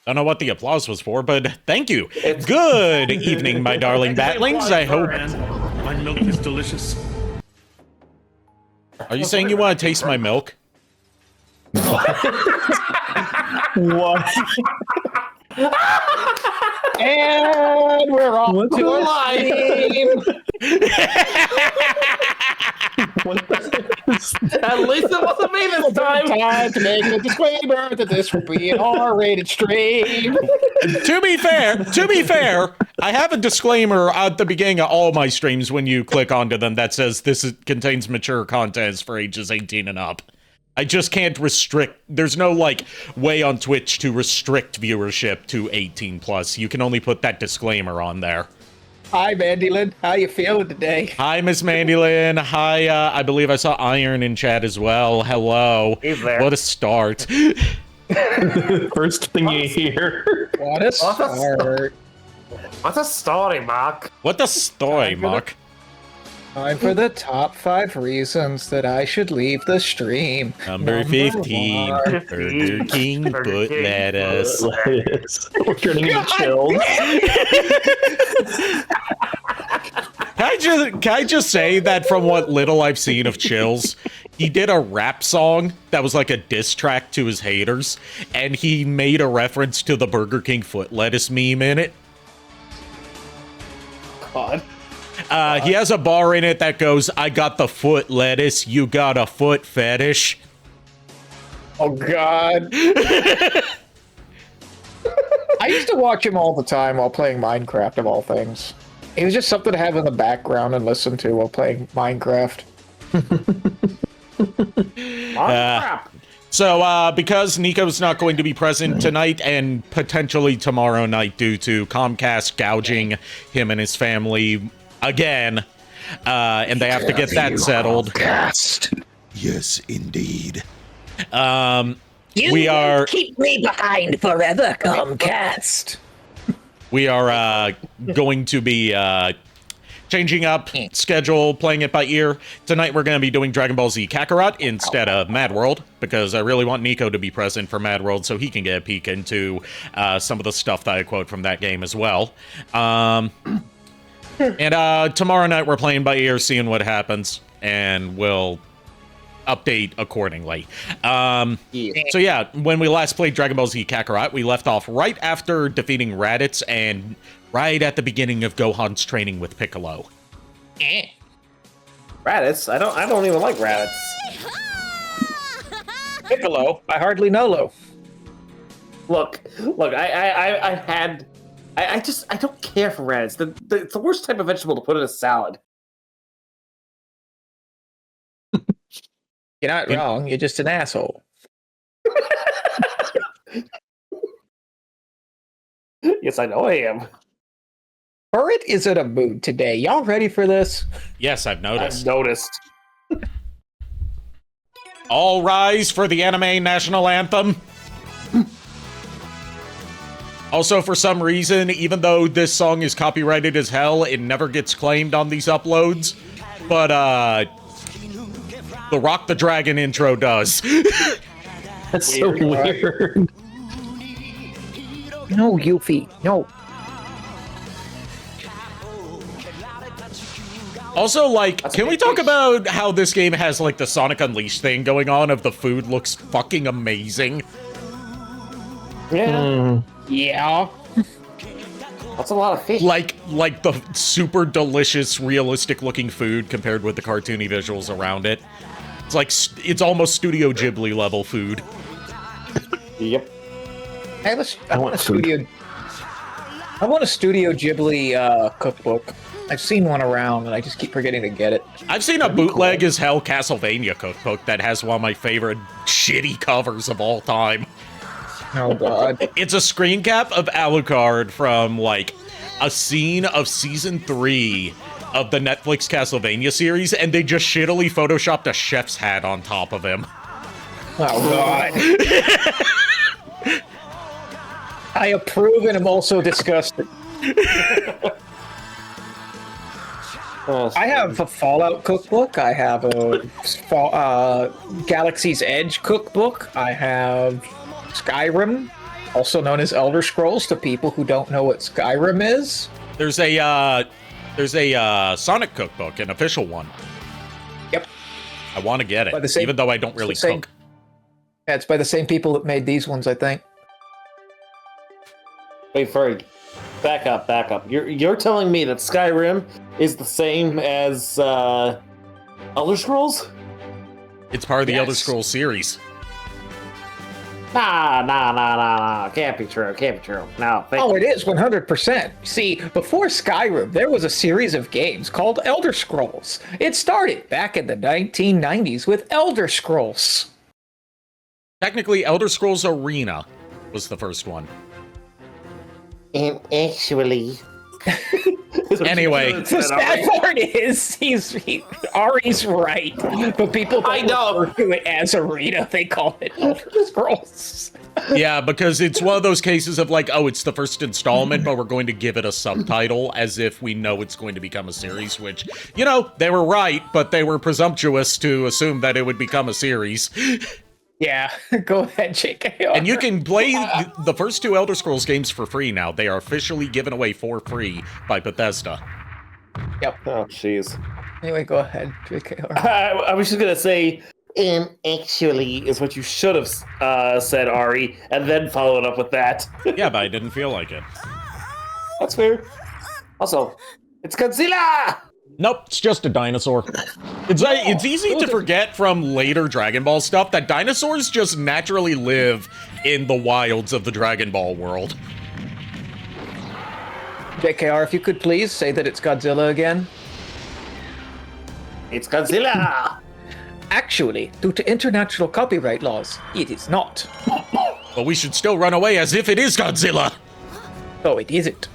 don't know what the applause was for, but thank you. Good evening, my darling batlings. I hope... My milk is delicious. Are you saying you want to taste my milk? What? And we're off to a stream. At least it wasn't me this time. Time to make a disclaimer that this will be an R-rated stream. To be fair, I have a disclaimer at the beginning of all my streams when you click onto them that says contains mature content for ages 18 and up. I just can't restrict. There's no way on Twitch to restrict viewership to 18 plus. You can only put that disclaimer on there. Hi, Mandylin. How you feeling today? Hi, Miss Mandylin. Hi, I believe I saw Iron in chat as well. Hello. He's there. What a start. First thing you hear. What a start. What's a story, Mark? What a story, Mark. Time for the top 5 reasons that I should leave the stream. Number 15. 1. Burger King, but lettuce. We're turning into chills. Can I just say that from what little I've seen of Chills, he did a rap song that was like a diss track to his haters, and he made a reference to the Burger King foot lettuce meme in it. God. He has a bar in it that goes, "I got the foot lettuce, you got a foot fetish." Oh, God. I used to watch him all the time while playing Minecraft, of all things. It was just something to have in the background and listen to while playing Minecraft. So, because Niko's not going to be present tonight and potentially tomorrow night due to Comcast gouging him and his family again, and they have to get that settled. Comcast. Yes, indeed. We are keep me behind forever, Comcast. We are going to be changing up schedule, playing it by ear. Tonight we're going to be doing Dragon Ball Z Kakarot instead of Mad World, because I really want Niko to be present for Mad World so he can get a peek into some of the stuff that I quote from that game as well. And tomorrow night we're playing by ear, seeing what happens, and we'll update accordingly. So yeah, when we last played Dragon Ball Z Kakarot, we left off right after defeating Raditz and right at the beginning of Gohan's training with Piccolo. Raditz? I don't even like Raditz. Piccolo, I hardly know Lo. Look, I don't care for Raditz. It's the worst type of vegetable to put in a salad. You're not wrong, you're just an asshole. Yes, I know I am. Burrit is in a mood today. Y'all ready for this? Yes, I've noticed. I've noticed. All rise for the anime national anthem. Also, for some reason, even though this song is copyrighted as hell, it never gets claimed on these uploads. But, the Rock the Dragon intro does. That's so weird. No, Yuffie, no. Also, can we talk about how this game has, the Sonic Unleashed thing going on of the food looks fucking amazing? Yeah. Yeah. That's a lot of fish. Like the super delicious, realistic-looking food compared with the cartoony visuals around it. It's almost Studio Ghibli level food. Yep. I want a Studio Ghibli cookbook. I've seen one around, and I just keep forgetting to get it. I've seen a bootleg as hell Castlevania cookbook that has one of my favorite shitty covers of all time. Oh, God. It's a screen cap of Alucard from, a scene of Season 3 of the Netflix Castlevania series, and they just shittily photoshopped a chef's hat on top of him. Oh, God. I approve, and I'm also disgusted. I have a Fallout cookbook. I have a Galaxy's Edge cookbook. I have Skyrim. also known as Elder Scrolls to people who don't know what Skyrim is. There's a Sonic cookbook, an official one. Yep. I want to get By the it, same- even though I don't really it's the same- cook. Yeah, it's by the same people that made these ones, I think. Wait, Ferg. Back up. You're telling me that Skyrim is the same as Elder Scrolls? It's part of the Elder Yes. Scrolls series. Nah. Can't be true. No. Oh, it is 100%. See, before Skyrim, there was a series of games called Elder Scrolls. It started back in the 1990s with Elder Scrolls. Technically, Elder Scrolls Arena was the first one. And actually... Anyway. The sad part is, Ari's right, but people don't I know. refer to it as Arena. They call it Elder Scrolls. Yeah, because it's one of those cases of like, oh, it's the first installment, but we're going to give it a subtitle as if we know it's going to become a series, which, you know, they were right, but they were presumptuous to assume that it would become a series. Yeah, go ahead, JKR. And you can play the first two Elder Scrolls games for free now. They are officially given away for free by Bethesda. Yep. Oh, jeez. Anyway, go ahead, JKR. I was just gonna say, and actually is what you should have said, Ari, and then followed up with that. Yeah, but I didn't feel like it. That's fair. Also, it's Godzilla! Nope, it's just a dinosaur. It's easy to forget from later Dragon Ball stuff that dinosaurs just naturally live in the wilds of the Dragon Ball world. JKR, if you could please say that it's Godzilla again. It's Godzilla! Actually, due to international copyright laws, it is not. But we should still run away as if it is Godzilla. Oh, it isn't.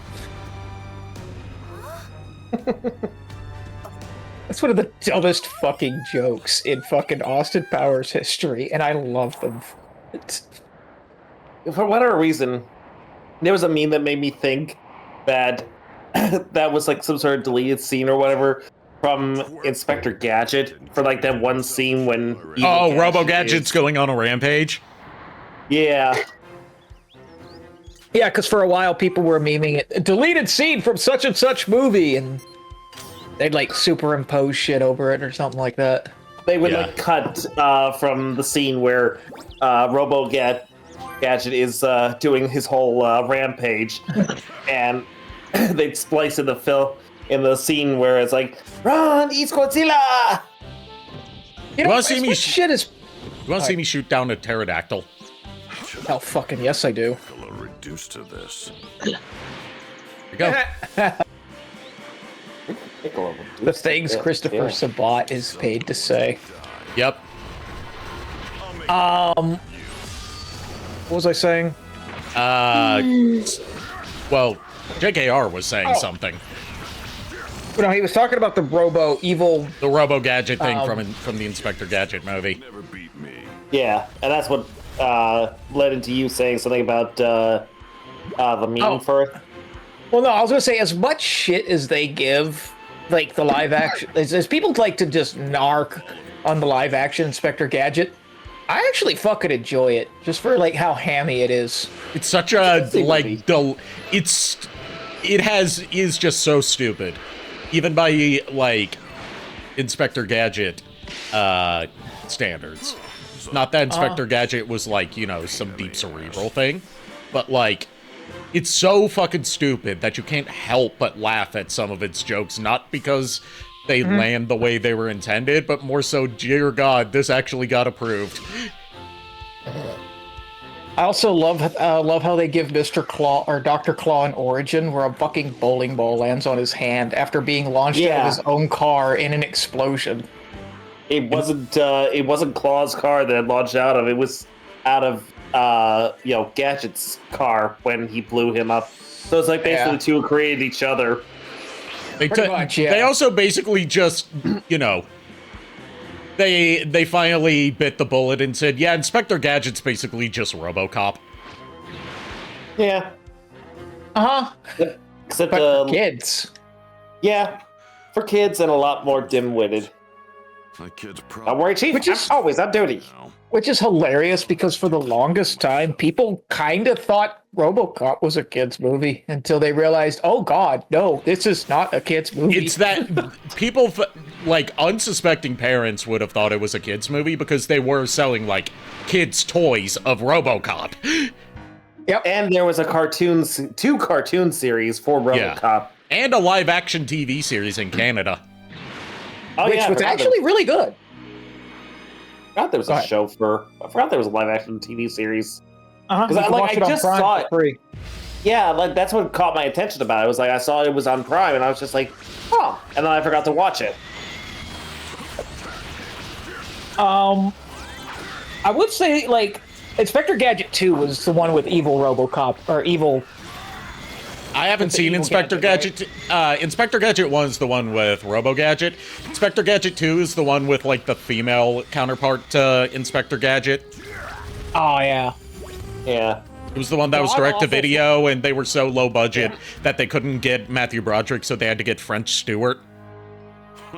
That's one of the dumbest fucking jokes in fucking Austin Powers history, and I love them. For whatever reason, there was a meme that made me think that that was like some sort of deleted scene or whatever from Inspector Gadget for like that one scene when Oh, Robo Gadget's going on a rampage? Yeah. Yeah, because for a while people were memeing it. A deleted scene from such and such movie, and they'd like superimpose shit over it or something like that. They would Yeah. like cut from the scene where Robo Gadget is doing his whole rampage, and they'd splice in the scene where it's like, "Run, it's Godzilla!" You know, wanna see as me much shit is. You want to see me shoot down a pterodactyl? Oh fucking yes, I do. Reduced to this. Here you go. The things Christopher Sabat is paid to say. Yep. What was I saying? Well, JKR was saying something. No, he was talking about the Robo The Robo Gadget thing from the Inspector Gadget movie. Never beat me. Yeah, and that's what led into you saying something about the meme for it. Well, no, I was gonna say as much shit as they give, like the live action, as people like to just narc on the live action Inspector Gadget. I actually fucking enjoy it just for like how hammy it is. It's such a like is just so stupid, even by like Inspector Gadget standards. Not that Inspector Gadget was like, you know, some deep cerebral thing, but like it's so fucking stupid that you can't help but laugh at some of its jokes, not because they land the way they were intended, but more so, dear God, this actually got approved. I also love how they give Mr. Claw or Dr. Claw an origin where a fucking bowling ball lands on his hand after being launched out of his own car in an explosion. It wasn't Claw's car that it launched out of. It was out of Gadget's car when he blew him up. So it's like basically the two created each other. Pretty much, yeah. They also basically just, you know, they finally bit the bullet and said, yeah, Inspector Gadget's basically just RoboCop. Yeah. Except But for kids. Yeah, for kids and a lot more dim-witted. My kid's Don't worry, Chief. I'm always on duty. Which is hilarious because for the longest time, people kind of thought RoboCop was a kid's movie until they realized, oh God, no, this is not a kid's movie. It's that people, like, unsuspecting parents would have thought it was a kid's movie because they were selling, like, kids' toys of RoboCop. Yep. And there was a two cartoon series for RoboCop. Yeah. And a live-action TV series in Canada. Oh, Which yeah, was actually really good. I forgot there was Go a ahead. show for. I forgot there was a live-action TV series. Uh-huh. 'Cause You I- can like, watch I it on just Prime saw for it. free. Yeah, like that's what caught my attention about it. It was like I saw it was on Prime, and I was just like, oh, and then I forgot to watch it. I would say, like, Inspector Gadget 2 was the one with evil RoboCop, or evil... I haven't the seen evil Inspector Gadget, Gadget. Inspector Gadget 1's the one with Robo-Gadget. Inspector Gadget 2 is the one with, like, the female counterpart to Inspector Gadget. Oh, yeah. Yeah. It was the one that was direct-to-video, and they were so low budget that they couldn't get Matthew Broderick, so they had to get French Stewart.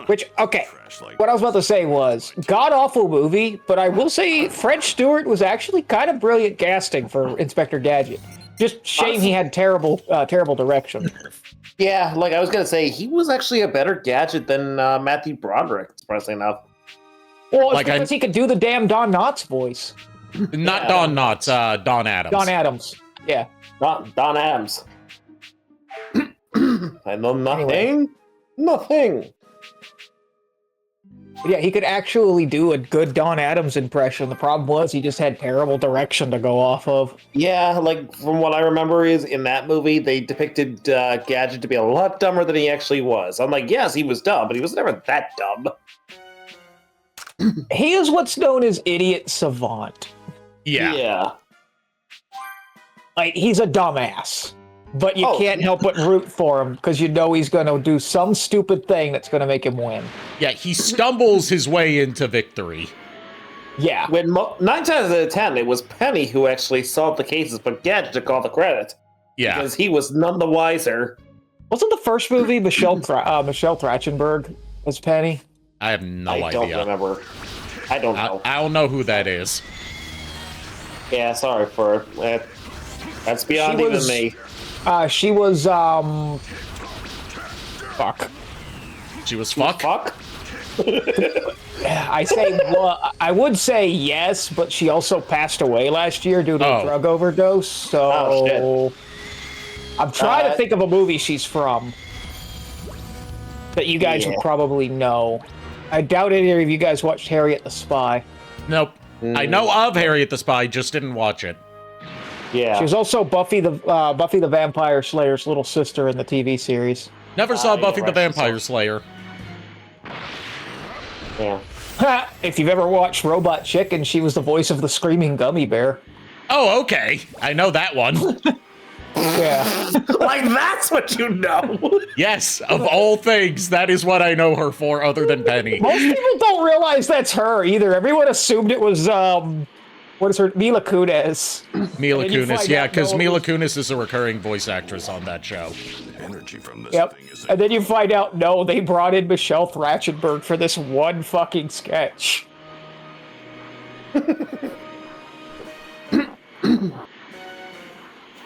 Which, okay, Trash like what I was about to say was, god-awful movie, but I will say French Stewart was actually kind of brilliant casting for Inspector Gadget. Just shame he had terrible direction. Yeah, like I was gonna say, he was actually a better Gadget than Matthew Broderick, surprisingly enough. Well, it's Like, because he could do the damn Don Knotts voice. Not Yeah. Don Knotts, Don Adams. Don Adams. Yeah. Don Adams. I know nothing. Anyway. Nothing. Yeah, he could actually do a good Don Adams impression. The problem was he just had terrible direction to go off of. Yeah, like from what I remember is in that movie they depicted Gadget to be a lot dumber than he actually was. I'm like, yes, he was dumb, but he was never that dumb. He is what's known as idiot savant. Yeah. Like, he's a dumbass. But you Oh. can't help but root for him because you know he's going to do some stupid thing that's going to make him win. Yeah, he stumbles his way into victory. Yeah. When 9 times out of 10, it was Penny who actually solved the cases, but Gadget took all the credit Yeah. because he was none the wiser. Wasn't the first movie Michelle Trachtenberg as Penny? I have no I don't idea. remember. I don't know. I don't know who that is. Yeah, sorry for it. That's beyond She even was- me. She was, fuck. She was fuck? Fuck. I would say yes, but she also passed away last year due to Oh. a drug overdose, so... Oh, I'm trying to think of a movie she's from that you guys would probably know. I doubt any of you guys watched Harriet the Spy. Nope. I know of Harriet the Spy, just didn't watch it. Yeah. She was also Buffy the Vampire Slayer's little sister in the TV series. Never saw yeah, Buffy the right, Vampire Slayer. Yeah. Ha! If you've ever watched Robot Chicken, she was the voice of the screaming gummy bear. Oh, okay. I know that one. Yeah. Like, that's what you know. Yes, of all things, that is what I know her for other than Penny. Most people don't realize that's her either. Everyone assumed it was what is her Mila Kunis. Mila And you Kunis, find yeah, out because no, it Mila was- Kunis is a recurring voice actress on that show. energy from this Yep. thing is And then you find out, no, they brought in Michelle Trachtenberg for this one fucking sketch.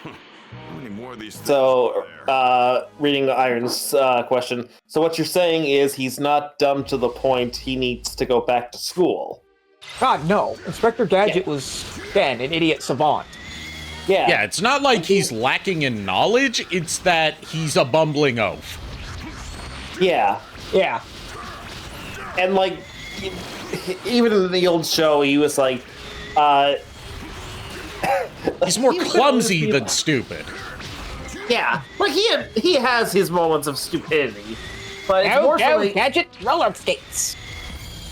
how many more of these things So, are there? reading Iron's question. So what you're saying is he's not dumb to the point he needs to go back to school. God, no. Inspector Gadget was, again, an idiot savant. Yeah. Yeah, it's not like he's lacking in knowledge, it's that he's a bumbling oaf. Yeah. Yeah. And like, even in the old show, he was like, He's more Even clumsy though- than stupid. yeah, like he has his moments of stupidity, but it's more so like, Gadget roller skates.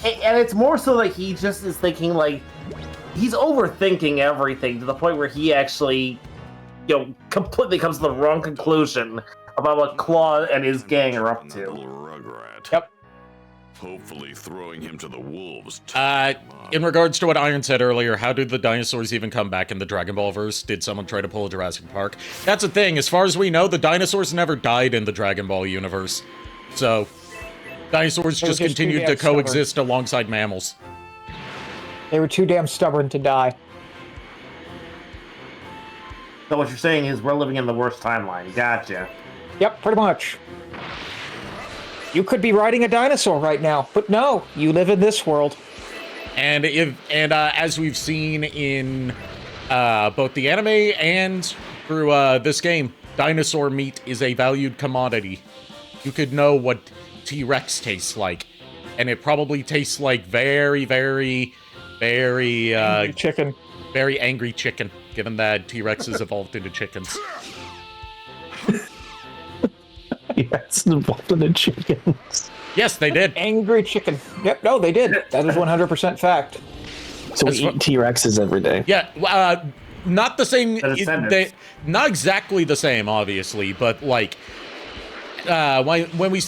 and it's more so like he just is thinking like he's overthinking everything to the point where he actually, completely comes to the wrong conclusion about what Claw and his gang are up That to. little rugrat. Yep. Hopefully throwing him to the wolves. In regards to what Iron said earlier, how did the dinosaurs even come back in the Dragon Ball verse? Did someone try to pull a Jurassic Park? That's the thing, as far as we know, the dinosaurs never died in the Dragon Ball universe. So, dinosaurs They were just just too continued to damn stubborn. coexist alongside mammals. They were too damn stubborn to die. So what you're saying is we're living in the worst timeline. Gotcha. Yep, pretty much. You could be riding a dinosaur right now, but no, you live in this world. And as we've seen in both the anime and through this game, dinosaur meat is a valued commodity. You could know what T-Rex tastes like, and it probably tastes like very, very, very Chicken. very angry chicken, given that T-Rexes evolved into chickens. Yes, involved in the chickens. Yes, they did. Angry chicken. Yep, no, they did. That is 100% fact. So we eat T-Rexes every day. Yeah, not the same. The descendants. Not exactly the same, obviously, but like when we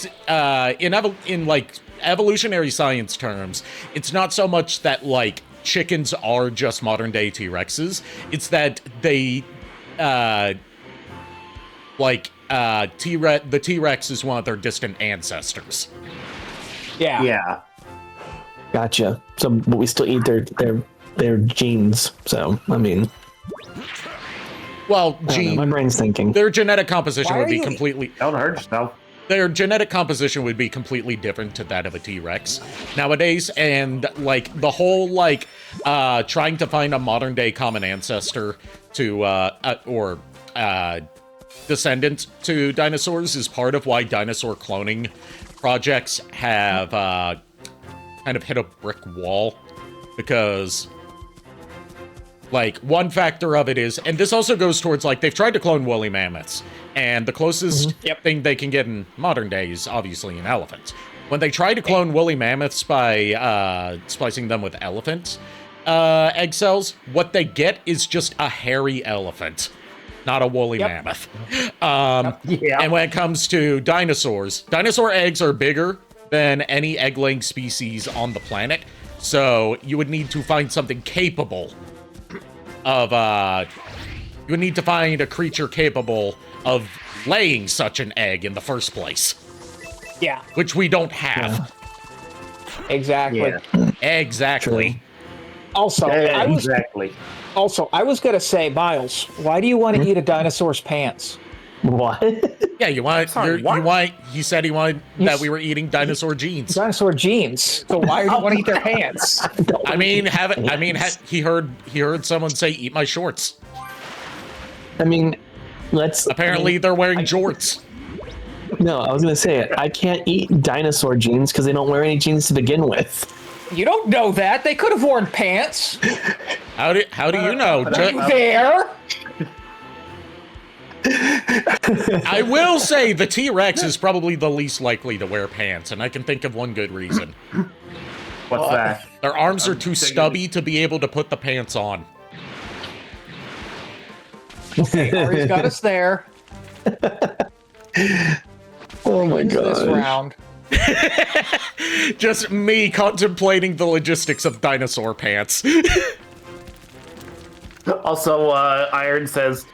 in like evolutionary science terms, it's not so much that like chickens are just modern day T-Rexes. It's that they the T-Rex is one of their distant ancestors. Yeah. Yeah. Gotcha. So, but we still eat their genes. So, I mean, Well, I don't know, my brain's thinking. their genetic composition Why would are be you- completely. Don't hurt yourself. Their genetic composition would be completely different to that of a T-Rex nowadays, and like the whole like trying to find a modern day common ancestor to or descendant to dinosaurs is part of why dinosaur cloning projects have kind of hit a brick wall, because like one factor of it is, and this also goes towards like they've tried to clone woolly mammoths, and the closest thing they can get in modern day is obviously an elephant. When they try to clone woolly mammoths by splicing them with elephant egg cells, what they get is just a hairy elephant, not a woolly mammoth. Yeah. And when it comes to dinosaurs, dinosaur eggs are bigger than any egg-laying species on the planet, so you would need to find something capable of you would need to find a creature capable of laying such an egg in the first place, Yeah. which we don't have. Exactly. Yeah. Exactly. Also, Yeah, I was exactly. gonna say, Miles, why do you want to eat a dinosaur's pants? What? Yeah, you want he said he wanted that we were eating dinosaur genes. Dinosaur jeans. So why do you want to eat their pants? I mean, he heard someone say eat my shorts. I mean, let's. Apparently they're wearing jorts. No, I was gonna say I can't eat dinosaur jeans because they don't wear any jeans to begin with. You don't know that. They could have worn pants. How do you know? There. I will say the T-Rex is probably the least likely to wear pants, and I can think of one good reason. What's that? Their arms are too stubby to be able to put the pants on. Ari's got us there. Oh my This god! round. Just me contemplating the logistics of dinosaur pants. Also, Iron says,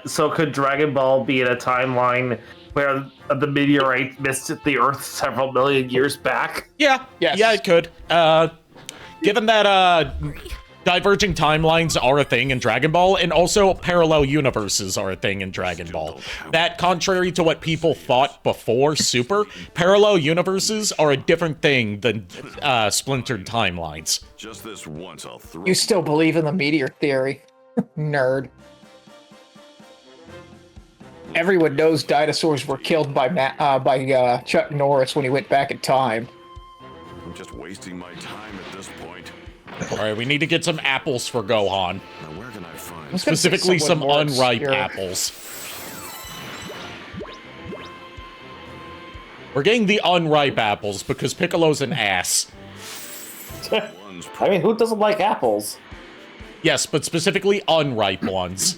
so could Dragon Ball be in a timeline where the meteorite missed the Earth several million years back? Yeah, Yes. yeah, it could. Given that diverging timelines are a thing in Dragon Ball, and also parallel universes are a thing in Dragon Ball, that contrary to what people thought before Super, parallel universes are a different thing than splintered timelines. Just this once, I'll throw. You still believe in the meteor theory, nerd. Everyone knows dinosaurs were killed by Chuck Norris when he went back in time. I'm just wasting my time at this point. All right, we need to get some apples for Gohan. Now, where can I find? Let's get Specifically, some someone more unripe obscure. apples. We're getting the unripe apples because Piccolo's an ass. One's I mean, who doesn't like apples? Yes, but specifically unripe ones.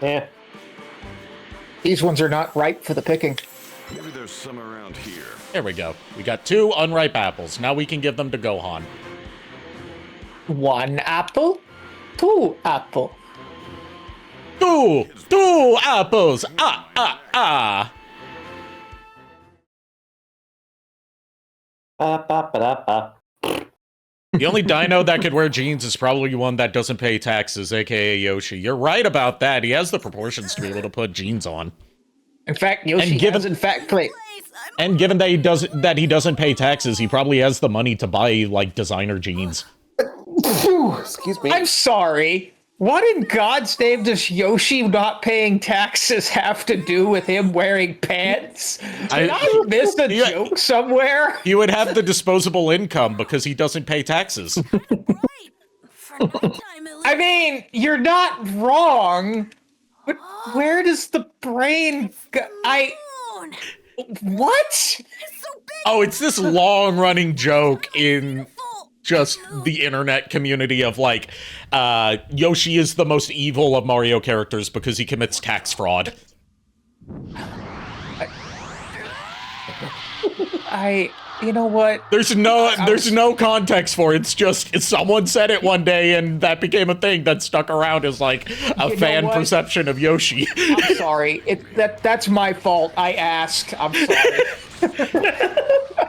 Yeah. These ones are not ripe for the picking. maybe there's some around here. There we go. We got 2 unripe apples. Now we can give them to Gohan. 1 apple, 2 apple. 2 apples! Ah! Ba-ba-ba-da-ba. The only dino that could wear jeans is probably one that doesn't pay taxes, aka Yoshi. You're right about that. He has the proportions to be able to put jeans on. In fact, Yoshi has in fact played. And given that he doesn't pay taxes, he probably has the money to buy like designer jeans. Excuse me. I'm sorry. What in God's name does Yoshi not paying taxes have to do with him wearing pants? Did I miss a joke somewhere? He would have the disposable income because he doesn't pay taxes. I mean, you're not wrong, but where does the brain go? What? Oh, it's this long-running joke in just the internet community of like, Yoshi is the most evil of Mario characters because he commits tax fraud. You know what? There's no context for it. It's just someone said it one day and that became a thing that stuck around as like a fan perception of Yoshi. I'm sorry. That's my fault. I asked. I'm sorry.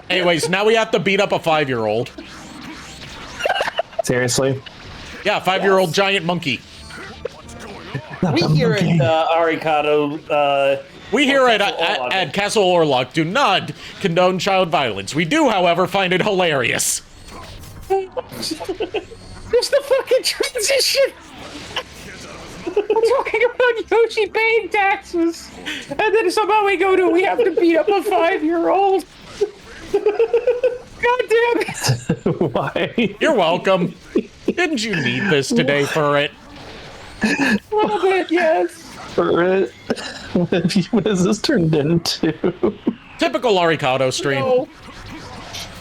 Anyways, now we have to beat up a 5-year-old. Seriously? Yeah, 5-year-old giant monkey. We hear it, Arikado. We here at Castle Orlok do not condone child violence. We do, however, find it hilarious. Just the fucking transition. We're talking about Yoshi paying taxes, and then somehow we have to beat up a 5-year-old. God damn it! Why? You're welcome. Didn't you need this today for it? A little bit, yes. For it? What has this turned into? Typical Arikado stream. No.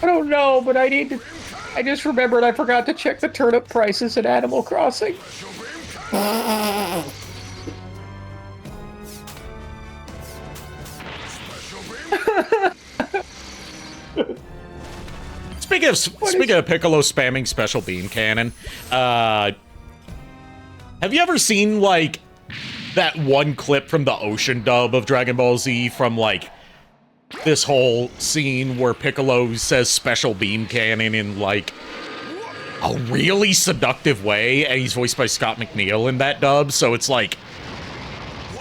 I don't know, but I just remembered I forgot to check the turnip prices at Animal Crossing. Speaking of Piccolo spamming special beam cannon, have you ever seen like that one clip from the Ocean dub of Dragon Ball Z from like this whole scene where Piccolo says special beam cannon in like a really seductive way, and he's voiced by Scott McNeil in that dub, so it's like,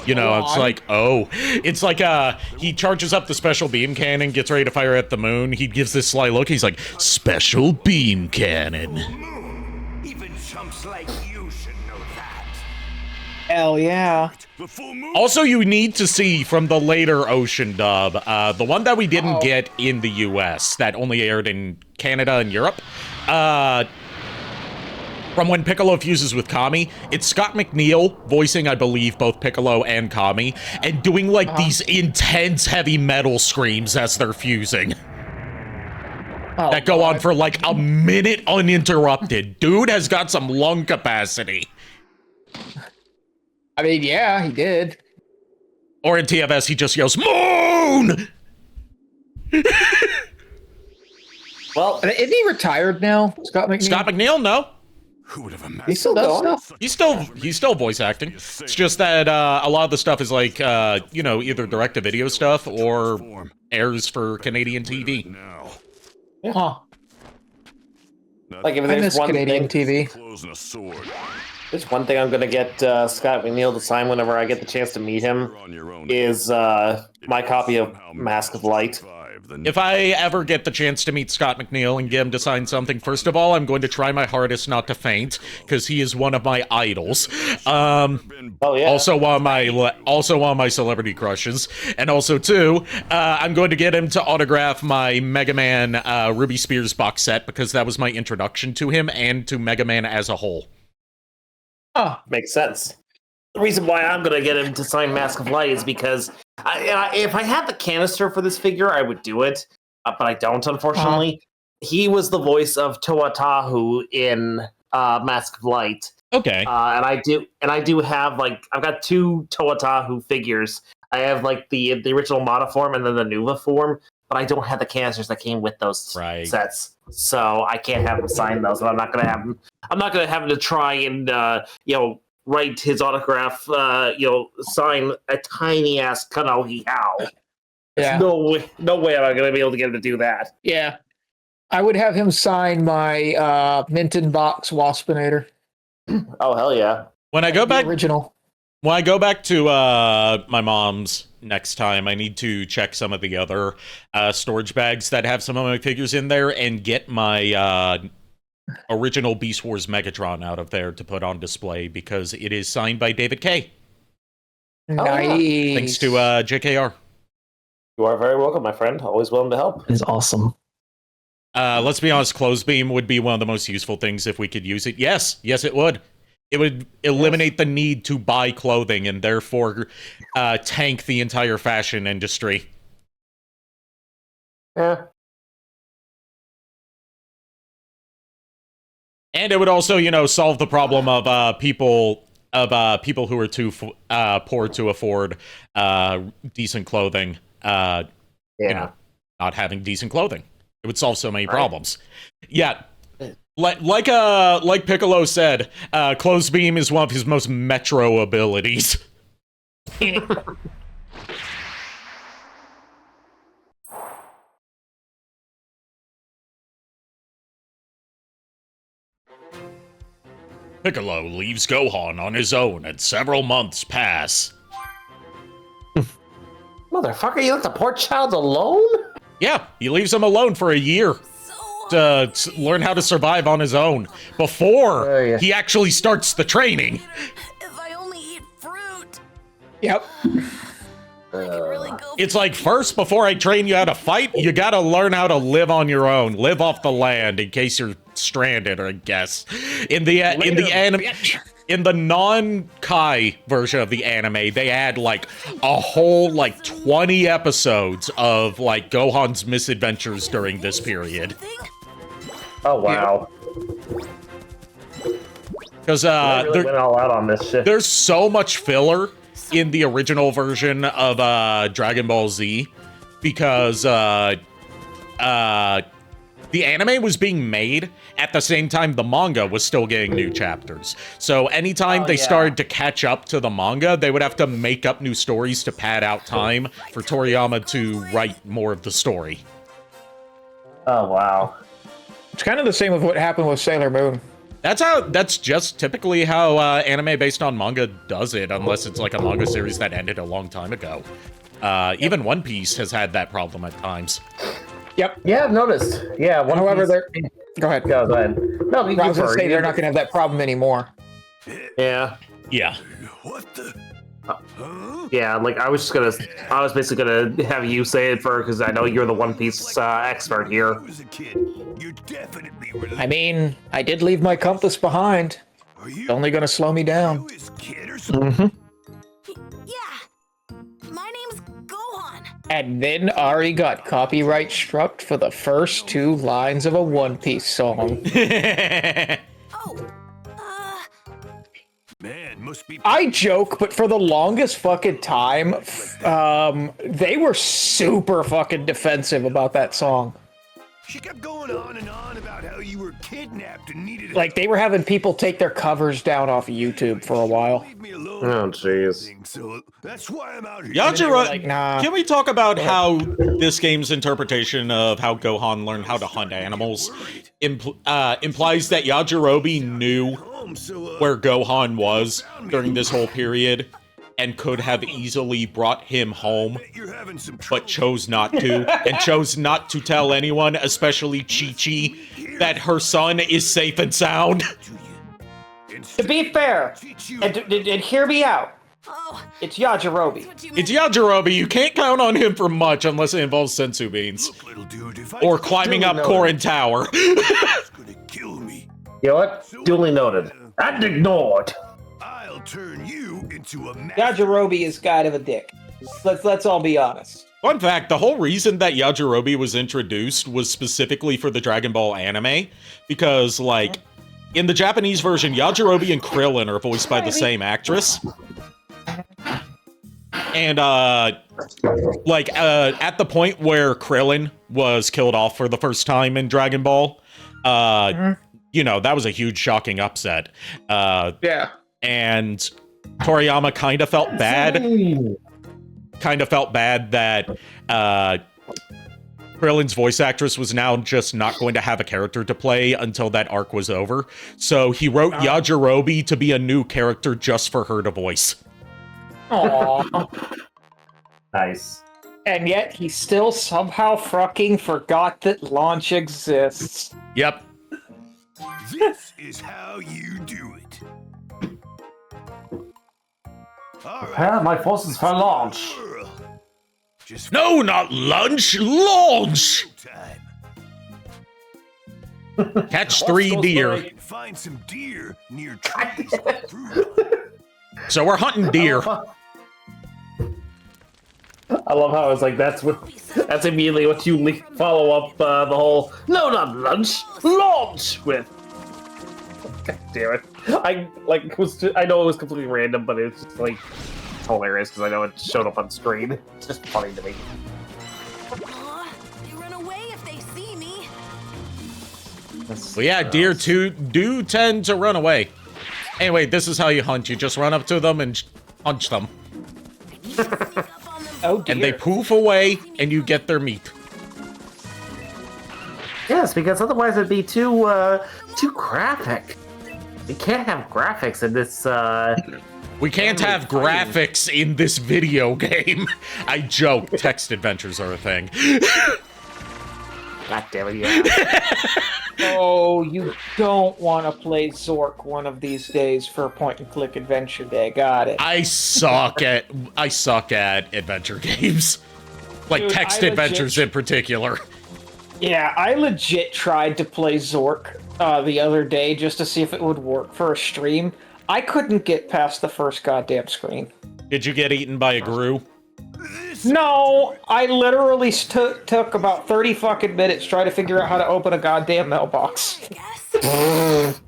you know, it's like, oh, it's like, he charges up the special beam cannon, gets ready to fire at the moon, he gives this sly look, he's like, special beam cannon. Even chumps like you should know that. Hell yeah. Also, you need to see from the later Ocean dub, the one that we didn't get in the US, that only aired in Canada and Europe, from when Piccolo fuses with Kami, it's Scott McNeil voicing, I believe, both Piccolo and Kami, and doing, like, these intense heavy metal screams as they're fusing. That go on for, like, a minute uninterrupted. Dude has got some lung capacity. I mean, yeah, he did. Or in TFS, he just yells, Moon! Well, Isn't he retired now, Scott McNeil? Scott McNeil, no. Who would have imagined? He still does stuff. He's still voice acting. It's just that a lot of the stuff is like, you know, either direct-to-video stuff or airs for Canadian TV. Now, Huh. like if I there's miss one Canadian thing, TV. clothes and a sword. there's one thing I'm gonna get Scott McNeil to sign whenever I get the chance to meet him You're on your own. is my copy of Mask of Light. If I ever get the chance to meet Scott McNeil and get him to sign something, first of all, I'm going to try my hardest not to faint, because he is one of my idols. Oh yeah. Also one of my celebrity crushes. And also, too, I'm going to get him to autograph my Mega Man Ruby Spears box set, because that was my introduction to him and to Mega Man as a whole. Huh. Makes sense. The reason why I'm gonna get him to sign Mask of Light is because if I had the canister for this figure, I would do it, but I don't, unfortunately. He was the voice of Toa Tahu in Mask of Light. Okay. And I do have, like, I've got two Toa Tahu figures. I have like the original Mata form and then the Nuva form, but I don't have the canisters that came with those sets, so I can't have him sign those. And I'm not gonna have him to try and write his autograph, sign a tiny ass Kanohi Hao. Yeah. No way am I gonna be able to get him to do that. Yeah. I would have him sign my Minton Box Waspinator. Oh hell yeah! When I go back, Original. when I go back to my mom's next time, I need to check some of the other storage bags that have some of my figures in there and get my original Beast Wars Megatron out of there to put on display because it is signed by David K. Nice. Thanks to JKR. You are very welcome, my friend. Always willing to help. It's awesome. Let's be honest, Clothesbeam would be one of the most useful things if we could use it. Yes, it would. It would eliminate the need to buy clothing and therefore tank the entire fashion industry. Yeah. And it would also, solve the problem of people who are too poor to afford decent clothing. Not having decent clothing. It would solve so many problems. Yeah. Like Piccolo said, Clothesbeam is one of his most metro abilities. Piccolo leaves Gohan on his own and several months pass. Motherfucker, you let the poor child alone? Yeah, he leaves him alone for a year to learn how to survive on his own before he actually starts the training. If I only eat fruit, Yep. I could really go. It's like, first, before I train you how to fight, you gotta learn how to live on your own, live off the land in case you're stranded, I guess. In the anime, in the non-Kai version of the anime, they add like a whole 20 episodes of Gohan's misadventures during this period. Oh wow. Because I really went all out on this shit. there's so much filler in the original version of Dragon Ball Z because the anime was being made at the same time the manga was still getting new chapters. So anytime they started to catch up to the manga, they would have to make up new stories to pad out time for Toriyama to write more of the story. Oh wow. It's kind of the same with what happened with Sailor Moon. That's just typically how anime based on manga does it, unless it's like a manga series that ended a long time ago. Even One Piece has had that problem at times. Yep. Yeah, I've noticed. Yeah, However, they're... Go ahead. Go ahead. No, I was going to say they're not going to have that problem anymore. Yeah. Yeah. What the? Yeah, I was basically gonna have you say it because I know you're the One Piece expert here. Was a kid. You definitely were. I mean, I did leave my compass behind. Are you It's only going to slow me down. his kid or something? Yeah, my name's Gohan. And then Ari got copyright struck for the first 2 lines of a One Piece song. Oh, Man, must be. I joke, but for the longest fucking time, they were super fucking defensive about that song. She kept going on and on about how you were kidnapped and needed. Like, they were having people take their covers down off YouTube for a while. Leave me alone. Oh jeez. So that's why I'm out here. Yajiro, Like, nah. can we talk about how this game's interpretation of how Gohan learned how to hunt animals implies that Yajirobe knew where Gohan was during this whole period and could have easily brought him home, You're having some but trouble. chose not to, and chose not to tell anyone, especially Chi-Chi, that her son is safe and sound. To be fair, and hear me out, oh, it's Yajirobe. what you It's Yajirobe. You can't count on him for much unless it involves sensu beans. Look, little dude, if I Or climbing up Korin Tower. it's gonna kill me, You know what? Duly noted. And ignored. I'll turn you into a man. Yajirobe is kind of a dick. Let's all be honest. Fun fact, the whole reason that Yajirobe was introduced was specifically for the Dragon Ball anime, because, in the Japanese version, Yajirobe and Krillin are voiced by the same actress. And, at the point where Krillin was killed off for the first time in Dragon Ball, that was a huge, shocking upset. Yeah. And Toriyama kind of felt bad. That Krillin's voice actress was now just not going to have a character to play until that arc was over. So he wrote Yajirobe to be a new character just for her to voice. Aww. Nice. And yet he still somehow fucking forgot that launch exists. Yep. This is how you do it. All right. Prepare my forces for launch. Just No, not lunch! Launch! time. Catch 3 deer. Find some deer near trees. So we're hunting deer. I love how it's like that's immediately what you follow up the whole no, not lunch, launch with. God damn it! I know it was completely random, but it's just like hilarious because I know it showed up on screen. It's just funny to me. They run away if they see me. Well, yeah, deer do tend to run away. Anyway, this is how you hunt. You just run up to them and punch them. Oh dear. And they poof away, and you get their meat. Yes, because otherwise it'd be too graphic. You can't have graphics in this. We can't have graphics in this video game. I joke. Text adventures are a thing. God damn it! Yeah. Oh, you don't want to play Zork one of these days for a point-and-click adventure day. Got it. I suck at adventure games, like Dude, text I adventures in particular. Yeah, I legit tried to play Zork the other day just to see if it would work for a stream. I couldn't get past the first goddamn screen. Did you get eaten by a grue? No, I literally took about 30 fucking minutes trying to figure out how to open a goddamn mailbox. Yes.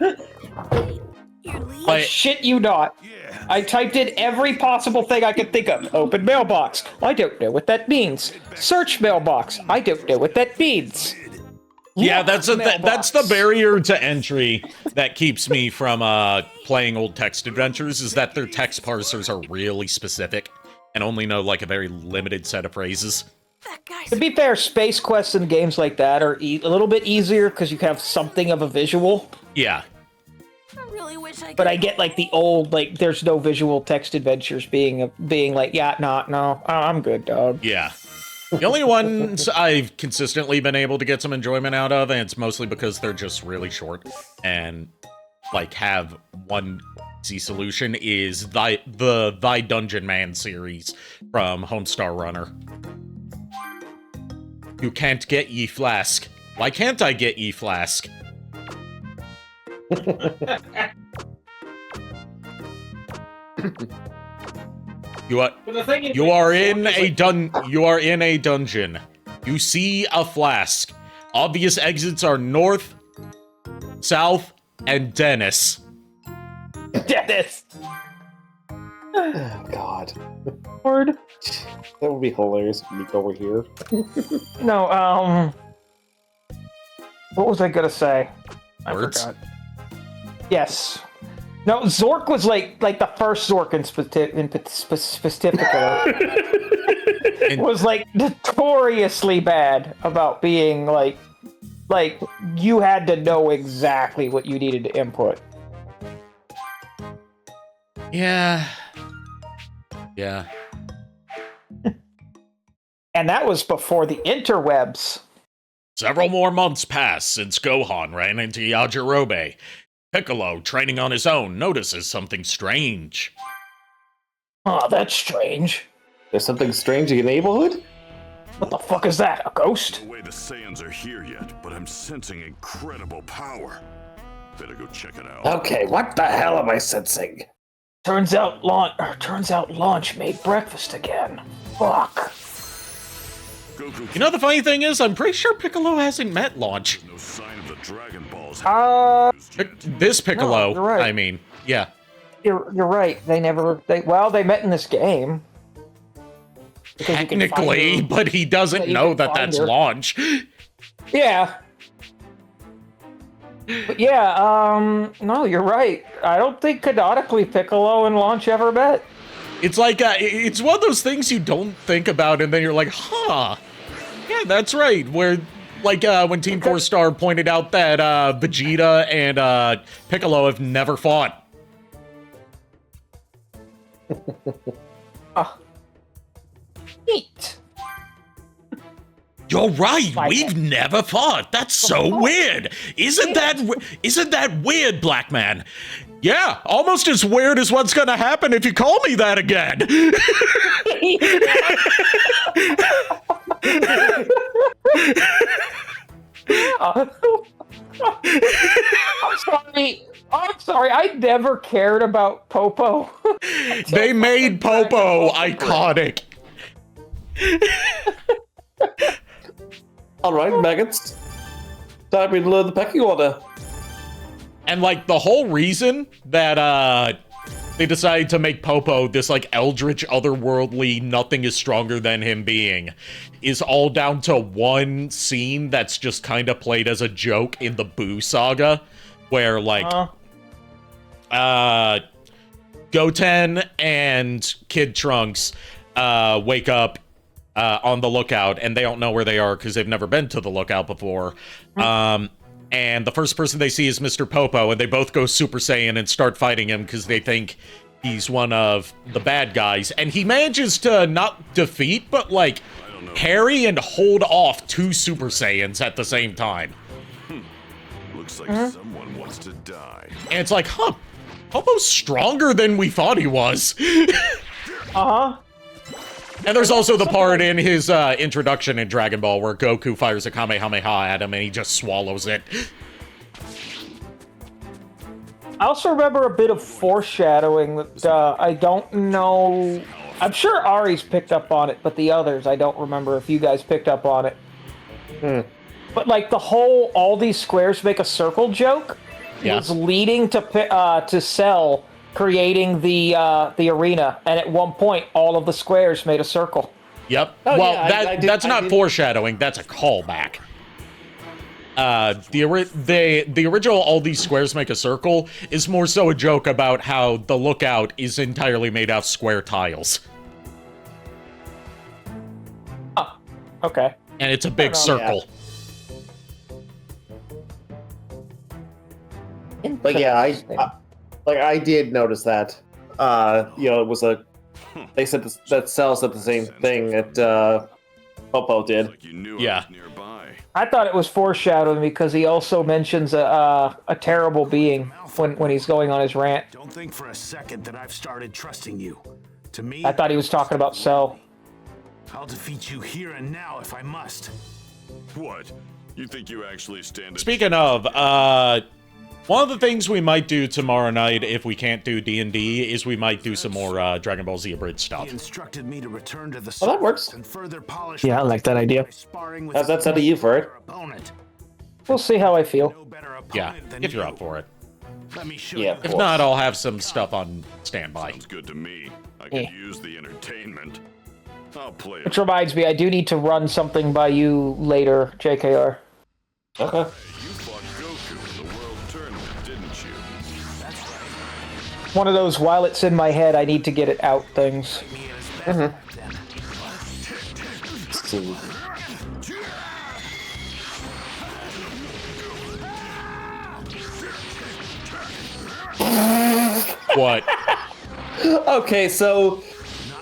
But Shit you not. Yeah. I typed in every possible thing I could think of. Open mailbox. I don't know what that means. Search mailbox. I don't know what that means. yeah, Look, that's the mailbox. barrier to entry that keeps me from playing old text adventures. Is that their text parsers are really specific and only know like a very limited set of phrases. That guy's To be fair, space quests and games like that are a little bit easier because you have something of a visual. Yeah. I really wish I could. But I get like the old, like there's no visual text adventures being like, yeah, no, I'm good, dog. Yeah. The only ones I've consistently been able to get some enjoyment out of, and it's mostly because they're just really short and like have one easy solution, is the Thy Dungeon Man series from Homestar Runner. You can't get ye flask. Why can't I get ye flask? You are in a dungeon. You see a flask. Obvious exits are north, south, and Dennis. Dennis. Oh God, Word. that would be hilarious if Niko were here. No, what was I gonna say? Words? I forgot. Yes. No, Zork was like the first Zork in specific was like notoriously bad about being like you had to know exactly what you needed to input. Yeah. Yeah. And that was before the interwebs. Several more months pass since Gohan ran into Yajirobe. Piccolo, training on his own, notices something strange. Oh, that's strange. There's something strange in your neighborhood? What the fuck is that? A ghost? No way the Saiyans are here yet, but I'm sensing incredible power. Better go check it out. Okay, what the hell am I sensing? Turns out Launch made breakfast again. Fuck. Goku, You know, the funny thing is, I'm pretty sure Piccolo hasn't met Launch. no sign of the Dragon Balls. This Piccolo, you're right. I mean, yeah. You're right. They met in this game. Because you can find Technically, her. but he doesn't Yeah, you know can that find that's her. Launch. Yeah. But yeah, no, you're right. I don't think canonically Piccolo and Launch ever met. It's like, it's one of those things you don't think about, and then you're like, huh. Yeah, that's right. Where, like, when Team 4 Star pointed out that Vegeta and Piccolo have never fought. Neat. You're right. Like We've it. never fought. That's so weird. Isn't that weird, Black Man? Yeah, almost as weird as what's gonna happen if you call me that again. I'm sorry. I never cared about Popo. They made Popo iconic. All right, maggots. Time to learn the pecking order. And, like, the whole reason that, they decided to make Popo this, like, eldritch, otherworldly, nothing is stronger than him being is all down to one scene that's just kind of played as a joke in the Boo saga, where, like, Goten and Kid Trunks, wake up, on the lookout, and they don't know where they are because they've never been to the lookout before. And the first person they see is Mr. Popo, and they both go Super Saiyan and start fighting him because they think he's one of the bad guys. And he manages to not defeat, but, like, parry and hold off 2 Super Saiyans at the same time. Looks like someone wants to die. And it's like, huh, Popo's stronger than we thought he was. And there's also the part in his introduction in Dragon Ball where Goku fires a Kamehameha at him and he just swallows it. I also remember a bit of foreshadowing that I don't know. I'm sure Ari's picked up on it, but the others, I don't remember if you guys picked up on it. But like the whole all these squares make a circle joke was leading to Cell creating the arena, and at one point all of the squares made a circle. Yep. Oh, well, yeah, that's not foreshadowing. That's a callback. The original all these squares make a circle is more so a joke about how the lookout is entirely made out of square tiles. Okay. And it's a big circle. But yeah, I did notice that. It was they said that Cell said the same thing that Popo did. Like you knew Yeah. I was nearby. I thought it was foreshadowing because he also mentions a terrible being when he's going on his rant. Don't think for a second that I've started trusting you. To me, I thought he was talking about Cell. I'll defeat you here and now if I must. What? You think you actually stand a Speaking of, one of the things we might do tomorrow night if we can't do D&D is we might do some more Dragon Ball Z Abridged stuff. He instructed me to return to the Well, that works. and further polish. Yeah, I like that idea. by sparring with How's that sound to you for it? your opponent. We'll see how I feel. No better opponent Yeah, than if you're you. up for it. Let me show Yeah. you. If not, I'll have some stuff on standby. Sounds good to me. I could use the entertainment. I'll play it. Which reminds me, I do need to run something by you later, JKR. Okay. You fought Goku in the World Tournament, didn't you? One of those, while it's in my head, I need to get it out things. Me at his best back then. What? Okay, so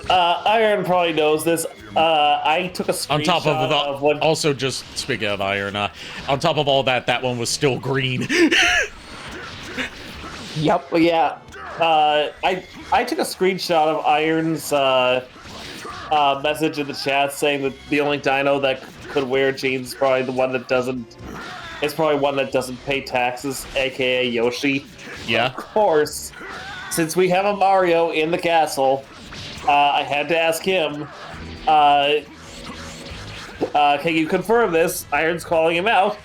Iron probably knows this. I took a screenshot On top of the, what. also just speaking of iron, on top of all that, that one was still green. Yep. But yeah, I took a screenshot of Iron's message in the chat saying that the only dino that could wear jeans is probably the one that doesn't. It's probably one that doesn't pay taxes, aka Yoshi. Yeah. Of course, since we have a Mario in the castle, I had to ask him. Can you confirm this? Iron's calling him out.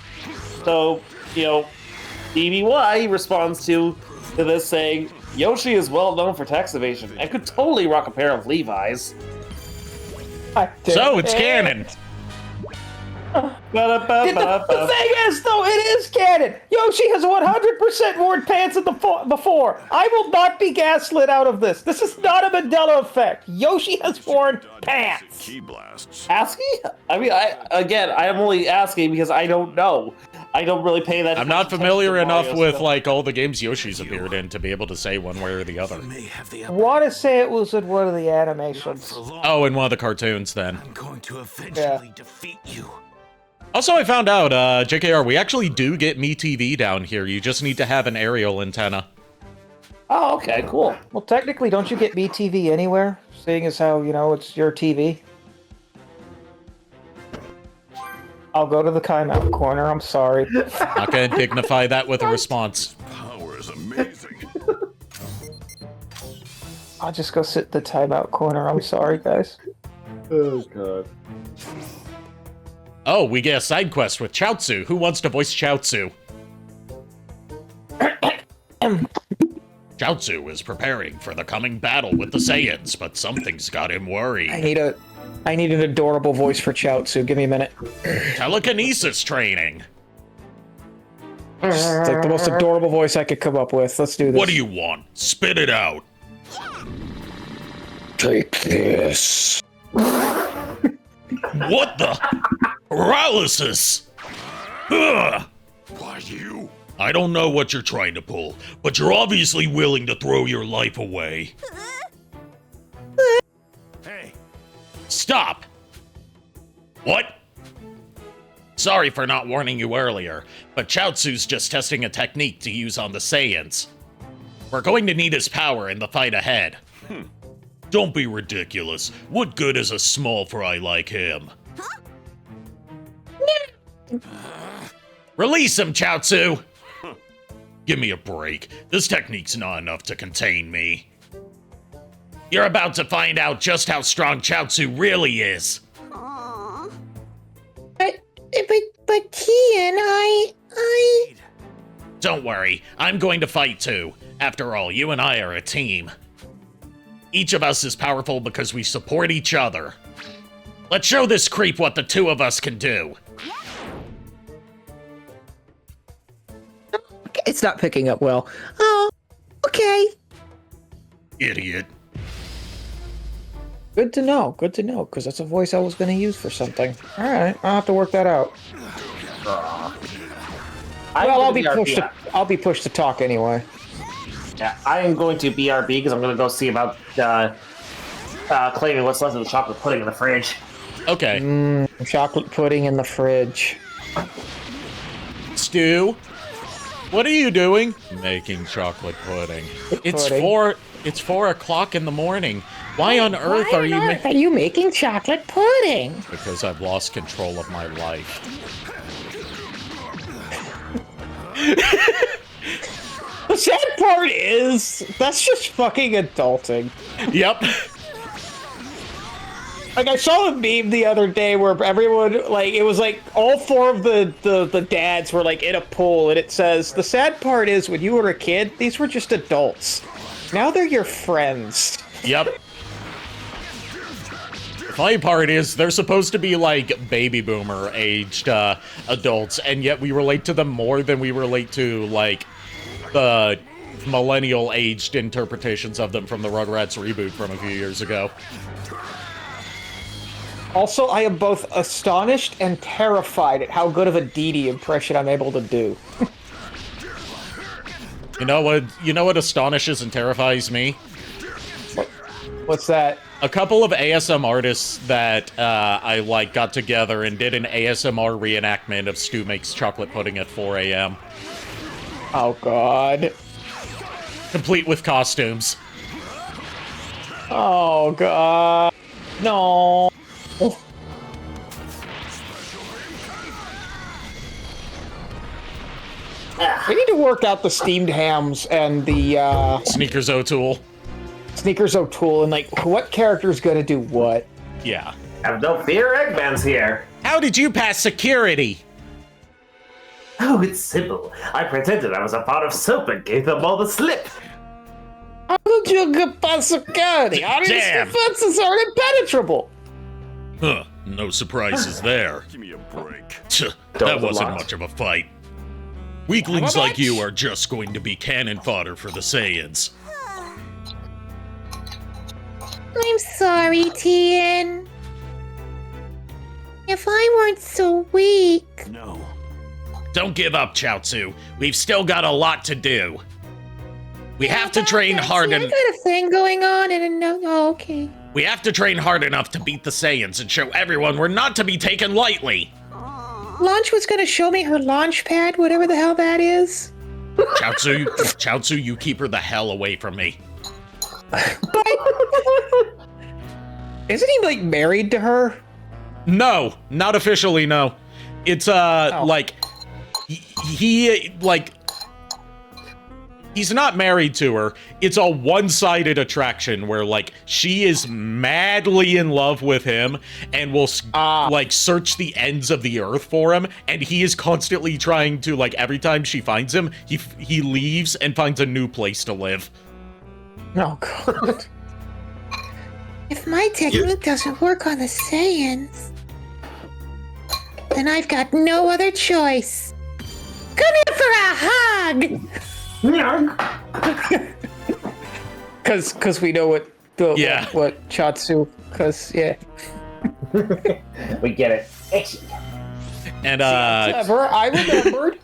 So, DBY responds to this saying, Yoshi is well known for tax evasion and could totally rock a pair of Levi's. So it's canon. The thing is, though, it is canon. Yoshi has 100% worn pants in before. I will not be gaslit out of this. This is not a Mandela effect. Yoshi has worn pants. Key blasts. Asking? I mean, I'm only asking because I don't know. I don't really pay that. I'm not familiar enough with like all the games Yoshi's appeared in to be able to say one way or the other. I want to say it was in one of the animations. Oh, in one of the cartoons then. I'm going to eventually defeat you. Also, I found out, JKR, we actually do get MeTV down here. You just need to have an aerial antenna. Oh, okay, cool. Well, technically, don't you get BTV anywhere? Seeing as how, it's your TV. I'll go to the timeout corner, I'm sorry. Not gonna dignify that with a response. Power is amazing. I'll just go sit in the timeout corner, I'm sorry, guys. Oh, God. Oh, we get a side quest with Chaozu. Who wants to voice Chaozu? Chaozu is preparing for the coming battle with the Saiyans, but something's got him worried. I need an adorable voice for Chaozu. Give me a minute. Telekinesis training. It's like the most adorable voice I could come up with. Let's do this. What do you want? Spit it out. Take this. What the? Paralysis! Ugh. Why you? I don't know what you're trying to pull, but you're obviously willing to throw your life away. Hey, Stop! What? Sorry for not warning you earlier, but Chaozu's just testing a technique to use on the Saiyans. We're going to need his power in the fight ahead. Don't be ridiculous. What good is a small fry like him? Release him, Chaozu! Give me a break. This technique's not enough to contain me. You're about to find out just how strong Chaozu really is. Aww. But Kian, I... Don't worry, I'm going to fight too. After all, you and I are a team. Each of us is powerful because we support each other. Let's show this creep what the two of us can do. It's not picking up well. Oh, okay. Idiot. Good to know, because that's a voice I was going to use for something. Alright, I'll have to work that out. I'll be pushed to talk anyway. Yeah, I am going to BRB because I'm going to go see about claiming what's left of the chocolate pudding in the fridge. Okay. Chocolate pudding in the fridge. Stu, what are you doing? Making chocolate pudding. It's Pudding. 4 o'clock in the morning. Why on earth are you making chocolate pudding? Because I've lost control of my life. The sad part is, that's just fucking adulting. Yep. Like, I saw a meme the other day where everyone, like, it was like all four of the dads were like in a pool, and it says, the sad part is when you were a kid, these were just adults. Now they're your friends. Yep. The funny part is they're supposed to be like baby boomer aged adults, and yet we relate to them more than we relate to like the millennial aged interpretations of them from the Rugrats reboot from a few years ago. Also, I am both astonished and terrified at how good of a Dee impression I'm able to do. You know what astonishes and terrifies me? What's that? A couple of ASM artists that I like got together and did an ASMR reenactment of Stu Makes Chocolate Pudding at 4 a.m. Oh, God. Complete with costumes. Oh, God. No. We need to work out the steamed hams and the Sneakers O'Toole. Sneakers O'Toole and like what character's gonna do what. Yeah. Have no fear, Eggman's here. How did you pass security? Oh, it's simple. I pretended I was a part of soap and gave them all the slip. How did you get past security? Our Damn. defenses are impenetrable. Huh. No surprises there. Give me a break. That was a wasn't lot. much of a fight. Weaklings like you are just going to be cannon fodder for the Saiyans. I'm sorry, Tien. If I weren't so weak. No. Don't give up, Chaozu. We've still got a lot to do. We have to train hard I and got a thing going on and okay. we have to train hard enough to beat the Saiyans and show everyone we're not to be taken lightly. Launch was gonna show me her launch pad, whatever the hell that is. Chaozu, you keep her the hell away from me. Isn't he like married to her? No, not officially, no. It's like he like he's not married to her. It's a one-sided attraction where like she is madly in love with him and will like search the ends of the earth for him, and he is constantly trying to like every time she finds him, he leaves and finds a new place to live. Oh god. If my technique doesn't work on the Saiyans, then I've got no other choice. Come here for a hug! Cause we know what what Chatsu. Cause yeah. We get it. And Clever, I remembered.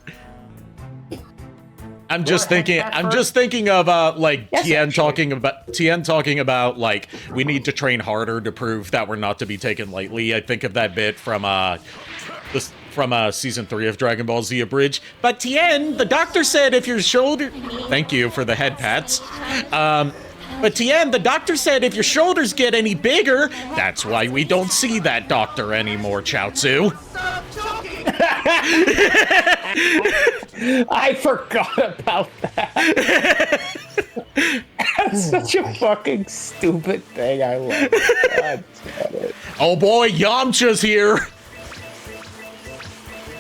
I'm just thinking of like Yes, Tien actually. talking about like we need to train harder to prove that we're not to be taken lightly. I think of that bit from season 3 of Dragon Ball Z Abridged. But Tien, the doctor said if your shoulder, thank you for the head pats. But Tien, the doctor said if your shoulders get any bigger, that's why we don't see that doctor anymore, Chaozu. I forgot about that. That's such a fucking stupid thing. I love it. God damn it. Oh boy, Yamcha's here.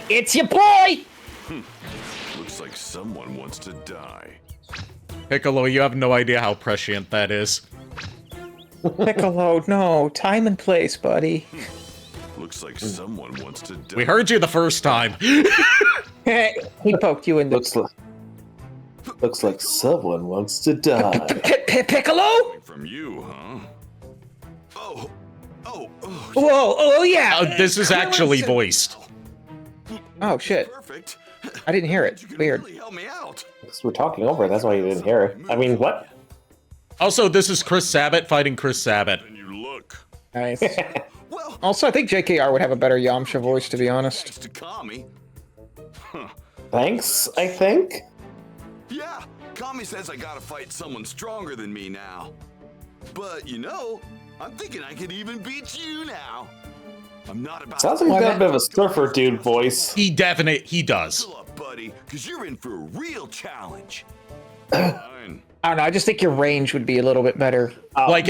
It's your boy! Looks like someone wants to die. Piccolo, you have no idea how prescient that is. Piccolo, no. Time and place, buddy. Looks like someone wants to die. We heard you the first time. He poked you in the... Looks like someone wants to die. Piccolo? From you, huh? Oh. Whoa, oh yeah. This is actually voiced. Oh shit. Perfect. I didn't hear it. You can Weird. really help me out. We're talking over it, that's why you didn't hear it. I mean, what? Also, this is Chris Sabat fighting Chris Sabat. And you look. Nice. Well, Also, I think JKR would have a better Yamcha voice, to be honest. thanks to Kami. Thanks, I think? Yeah, Kami says I gotta fight someone stronger than me now. But you know, I'm thinking I could even beat you now. I'm not about Sounds like he's got a bit of a surfer dude voice. He does. Buckle up, buddy, because you're in for a real challenge. Fine. I don't know, I just think your range would be a little bit better. Like,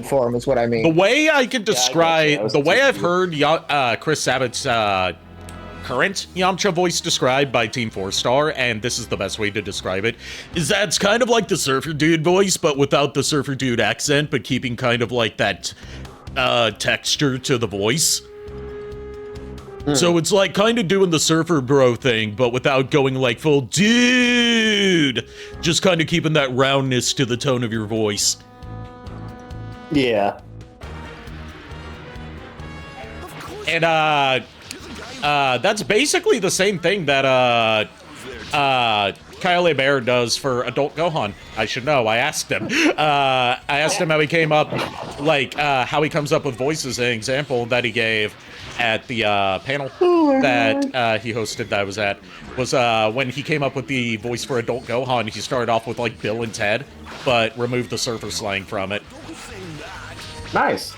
For him is what I the mean. way I could describe, was the way I've thinking- heard Chris Sabat's current Yamcha voice described by Team 4-Star, and this is the best way to describe it, is that it's kind of like the surfer dude voice, but without the surfer dude accent, but keeping kind of like that texture to the voice. So it's like kind of doing the surfer bro thing, but without going like full dude. Just kind of keeping that roundness to the tone of your voice. Yeah. And that's basically the same thing that Kyle Bear does for Adult Gohan. I should know. I asked him. I asked him how he came up, like how he comes up with voices. An example that he gave at the panel that he hosted that I was at was when he came up with the voice for Adult Gohan. He started off with like Bill and Ted, but removed the surfer slang from it. Nice.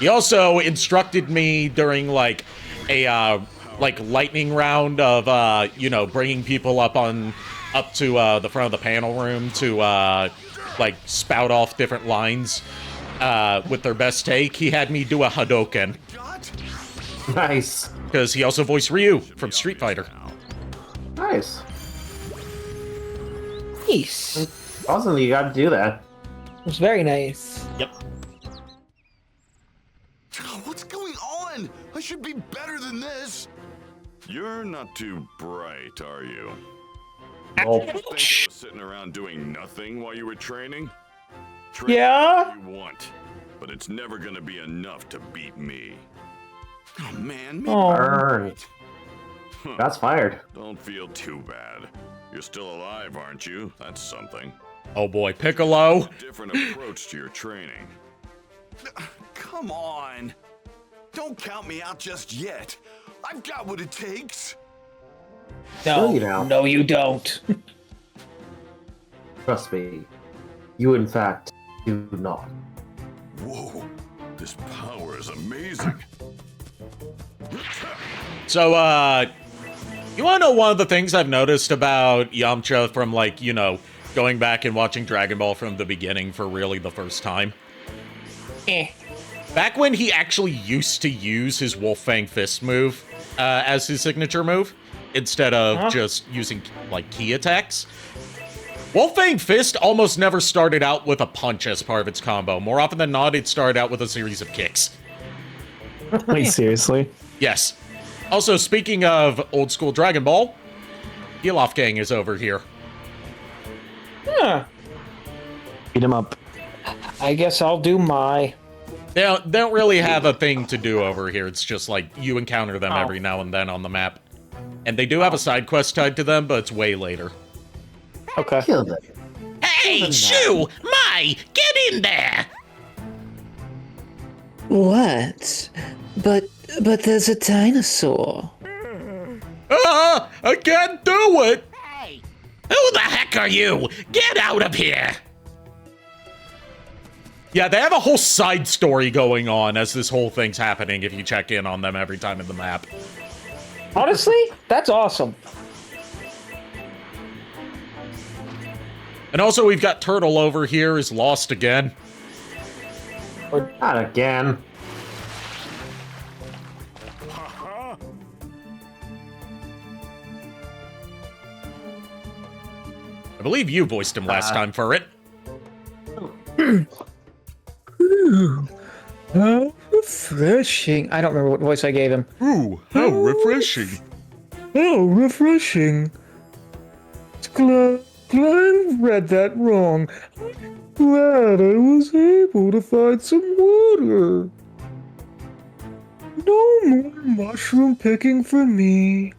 He also instructed me during like a lightning round of you know, bringing people up to the front of the panel room to like spout off different lines with their best take. He had me do a Hadoken Nice. because he also voiced Ryu from Street Fighter. Nice. Nice. Awesome, you gotta do that. It was very nice. Yep. What's going on? I should be better than this. You're not too bright, are you? Oh, Think I was sitting around doing nothing while you were training? Train Yeah? all you want, but it's never gonna be enough to beat me. Oh man, maybe Oh. burn. That's fired. don't feel too bad. You're still alive, aren't you? That's something. Oh boy, Piccolo. Different approach to your training. Come on. Don't count me out just yet. I've got what it takes. No, you don't. no, you don't. Trust me. You, in fact, do not. Whoa, this power is amazing. So, you wanna know one of the things I've noticed about Yamcha from, like, you know, going back and watching Dragon Ball from the beginning for really the first time? Back when he actually used to use his Wolf Fang Fist move as his signature move, instead of just using, like, key attacks, Wolf Fang Fist almost never started out with a punch as part of its combo. More often than not, it started out with a series of kicks. Wait, seriously? Yes. Also, speaking of old school Dragon Ball, Pilaf Gang is over here. Huh. Beat him up. I guess I'll do my. They don't really have a thing to do over here. It's just like you encounter them every now and then on the map. And they do have a side quest tied to them, but it's way later. Okay. Kill them. Hey, Shoo! Mai! Get in there! What? But there's a dinosaur. I can't do it! Hey, Who the heck are you? Get out of here! Yeah, they have a whole side story going on as this whole thing's happening if you check in on them every time in the map. Honestly, that's awesome. And also, we've got Turtle over here, is lost again. Not again. I believe you voiced him last time for it. How refreshing. I don't remember what voice I gave him. Ooh, how refreshing. Oh, refreshing. Glad I read that wrong. I'm glad I was able to find some water. No more mushroom picking for me.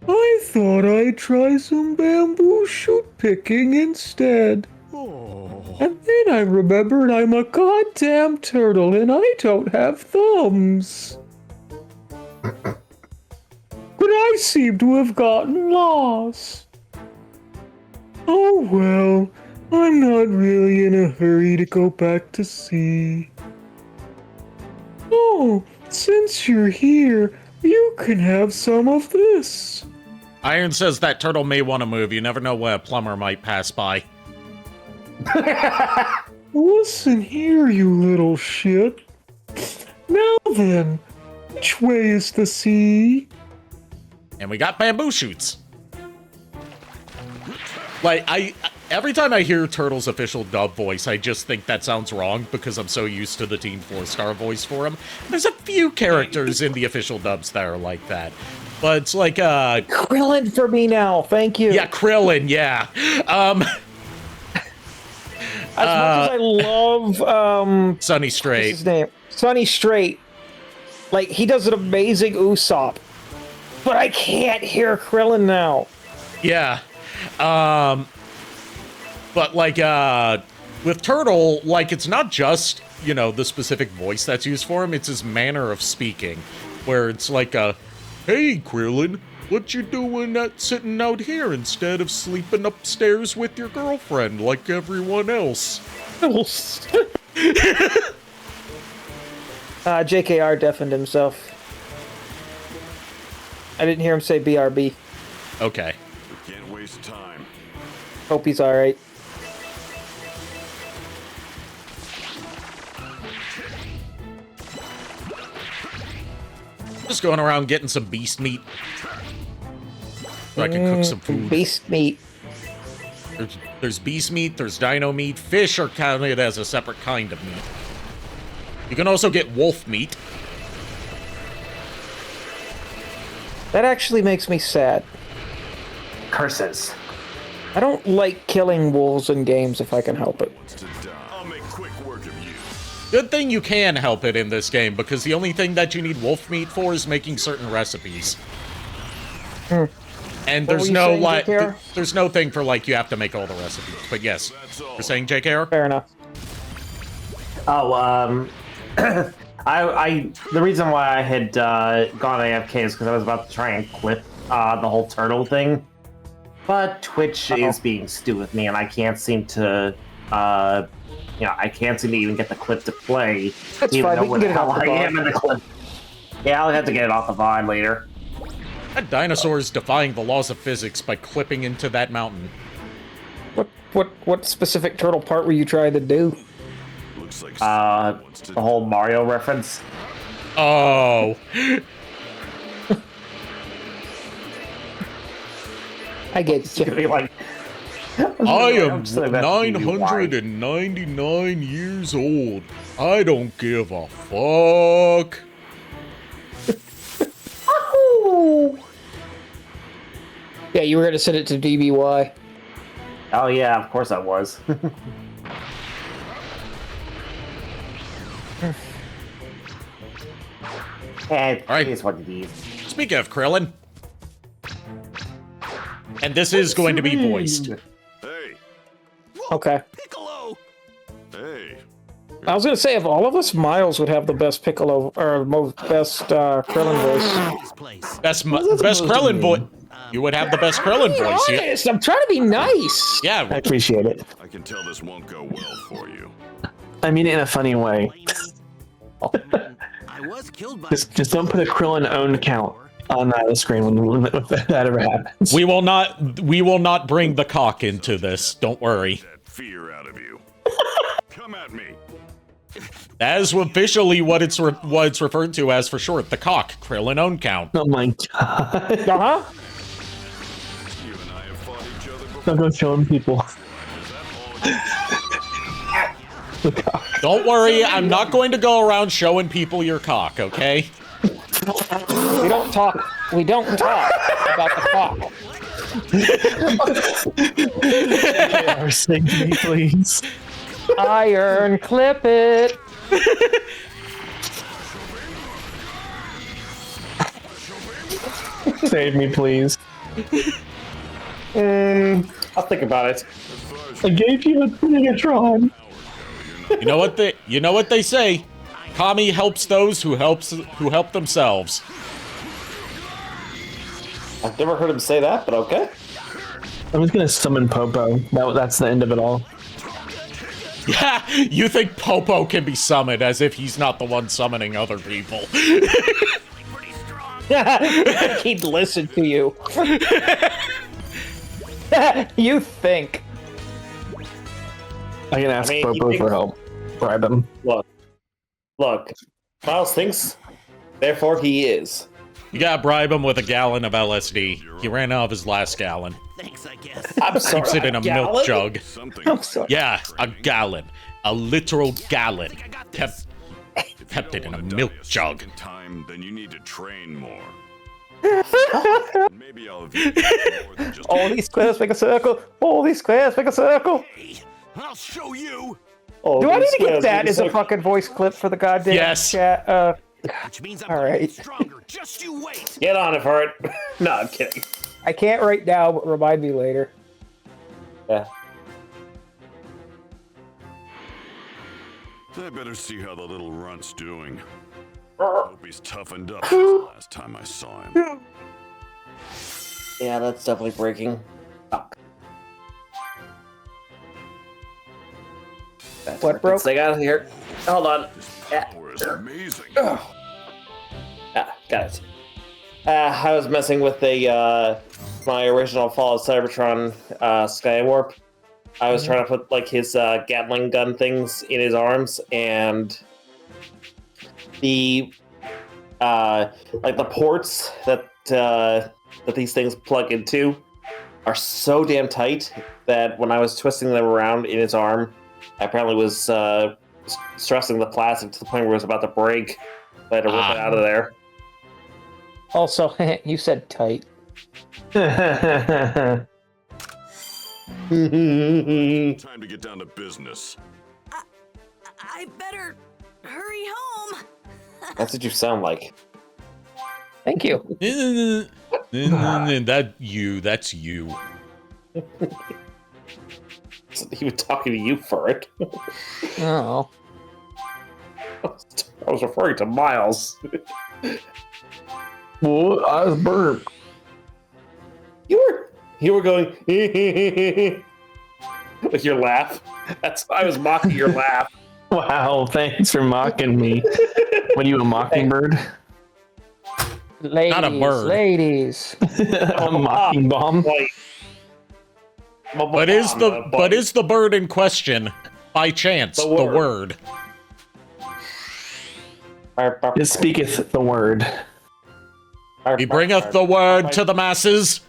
I thought I'd try some bamboo shoot picking instead. And then I remembered I'm a goddamn turtle and I don't have thumbs. But I seem to have gotten lost. Oh well, I'm not really in a hurry to go back to sea. Oh, since you're here, you can have some of this. Iron says that turtle may want to move. You never know when a plumber might pass by. Listen here, you little shit. Now then, which way is the sea? And we got bamboo shoots. Like, every time I hear Turtle's official dub voice, I just think that sounds wrong because I'm so used to the Team 4-Star voice for him. There's a few characters in the official dubs that are like that. But it's like, Krillin for me now, thank you. yeah, Krillin, yeah. As much as I love, Sunny what's Straight. his name? Sonny Straight. Like, he does an amazing Usopp. But I can't hear Krillin now. Yeah. But like, with Turtle, like, it's not just, you know, the specific voice that's used for him, it's his manner of speaking. Where it's like hey, Krillin, what you doing sitting out here instead of sleeping upstairs with your girlfriend like everyone else? JKR deafened himself. I didn't hear him say BRB. Okay. We can't waste time. Hope he's alright. Just going around getting some beast meat. So I can cook some food. Beast meat. There's beast meat, there's dino meat. Fish are counted as a separate kind of meat. You can also get wolf meat. That actually makes me sad. Curses. I don't like killing wolves in games if I can help it. I'll make quick work of you. Good thing you can help it in this game, because the only thing that you need wolf meat for is making certain recipes. And What there's were you no saying, like, JKR? there's no thing for like you have to make all the recipes. But yes, you're saying JKR? Fair enough. Oh, the reason why I had gone AFK is because I was about to try and clip the whole turtle thing, but Twitch is being stupid with me, and I can't seem to, I can't seem to even get the clip to play. That's even fine, though we can where get the it off hell the I VOD. am in the clip. Yeah, I'll have to get it off the VOD later. That dinosaur is defying the laws of physics by clipping into that mountain. What specific turtle part were you trying to do? Looks like The whole Mario reference. Oh. I get you. Be like, I am I'm so glad to see you, why? 999 years old. I don't give a fuck. Yeah, you were gonna send it to DBY. Oh yeah, of course I was. Hey, All right. here's one of these. Speaking of Krillin, and this is going to be voiced. Hey, Okay. Piccolo. Hey, I was gonna say, of all of us, Miles would have the best Piccolo, or best Krillin voice. Best Krillin voice. You would have the best Krillin Be voice. honest, I'm trying to be nice. I Yeah. appreciate it. I can tell this won't go well for you. I mean it in a funny way. I was killed by Just don't put a Krillin owned count on the screen when that ever happens. We will not bring the cock into this. Don't worry. That fear out of you. Come at me. That is officially what it's referred to as for short. The cock. Krillin own count. Oh my god. Uh huh. You and I have fought each other before. Don't go showing people. Don't worry, I'm not going to go around showing people your cock, okay? We don't talk about the cock. Sing to me, please. Iron, clip it. Save me, please. I'll think about it. I gave you a Megatron. You know what they say. Kami helps those who help themselves. I've never heard him say that, but okay. I'm just gonna summon Popo. That's the end of it all. Yeah, you think Popo can be summoned as if he's not the one summoning other people. He'd listen to you. You think. I can ask I mean, Popo he for help. Bribe him. Look. Miles thinks, therefore he is. You gotta bribe him with a gallon of LSD. He ran out of his last gallon. Thanks, I guess. I'm sorry. Keeps it in a milk gallon? jug. Something. I'm sorry. Yeah, a gallon. A literal gallon. Kept it in a milk jug. Second time, then you need to train more. Maybe I'll have more than just All these squares make a circle. All these squares make a circle. I'll show you. Do I need to get that as a fucking voice clip for the goddamn Yes. chat? Which means I'm All gonna right. get stronger. Just you wait. Get on it for it. No, I'm kidding. I can't right now, but remind me later. Yeah. I better see how the little runt's doing. Hope he's toughened up since the last time I saw him. Yeah, that's definitely breaking. Fuck. That's What broke? Stay out of here. Hold on. Yeah. Power is amazing. Ah, got it. I was messing with my original Fall of Cybertron Skywarp. I was trying to put like his Gatling gun things in his arms, and the like the ports that these things plug into are so damn tight that when I was twisting them around in his arm, I apparently was stressing the plastic to the point where it was about to break. I had to rip it out of there. Also, you said tight. Time to get down to business. I better hurry home. That's what you sound like. Thank you. That's you. He was talking to you for it. Oh. I was referring to Miles. Well, I was burped. You were going with your laugh. I was mocking your laugh. Wow, thanks for mocking me. What are you, a mockingbird? Ladies, Not a bird. ladies. A mocking bomb? Wait. But is the bird in question by chance the word? It speaketh the word. He bringeth the word to the masses,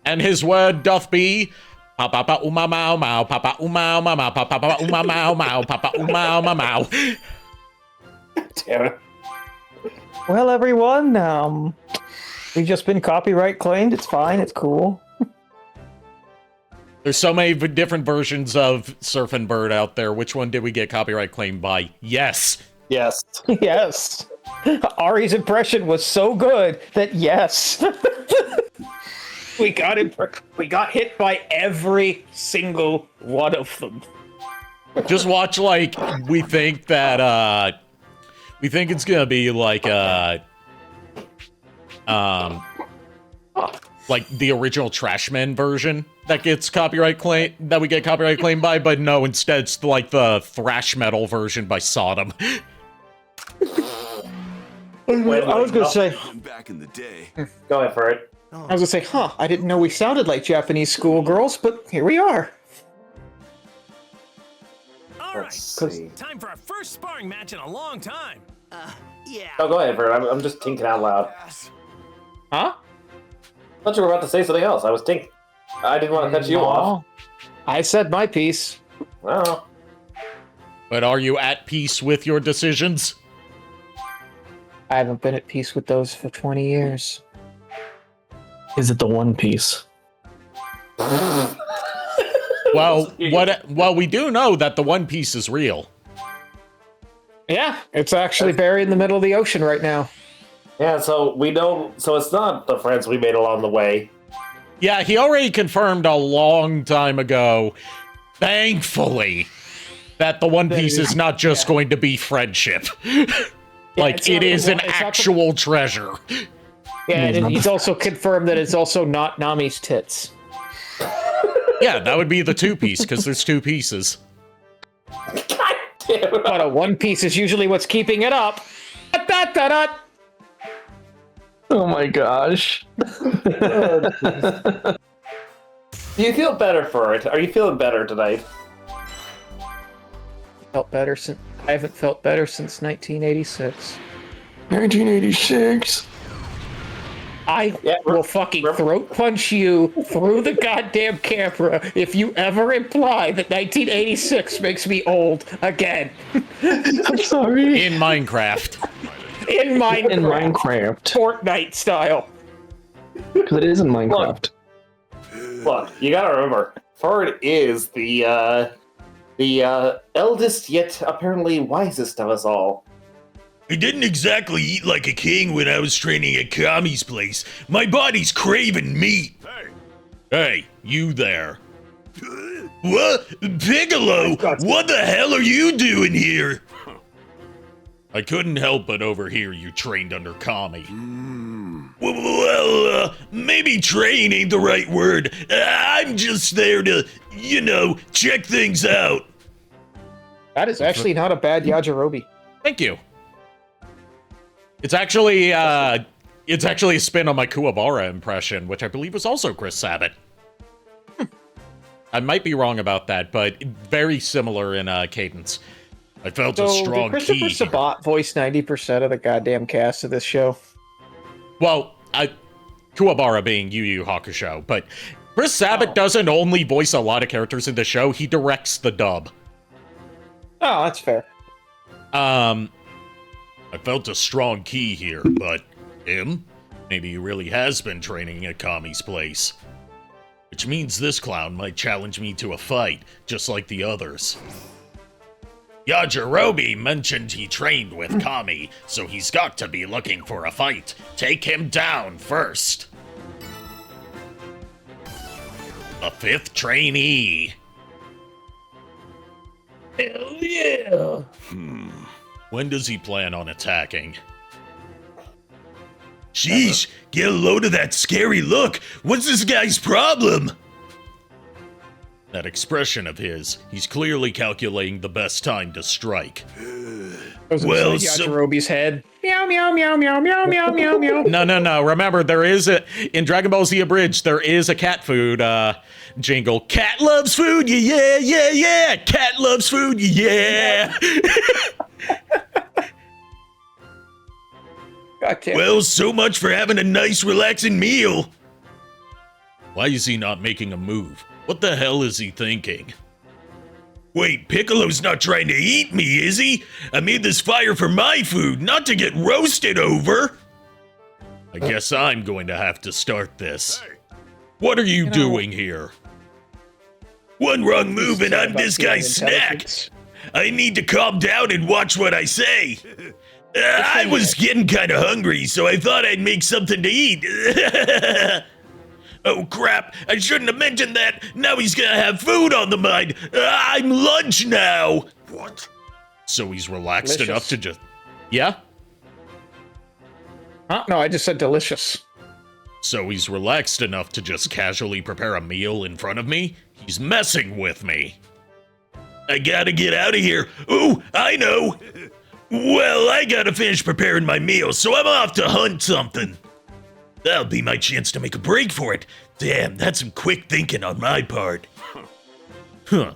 and his word doth be papa pa uma mau mau papa uma mau mau papa pa uma mau mau papa uma mau mau. Damn it. Well, everyone, we've just been copyright claimed. It's fine. It's cool. There's so many different versions of Surfin' Bird out there. Which one did we get copyright claimed by? Yes. Yes. Yes. Ari's impression was so good that yes. We got hit by every single one of them. Just watch like we think it's gonna be like like the original Trashman version that gets copyright claim that we get copyright claimed by, but no, instead it's like the thrash metal version by Sodom. I was gonna say, Back in the day. Go ahead for it. I didn't know we sounded like Japanese schoolgirls, but here we are. All right, Let's see. time for our first sparring match in a long time. Yeah. Oh, go ahead for it. I'm just thinking out loud. Huh? I thought you were about to say something else. I was thinking. I didn't want to cut you off. I said my piece. Oh. But are you at peace with your decisions? I haven't been at peace with those for 20 years. Is it the One Piece? Well, we do know that the One Piece is real. Yeah, it's actually buried in the middle of the ocean right now. Yeah, so we know. So it's not the friends we made along the way. Yeah, he already confirmed a long time ago, thankfully, that the One Piece is not just going to be friendship. Like, it is an actual treasure. Yeah, and he's also confirmed that it's also not Nami's tits. Yeah, that would be the two-piece, because there's two pieces. God damn it. But a one piece is usually what's keeping it up. Da-da-da-da. Oh my gosh. Do you feel better for it? Are you feeling better tonight? I haven't felt better since 1986. 1986. I will fucking throat punch you through the goddamn camera if you ever imply that 1986 makes me old again. I'm sorry. In Minecraft. In Minecraft. Fortnite style. Because it is in Minecraft. Look, you gotta remember, Ford is the eldest yet apparently wisest of us all. I didn't exactly eat like a king when I was training at Kami's place. My body's craving meat. Hey, you there. What? Piccolo, what the hell are you doing here? I couldn't help but overhear you trained under Kami. Well, maybe train ain't the right word. I'm just there to, check things out. That is actually not a bad Yajirobe. Thank you. It's actually a spin on my Kuwabara impression, which I believe was also Chris Sabat. I might be wrong about that, but very similar in cadence. I felt a strong did Christopher key. Sabat voice 90% of the goddamn cast of this show? Well, Kuwabara being Yu Yu Hakusho, but Chris Sabat doesn't only voice a lot of characters in the show, he directs the dub. Oh, that's fair. I felt a strong key here, but him? Maybe he really has been training at Kami's place. Which means this clown might challenge me to a fight, just like the others. Yajirobe mentioned he trained with Kami, so he's got to be looking for a fight. Take him down first. A 5th trainee. Hell yeah. When does he plan on attacking? Sheesh, get a load of that scary look. What's this guy's problem? That expression of his, he's clearly calculating the best time to strike. Well, Yajirobe's head. Meow, meow, meow, meow, meow, meow, meow, meow. No. Remember, there is in Dragon Ball Z Abridged, there is a cat food jingle. Cat loves food, yeah. Cat loves food, yeah. Well, so much for having a nice, relaxing meal. Why is he not making a move? What the hell is he thinking? Wait, Piccolo's not trying to eat me, is he? I made this fire for my food, not to get roasted over. I guess I'm going to have to start this. What are you doing here? One wrong move and I'm this guy's snack. I need to calm down and watch what I say. I was getting kind of hungry, so I thought I'd make something to eat. Oh crap, I shouldn't have mentioned that. Now he's gonna have food on the mind. I'm lunch now. What? So he's relaxed enough to just... Yeah? Huh? No, I just said delicious. So he's relaxed enough to just casually prepare a meal in front of me? He's messing with me. I gotta get out of here. Ooh, I know. Well, I gotta finish preparing my meal, so I'm off to hunt something. That'll be my chance to make a break for it. Damn, that's some quick thinking on my part. Huh.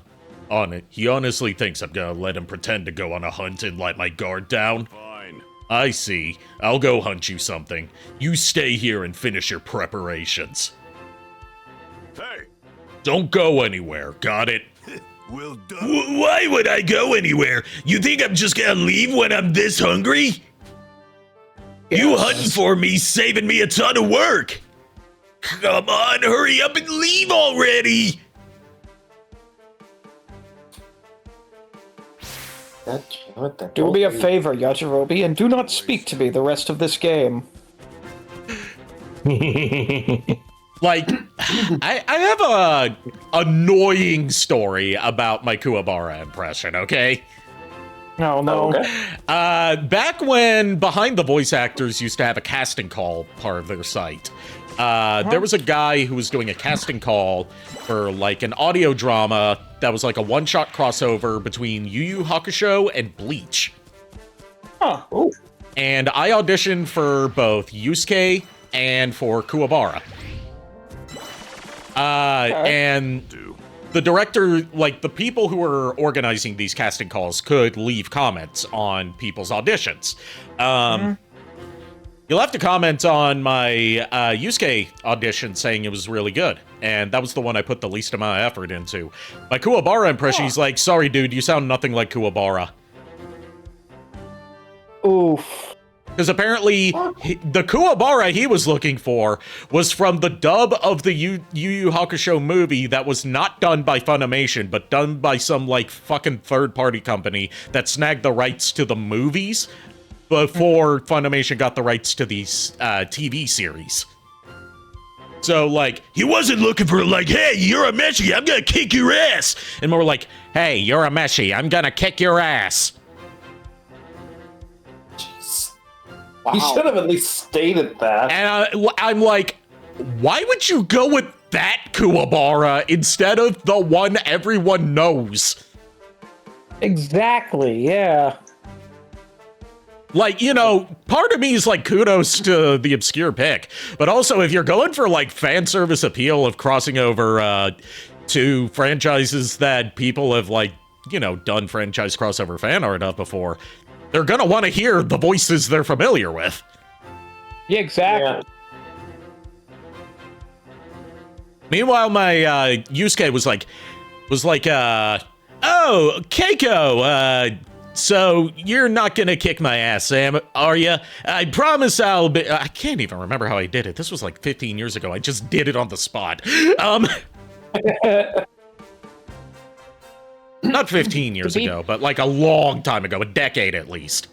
He honestly thinks I'm gonna let him pretend to go on a hunt and let my guard down? Fine. I see. I'll go hunt you something. You stay here and finish your preparations. Hey. Don't go anywhere, got it? Well done. Why would I go anywhere? You think I'm just gonna leave when I'm this hungry? You hunting for me, saving me a ton of work. Come on, hurry up and leave already. Do me a favor, Yajirobe, and do not speak to me the rest of this game. Like, I have a annoying story about my Kuwabara impression, okay? No. Back when Behind the Voice Actors used to have a casting call part of their site, there was a guy who was doing a casting call for, like, an audio drama that was like a one-shot crossover between Yu Yu Hakusho and Bleach. Huh. Ooh. And I auditioned for both Yusuke and for Kuwabara. And the director, like, the people who were organizing these casting calls could leave comments on people's auditions. He left a comment on my Yusuke audition saying it was really good, and that was the one I put the least amount of effort into. My Kuwabara impression, he's like, sorry, dude, you sound nothing like Kuwabara. Oof. Because apparently, the Kuwabara he was looking for was from the dub of the Yu Yu Hakusho movie that was not done by Funimation, but done by some, like, fucking third-party company that snagged the rights to the movies before Funimation got the rights to these TV series. So, like, he wasn't looking for, like, hey, you're a Meshi, I'm gonna kick your ass! And more like, hey, you're a Meshi, I'm gonna kick your ass. Wow. He should have at least stated that. And I'm like, why would you go with that Kuwabara instead of the one everyone knows? Exactly, yeah. Like, you know, part of me is like, kudos to the obscure pick. But also, if you're going for, like, fan service appeal of crossing over to franchises that people have, like, you know, done franchise crossover fan art of before, they're gonna want to hear the voices they're familiar with. Yeah, exactly. Meanwhile, my Yusuke was like, oh, Keiko, so you're not gonna kick my ass, Sam, are you? I promise I'll be. I can't even remember how I did it. This was like 15 years ago. I just did it on the spot. Not 15 years ago, but like a long time ago, a decade at least.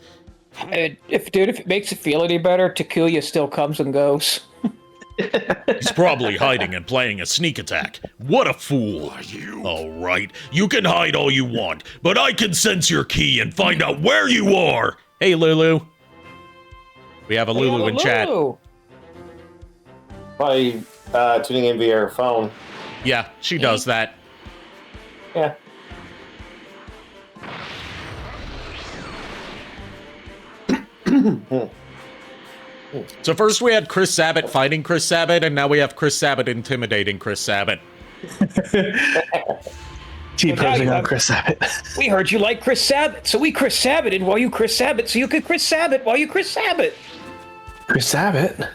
If it makes it feel any better, Takuya still comes and goes. He's probably hiding and playing a sneak attack. What a fool. All right, you can hide all you want, but I can sense your key and find out where you are. Hey, Lulu. We have a Lulu in chat. Probably tuning in via her phone. Yeah, she does that. Yeah. So first we had Chris Sabat fighting Chris Sabat, and now we have Chris Sabat intimidating Chris Sabat. T-posing on Chris Sabat. We heard you like Chris Sabat, so we Chris Sabated while you Chris Sabat, so you could Chris Sabat while you Chris Sabat. Chris Sabat?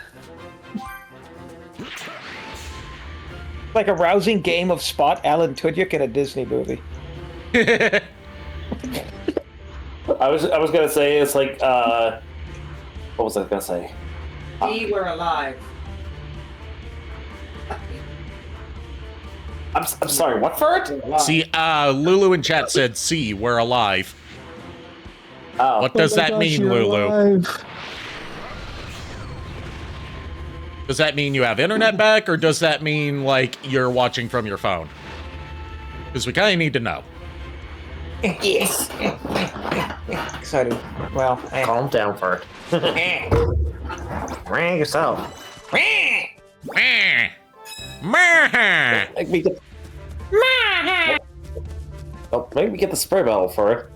Like a rousing game of Spot Alan Tudyk in a Disney movie. I was gonna say it's like what was I gonna say? We were alive. I'm sorry, what for it? See, Lulu in chat said, see, we're alive. Oh. What does that mean, Lulu? Does that mean you have internet back, or does that mean, like, you're watching from your phone? Because we kind of need to know. Yes. Excited. Well, Calm down for it. Ring yourself. Like we get, Oh, maybe we get the spray bottle for it.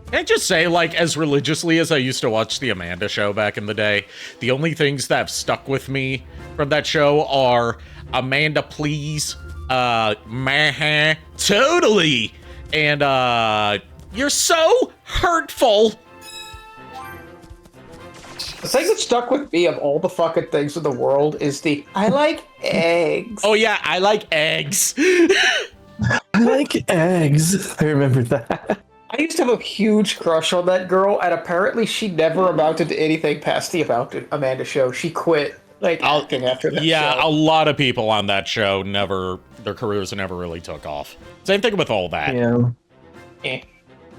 Can I just say, like, as religiously as I used to watch the Amanda Show back in the day, the only things that have stuck with me from that show are Amanda, please, totally, and, you're so hurtful. the thing that stuck with me of all the fucking things in the world is the I like eggs. Oh yeah, I like eggs. I like eggs. I remember that. I used to have a huge crush on that girl, and apparently she never amounted to anything past the Amanda Show. She quit acting after that. Yeah, show. a lot of people on that show their careers never really took off. Same thing with all that. Yeah.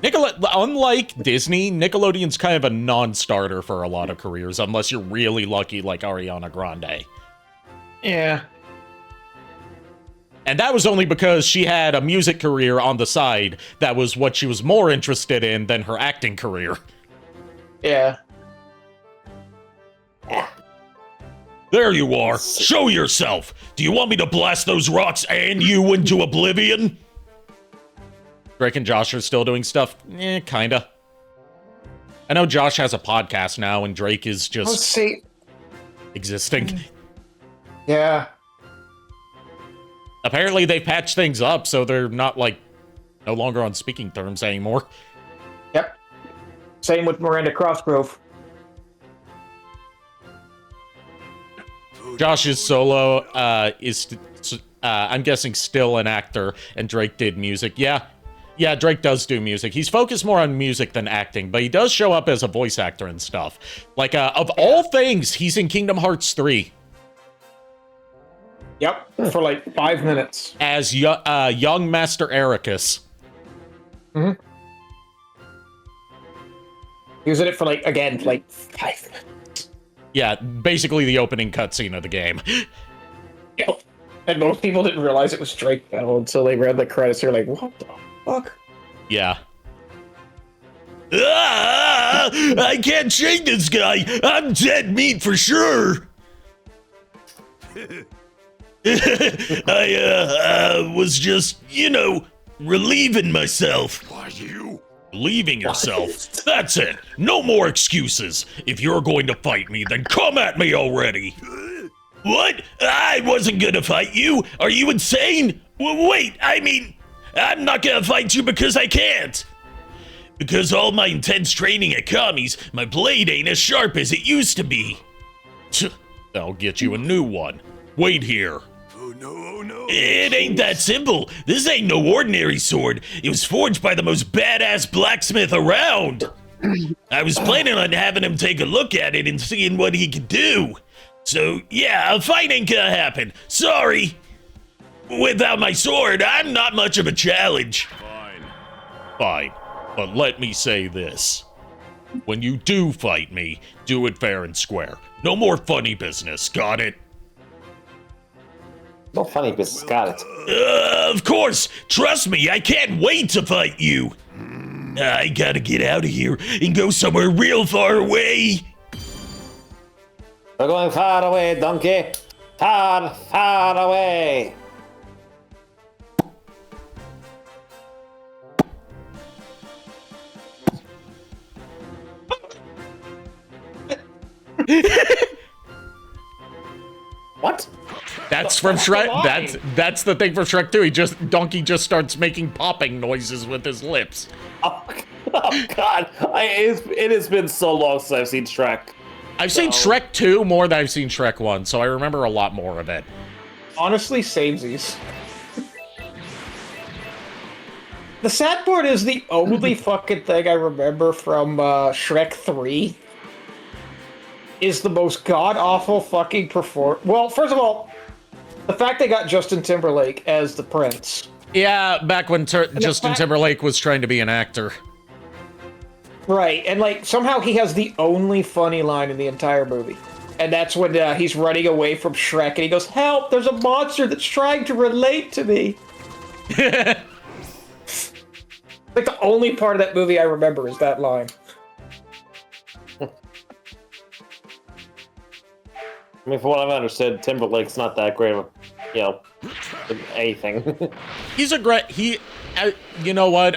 Unlike Disney, Nickelodeon's kind of a non-starter for a lot of careers, unless you're really lucky like Ariana Grande. Yeah. And that was only because she had a music career on the side that was what she was more interested in than her acting career. Yeah. There you are. Show yourself. Do you want me to blast those rocks and you into oblivion? Drake and Josh are still doing stuff? Kinda. I know Josh has a podcast now, and Drake is just existing. Yeah. Apparently they patched things up, so they're not, like, no longer on speaking terms anymore. Yep. Same with Miranda Crossgrove. Josh's solo is, I'm guessing, still an actor, and Drake did music. Yeah, Drake does do music. He's focused more on music than acting, but he does show up as a voice actor and stuff. Like, of all things, he's in Kingdom Hearts 3. Yep, for like 5 minutes. As young Master Ericus. Mm-hmm. He was in it for, like 5 minutes. Yeah, basically the opening cutscene of the game. Yep. And most people didn't realize it was Drake now until they read the credits. They're like, what the fuck? Yeah. I can't shake this guy. I'm dead meat for sure. I was just, relieving myself. Why you? Relieving yourself. That's it. No more excuses. If you're going to fight me, then come at me already. What? I wasn't gonna fight you. Are you insane? Wait, I'm not gonna fight you because I can't. Because all my intense training at Kami's, my blade ain't as sharp as it used to be. I'll get you a new one. Wait here. Oh no. It ain't that simple. This ain't no ordinary sword. It was forged by the most badass blacksmith around. I was planning on having him take a look at it and seeing what he could do. So, yeah, a fight ain't gonna happen. Sorry. Without my sword, I'm not much of a challenge. Fine. But let me say this. When you do fight me, do it fair and square. No more funny business, got it? No funny business, got it. Of course! Trust me, I can't wait to fight you! I gotta get out of here and go somewhere real far away! We're going far away, donkey. Far, far away. What? That's from Shrek. That's the thing from Shrek 2. Donkey just starts making popping noises with his lips. Oh God! It has been so long since I've seen Shrek. I've seen Shrek 2 more than I've seen Shrek 1, so I remember a lot more of it. Honestly, samesies. The sad part is the only fucking thing I remember from Shrek 3 is the most god-awful fucking performance. Well, first of all, the fact they got Justin Timberlake as the prince. Yeah, back when Justin Timberlake was trying to be an actor. Right, and like somehow he has the only funny line in the entire movie. And that's when he's running away from Shrek and he goes, "Help, there's a monster that's trying to relate to me." Like the only part of that movie I remember is that line. I mean, from what I've understood, Timberlake's not that great of anything. He's a great, you know what,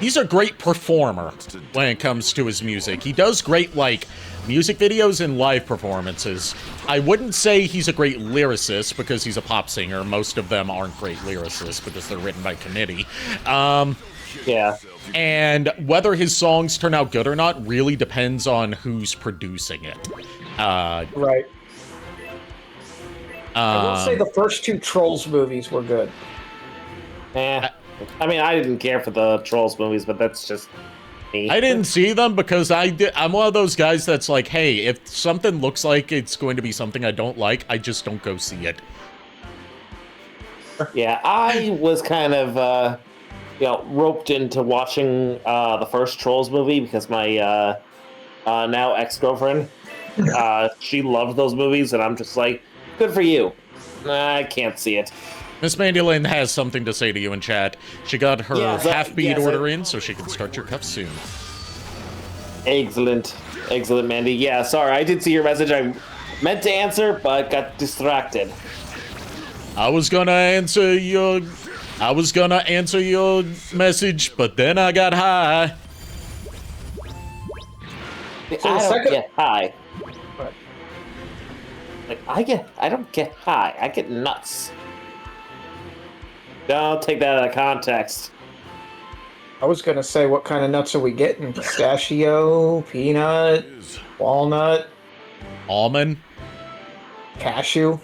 he's a great performer when it comes to his music. He does great, like, music videos and live performances. I wouldn't say he's a great lyricist because he's a pop singer. Most of them aren't great lyricists because they're written by committee. Yeah. And whether his songs turn out good or not really depends on who's producing it. Right. I will say the first two Trolls movies were good. I mean, I didn't care for the Trolls movies, but that's just me. I didn't see them because I'm one of those guys that's like, hey, if something looks like it's going to be something I don't like, I just don't go see it. Yeah, I was kind of, roped into watching the first Trolls movie because my now ex-girlfriend, she loved those movies, and I'm just like, good for you. I can't see it. Miss Mandolin has something to say to you in chat. She got her half-beat order in, so she can start your cup soon. Excellent, Mandy. Yeah, sorry, I did see your message. I meant to answer, but got distracted. I was gonna answer your message, but then I got high. I don't get high. Like I don't get high. I get nuts. Don't take that out of context. I was gonna say, what kind of nuts are we getting? Pistachio, peanut, walnut, almond, cashew.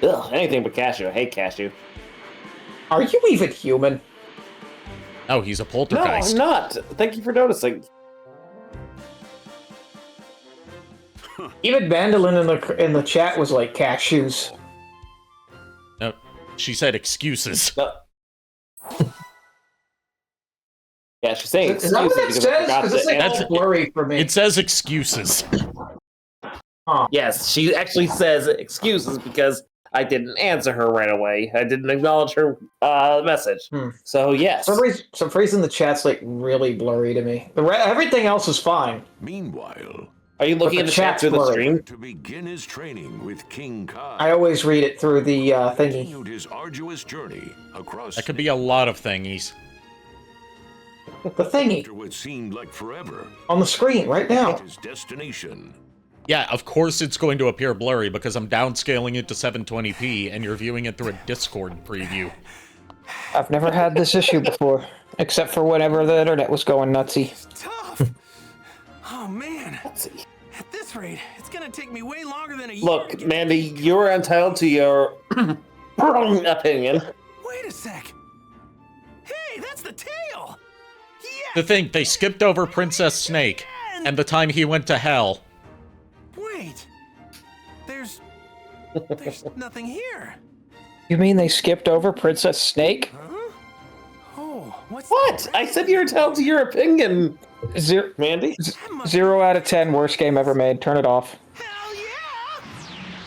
Ugh, anything but cashew. I hate cashew. Are you even human? Oh, he's a poltergeist. No, I'm not. Thank you for noticing. Even Mandolin in the chat was like cashews. No, she said excuses. No. Yeah, she's saying Is that what that says? Because it's like That's all blurry for me. It says excuses. Huh. Yes, she actually says excuses because I didn't answer her right away. I didn't acknowledge her message. So, yes. For some reason, the chat's like really blurry to me. Everything else is fine. Meanwhile, are you looking at the chat through the stream? To begin his training with King Kai. I always read it through the thingy. Continued his arduous journey across That could be a lot of thingies. The thingy. After what seemed like forever. On the screen right now. His destination. Yeah, of course it's going to appear blurry because I'm downscaling it to 720p and you're viewing it through a Discord preview. I've never had this issue before, except for whenever the internet was going nutsy. Tough. Oh man, Nutsy. at this this rate, it's gonna take me way longer than a year. Look, Mandy, you are entitled to your opinion. Wait a sec. Hey, that's the tail. To think they skipped over Princess Snake and the time he went to hell. Wait. There's nothing here. You mean they skipped over Princess Snake? Huh? Oh, what's What? I said you're entitled to your opinion, Zero, Mandy. 0 out of 10, worst game ever made. Turn it off. Hell yeah!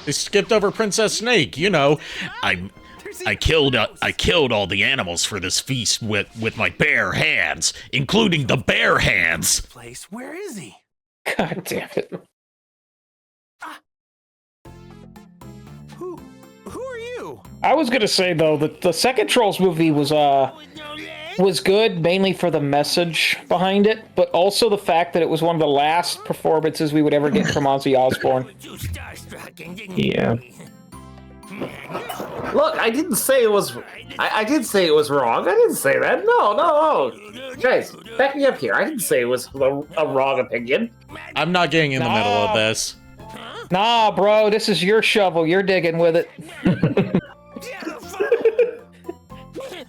They skipped over Princess Snake, you know. I killed all the animals for this feast with my bare hands, including the bare hands. Place. Where is he? God damn it. Who are you? I was gonna say though that the second Trolls movie was good, mainly for the message behind it, but also the fact that it was one of the last performances we would ever get from Ozzy Osbourne. Yeah. Look, I didn't say it was. I did say it was wrong. I didn't say that. No. Guys, back me up here. I didn't say it was a wrong opinion. I'm not getting in the middle of this. Nah, bro, this is your shovel. You're digging with it.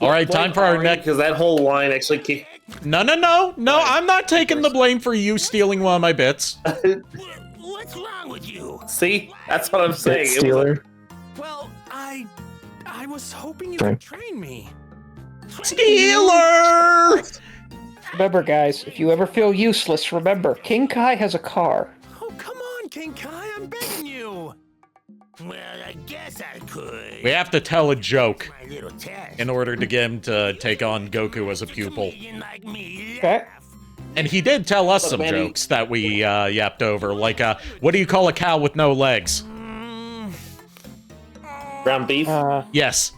All right, time for our next. Because that whole line actually came. No, I'm not taking the blame for you stealing one of my bits. What's wrong with you? See, that's what I'm saying. Bit It was stealer. Well, I was hoping you could train me. Stealer! Remember, guys, if you ever feel useless, remember, King Kai has a car. Oh, come on, King Kai, I'm begging you. Well, I guess I could. We have to tell a joke My little test. in order to get him to take on Goku as a pupil. Like me, Okay. And he did tell us some Manny. jokes that we yapped over, like, what do you call a cow with no legs? ground beef. Yes.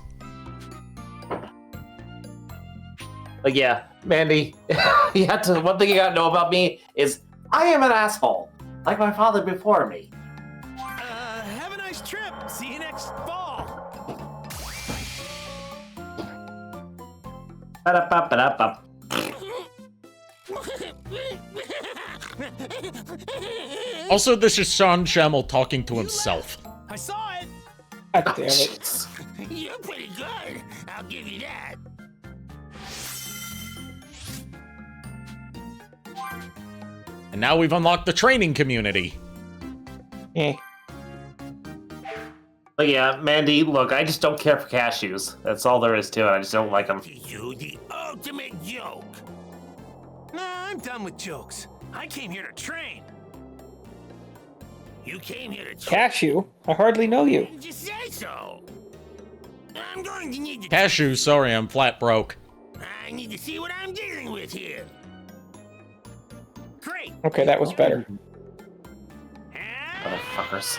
But yeah, Mandy, one thing you gotta know about me is I am an asshole, like my father before me. Have a nice trip. See you next fall. Ba-da-ba-ba-da-ba. Also, this is Sean Schemmel talking to himself. I saw it. God damn it. You're pretty good. I'll give you that. And now we've unlocked the training community. Eh. But yeah, Mandy, look, I just don't care for cashews. That's all there is to it. I just don't like them. You the ultimate joke. Nah, I'm done with jokes. I came here to train. You came here to Cashew? I hardly know you. Did you say so? I'm going to need to. Cashew, sorry, I'm flat broke. I need to see what I'm dealing with here. Great. Okay, that was better. Motherfuckers.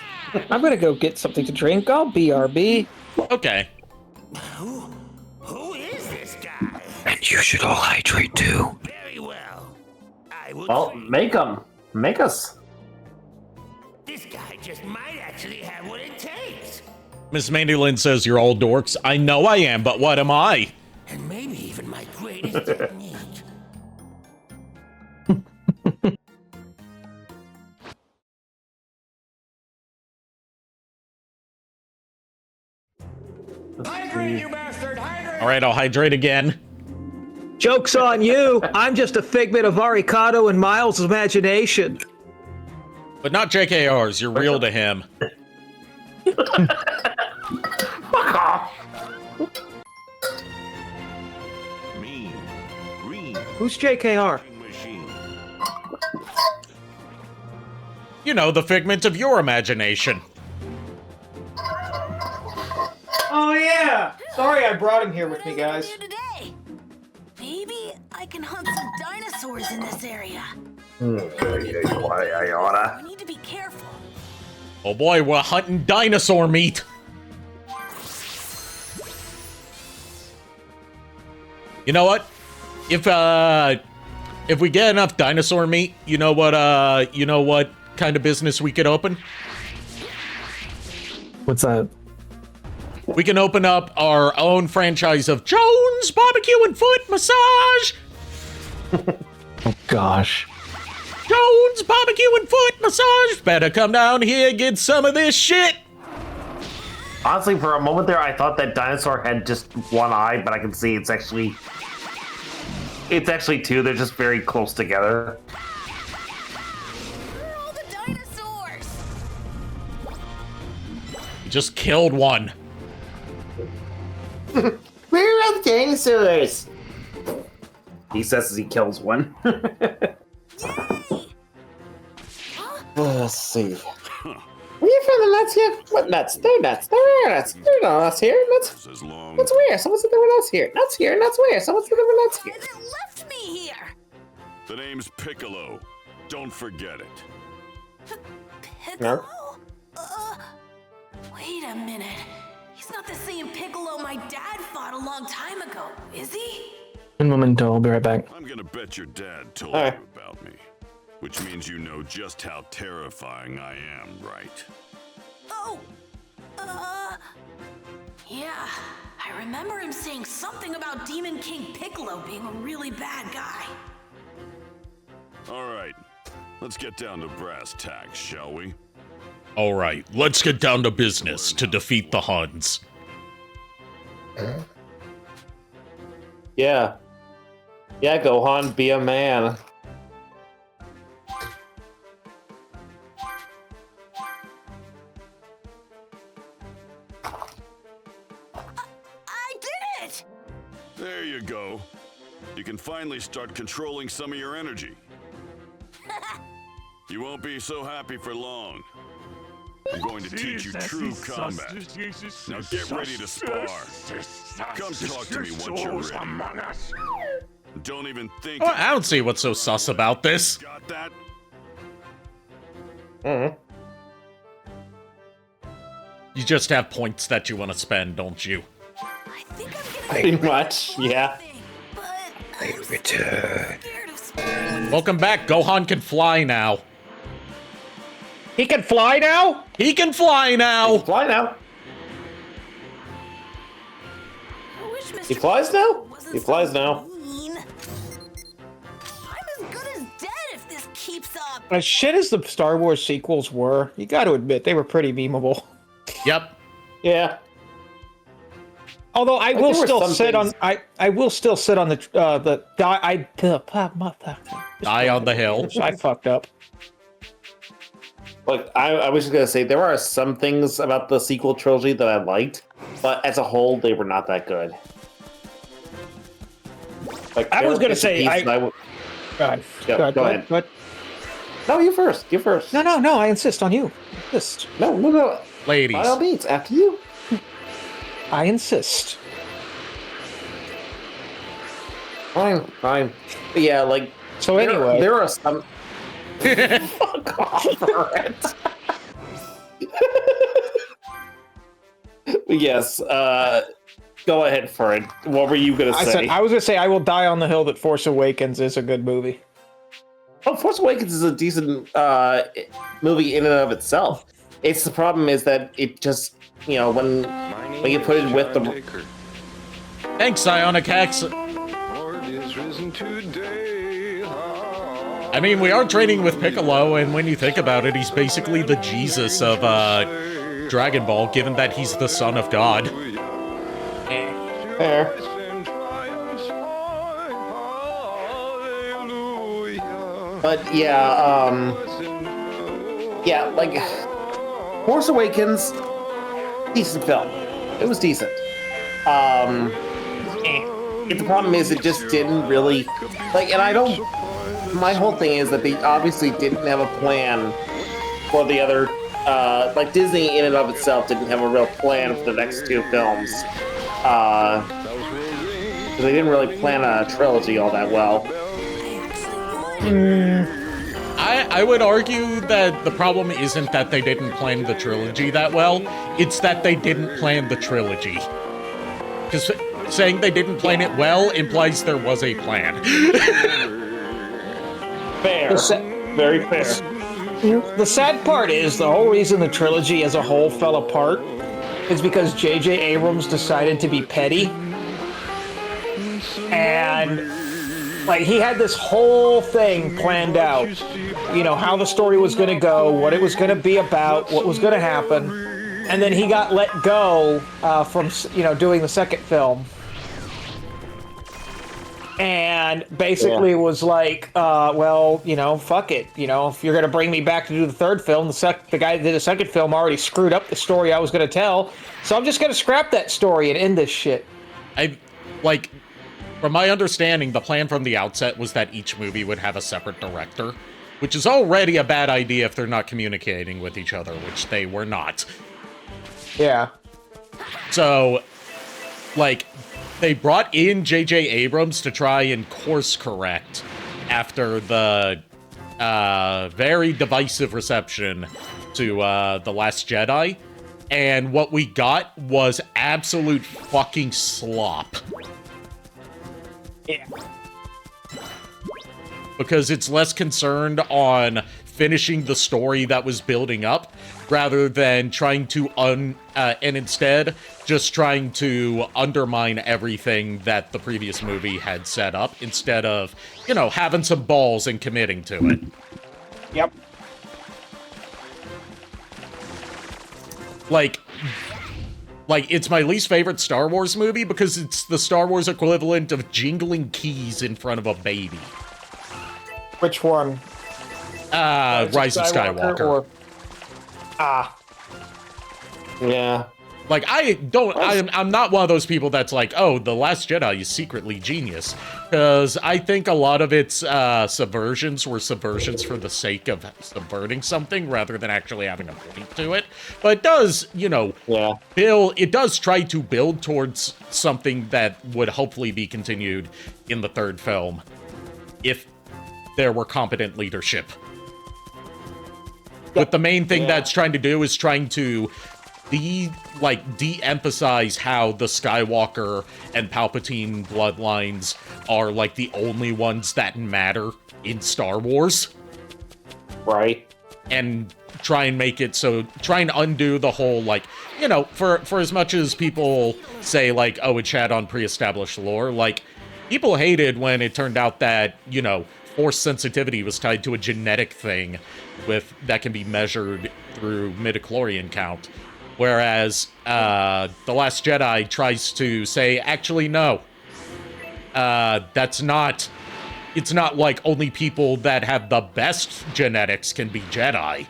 I'm gonna go get something to drink. I'll BRB. Okay. Who is this guy? And you should all hydrate too. Very well. I will. Well, train. make them. Make us. This guy just might actually have what it takes. Miss Mandy Lynn says you're all dorks. I know I am, but what am I? And maybe even my greatest technique. Hydrate, you bastard! Hydrate! All right, I'll hydrate again. Joke's on you. I'm just a figment of Arikado and Miles' imagination. But not JKR's, you're real to him. Fuck off. Mean, green Who's JKR? machine. You know, the figment of your imagination. Oh yeah. Sorry I brought him here with me, guys. Here today. Maybe I can hunt some dinosaurs in this area. I need to be careful. Oh boy, we're hunting dinosaur meat. You know what? If we get enough dinosaur meat, you know what kind of business we could open? What's that? We can open up our own franchise of Jones Barbecue and Foot Massage. Oh gosh. Jones barbecue and foot massage. Better come down here and get some of this shit. Honestly, for a moment there, I thought that dinosaur had just one eye, but I can see it's actually two. They're just very close together. Where are all the dinosaurs? You just killed one. Where are the dinosaurs? He says as he kills one. Let's see. Were you from the nuts here? What nuts? They're nuts. They're nuts. They're not nuts here. Nuts. Nuts where? Someone said there were nuts here. Nuts here. Nuts where? Someone said there were nuts here. And it left me here. The name's Piccolo. Don't forget it. Piccolo? Wait a minute. He's not the same Piccolo my dad fought a long time ago, is he? One momento, I'll be right back. I'm gonna bet your dad told you about me. Which means you know just how terrifying I am, right? Oh, yeah. I remember him saying something about Demon King Piccolo being a really bad guy. All right, let's get down to brass tacks, shall we? All right, let's get down to business to defeat the Huns. Yeah. Yeah, Gohan, be a man. I did it! There you go. You can finally start controlling some of your energy. You won't be so happy for long. I'm going to teach you true combat. Now get ready to spar. Come talk to me once you're ready. Don't even think. Oh, I don't see what's so sus about this. Got that? You just have points that you want to spend, don't you? I think I'm gonna Pretty much, yeah. but I'm scared of sparring. Welcome back. Gohan can fly now. He can fly now? He can fly now. Fly now. I wish Mr. He flies now? wasn't He so flies now. mean. I'm as good as dead if this keeps up. As shit as the Star Wars sequels were, you got to admit they were pretty memeable. Yep. Yeah. Although I will there were still some sit things- on I will still sit on the die Die on the hill. I fucked up. Like, I was just gonna say, there are some things about the sequel trilogy that I liked, but as a whole, they were not that good. Like, I there was were gonna bits and say, pieces I- would- God, Go ahead. But No, you first. You first. no, I insist on you. Insist. No. Ladies. By all means, after you. I insist. Fine. But yeah, like. So anyway, there are some. Fuck off, Brett. Yes. Go ahead, Fred. What were you gonna say? I was gonna say I will die on the hill that Force Awakens is a good movie. Oh, Force Awakens is a decent movie in and of itself. It's the problem is that it just, you know, when you put it with the. Thanks, Psionic Hacks. I mean, we are training with Piccolo, and when you think about it, he's basically the Jesus of Dragon Ball, given that he's the son of God. Fair. But yeah, like Force Awakens, decent film. It was decent. The problem is it just didn't really like, and I don't. My whole thing is that they obviously didn't have a plan for the other. Like Disney in and of itself didn't have a real plan for the next two films. They didn't really plan a trilogy all that well. I would argue that the problem isn't that they didn't plan the trilogy that well, it's that they didn't plan the trilogy. Because saying they didn't plan it well implies there was a plan. Fair. Very fair. The sad part is the whole reason the trilogy as a whole fell apart is because J.J. Abrams decided to be petty. And Like, he had this whole thing planned out. You know, how the story was going to go, what it was going to be about, what was going to happen. And then he got let go from, you know, doing the second film. And basically was like, well, you know, fuck it. You know, if you're going to bring me back to do the third film, the guy that did the second film already screwed up the story I was going to tell. So I'm just going to scrap that story and end this shit. From my understanding, the plan from the outset was that each movie would have a separate director, which is already a bad idea if they're not communicating with each other, which they were not. Yeah. So, like, they brought in J.J. Abrams to try and course correct after the very divisive reception to The Last Jedi, and what we got was absolute fucking slop. Yeah. Because it's less concerned on finishing the story that was building up, rather than trying to and instead just trying to undermine everything that the previous movie had set up, instead of, you know, having some balls and committing to it. Yep. Like, it's my least favorite Star Wars movie because it's the Star Wars equivalent of jingling keys in front of a baby. Which one? Rise of Skywalker. Or... Yeah. Like, I'm not one of those people that's like, oh, The Last Jedi is secretly genius. Because I think a lot of its subversions were subversions for the sake of subverting something rather than actually having a point to it. But it does, you know, it does try to build towards something that would hopefully be continued in the third film if there were competent leadership. But the main thing that's trying to do is trying to de-emphasize how the Skywalker and Palpatine bloodlines are, like, the only ones that matter in Star Wars. Right. And try and make it so, try and undo the whole, like, you know, for as much as people say, like, oh, it had on pre-established lore, like, people hated when it turned out that, you know, Force sensitivity was tied to a genetic thing that can be measured through midichlorian count. Whereas The Last Jedi tries to say, actually, no. It's not like only people that have the best genetics can be Jedi.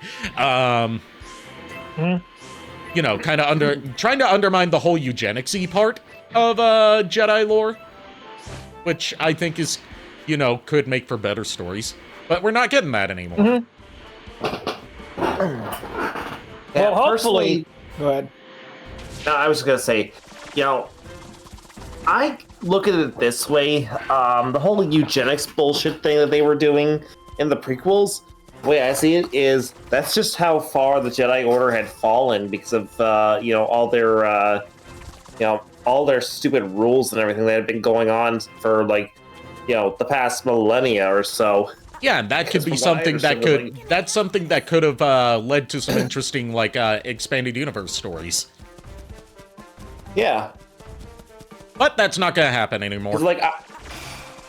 You know, kind of trying to undermine the whole eugenics-y part of Jedi lore, which I think is, you know, could make for better stories. But we're not getting that anymore. Well, hopefully... Go ahead. No, I was going to say, you know, I look at it this way. The whole eugenics bullshit thing that they were doing in the prequels, the way I see it is that's just how far the Jedi Order had fallen because of, you know, all their stupid rules and everything that had been going on for, like, you know, the past millennia or so. Yeah, and that could be something that's something that could have led to some interesting, like, expanded universe stories. Yeah. But that's not gonna happen anymore. Like,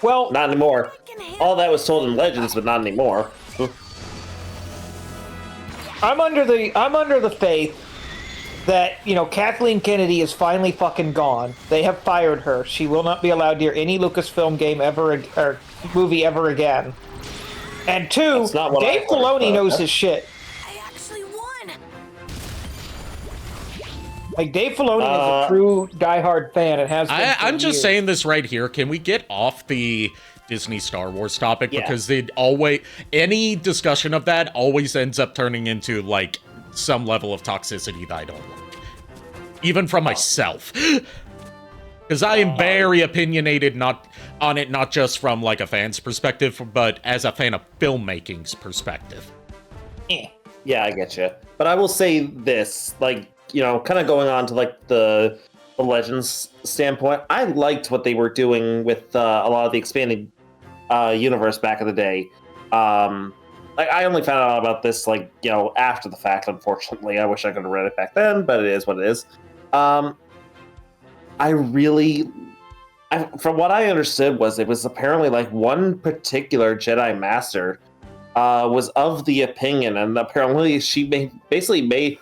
well, not anymore. All that was told in Legends, but not anymore. I'm under the faith that, you know, Kathleen Kennedy is finally fucking gone. They have fired her. She will not be allowed near any Lucasfilm game ever or movie ever again. And two, Dave Filoni knows his shit. I actually won. Like, Dave Filoni is a true diehard fan and has been for I'm just years. saying this right here. Can we get off the Disney Star Wars topic? Yeah. Because any discussion of that always ends up turning into, like, some level of toxicity that I don't like. Even from myself. Because I am very opinionated not just from, like, a fan's perspective, but as a fan of filmmaking's perspective. Yeah, I get you. But I will say this, like, you know, kind of going on to, like, the Legends standpoint, I liked what they were doing with a lot of the expanded universe back in the day. Like, I only found out about this, like, you know, after the fact, unfortunately. I wish I could have read it back then, but it is what it is. I from what I understood, it was apparently like one particular Jedi Master was of the opinion, and apparently she basically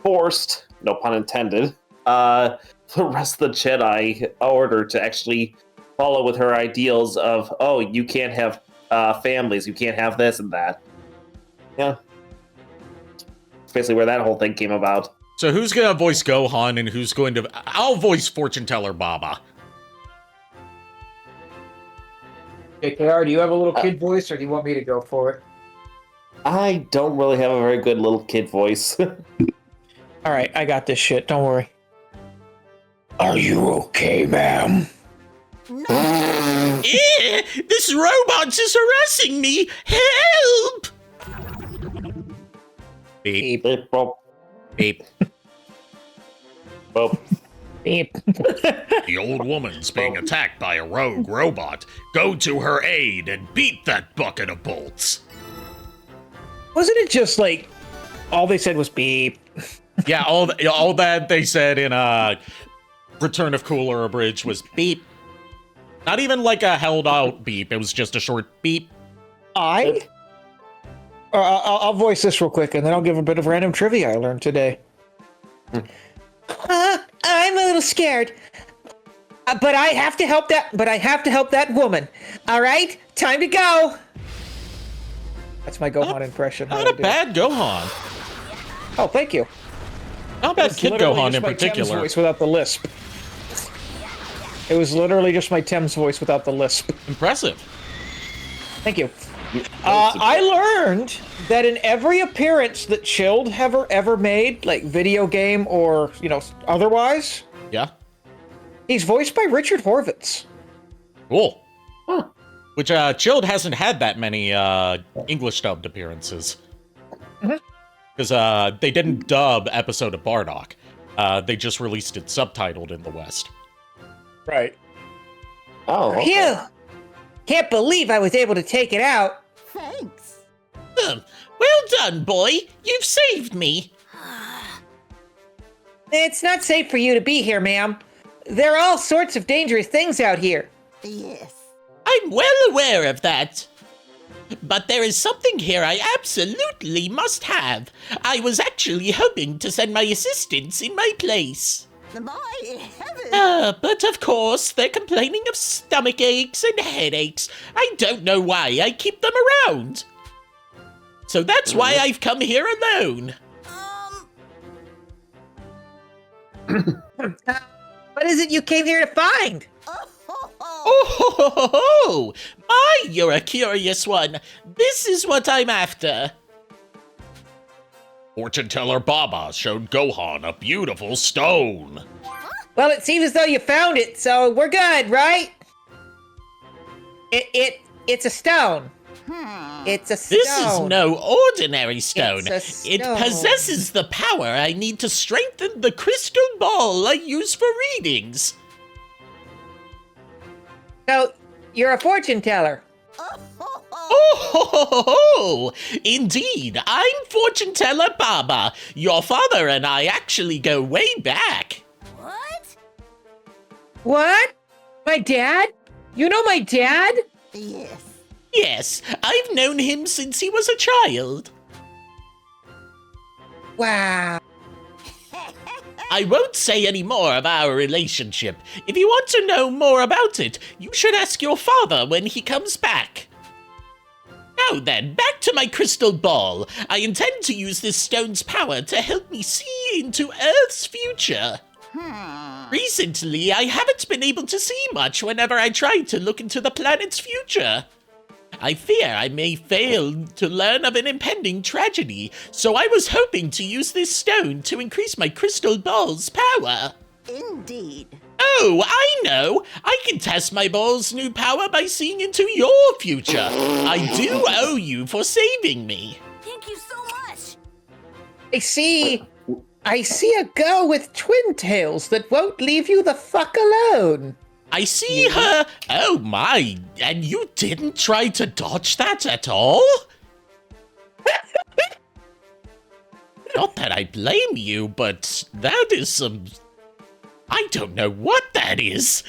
forced, no pun intended, the rest of the Jedi Order to actually follow with her ideals of, oh, you can't have families, you can't have this and that. Yeah. It's basically where that whole thing came about. So who's gonna voice Gohan and who's going to... I'll voice Fortune Teller Baba. JKR, do you have a little kid voice, or do you want me to go for it? I don't really have a very good little kid voice. All right, I got this shit. Don't worry. Are you okay, ma'am? This robot is harassing me! Help! Beep. Beep, bop. Beep. Bop. Beep. The old woman's being attacked by a rogue robot. Go to her aid and beat that bucket of bolts. Wasn't it just like all they said was beep? Yeah, all that they said in Return of Cooler Abridged was beep. Not even like a held out beep. It was just a short beep. I'll voice this real quick, and then I'll give a bit of random trivia I learned today. I'm a little scared, but I have to help that. But I have to help that woman. All right, time to go. That's my Gohan impression. Not a bad Gohan. Oh, thank you. Not bad Kid Gohan in my particular. Tem's voice without the lisp. It was literally just my Tem's voice without the lisp. Impressive. Thank you. I learned that in every appearance that Chilled ever made, like video game or, otherwise, Yeah. he's voiced by Richard Horvitz. Cool. Huh. Which, Chilled hasn't had that many, English dubbed appearances. Because, they didn't dub episode of Bardock. They just released it subtitled in the West. Right. Oh, okay. Phew! Can't believe I was able to take it out. Thanks. Well done, boy. You've saved me. It's not safe for you to be here, ma'am. There are all sorts of dangerous things out here. Yes. I'm well aware of that. But there is something here I absolutely must have. I was actually hoping to send my assistants in my place. My heavens. But of course, they're complaining of stomach aches and headaches. I don't know why I keep them around. So that's why I've come here alone. What is it you came here to find? Oh, my, you're a curious one. This is what I'm after. Fortune Teller Baba showed Gohan a beautiful stone. Well, it seems as though you found it, so we're good, right? It's a stone. It's a stone. This is no ordinary stone. It's a It stone. possesses the power I need to strengthen the crystal ball I use for readings. So, you're a fortune teller. Oh, indeed. I'm Fortune Teller Baba. Your father and I actually go way back. What? What? My dad? You know my dad? Yes. Yes, I've known him since he was a child. Wow. I won't say any more of our relationship. If you want to know more about it, you should ask your father when he comes back. Now then, back to my crystal ball. I intend to use this stone's power to help me see into Earth's future. Recently, I haven't been able to see much whenever I try to look into the planet's future. I fear I may fail to learn of an impending tragedy, so I was hoping to use this stone to increase my crystal ball's power. Indeed. Oh, I know! I can test my ball's new power by seeing into your future. I do owe you for saving me. Thank you so much. I see a girl with twin tails that won't leave you the fuck alone. I see her. Oh my, and you didn't try to dodge that at all? Not that I blame you, but that is some I don't know what that is.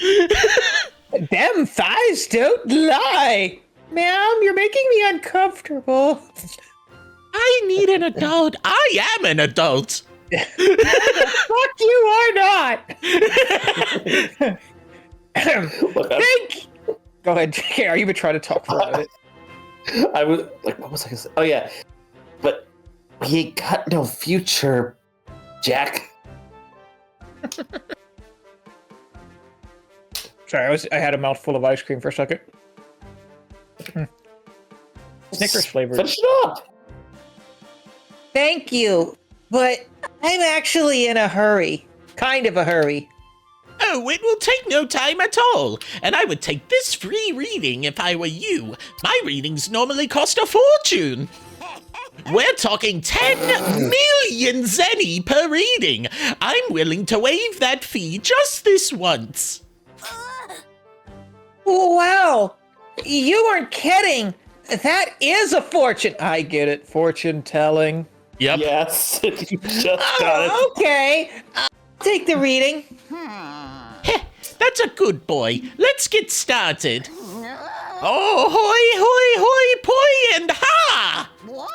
Them thighs don't lie. Ma'am, you're making me uncomfortable. I need an adult. I am an adult. Fuck you are not. Thank. Go ahead, JK. Are you been trying to talk for a minute? I was like, what was I gonna say? Oh yeah, but we ain't got no future, Jack. Sorry, I had a mouthful of ice cream for a second. Snickers flavored. Finish it up. Thank you, but I'm actually in a hurry. Kind of a hurry. Oh, it will take no time at all, and I would take this free reading if I were you. My readings normally cost a fortune. We're talking 10 million zenny per reading. I'm willing to waive that fee just this once. Oh, wow. You weren't kidding. That is a fortune. I get it. Fortune telling. Yep. Yes, you just got it. Okay. I'll take the reading. Heh, that's a good boy. Let's get started. Oh, hoi, hoi, hoi, poi, and ha! What?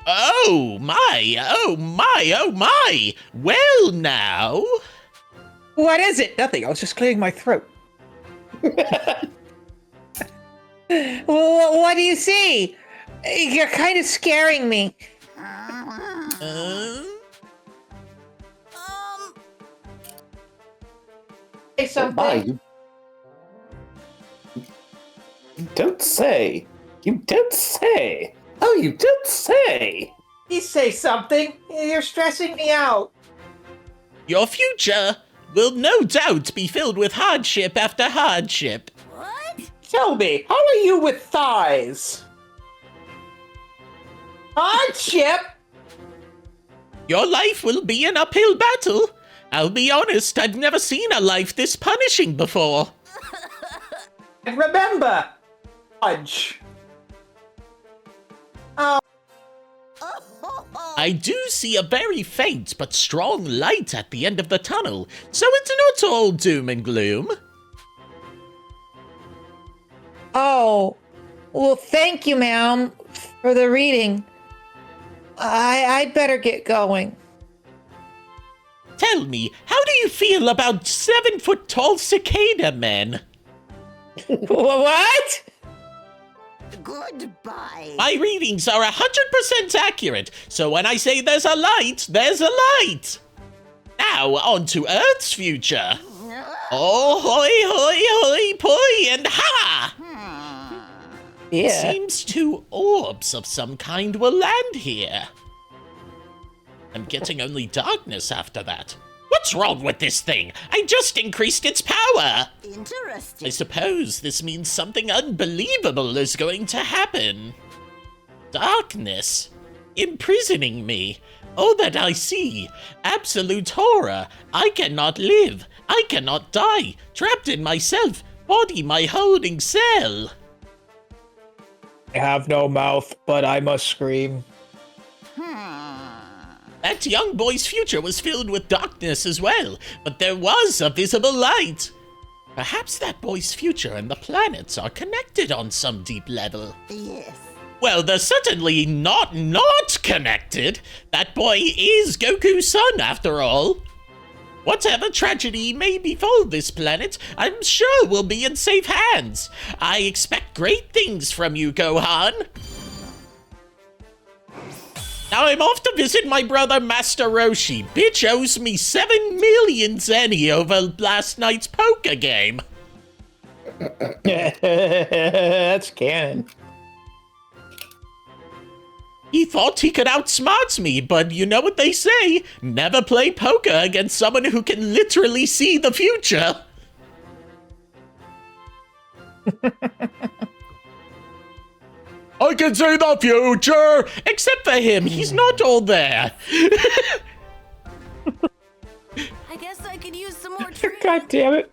Oh my, oh my, oh my. Well now. What is it? Nothing. I was just clearing my throat. What do you see? You're kind of scaring me. Say something. Oh, you don't say. You don't say. Oh, you don't say. Please say something. You're stressing me out. Your future will no doubt be filled with hardship after hardship. What? Tell me, how are you with thighs? Hardship? Your life will be an uphill battle. I'll be honest, I've never seen a life this punishing before. And remember, Fudge. I do see a very faint but strong light at the end of the tunnel, so it's not all doom and gloom. Oh, well, thank you, ma'am, for the reading. I'd better get going. Tell me, how do you feel about 7-foot-tall cicada men? What? Goodbye. My readings are 100% accurate, so when I say there's a light, there's a light. Now, on to Earth's future. Oh, hoi, hoi, hoi, poi, and ha! Yeah. Seems 2 orbs of some kind will land here. I'm getting only darkness after that. What's wrong with this thing? I just increased its power. Interesting. I suppose this means something unbelievable is going to happen. Darkness. Imprisoning me. All that I see. Absolute horror. I cannot live. I cannot die. Trapped in myself. Body my holding cell. I have no mouth, but I must scream. That young boy's future was filled with darkness as well, but there was a visible light. Perhaps that boy's future and the planets are connected on some deep level. Yes. Well, they're certainly not connected. That boy is Goku's son, after all. Whatever tragedy may befall this planet, I'm sure we'll be in safe hands. I expect great things from you, Gohan. Now I'm off to visit my brother Master Roshi. Bitch owes me 7 million zenny over last night's poker game. That's canon. He thought he could outsmart me, but you know what they say, never play poker against someone who can literally see the future. I can see the future! Except for him, he's not all there. I guess I could use some more training. God damn it.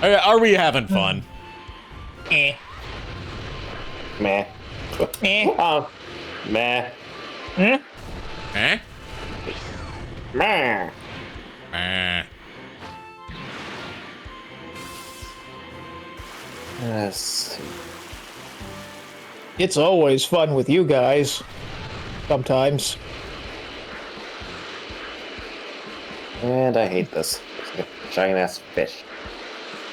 Are we having fun? Eh. Meh. Eh. Meh. Eh? Meh. Eh. Yes. It's always fun with you guys. Sometimes. And I hate this. Giant ass fish.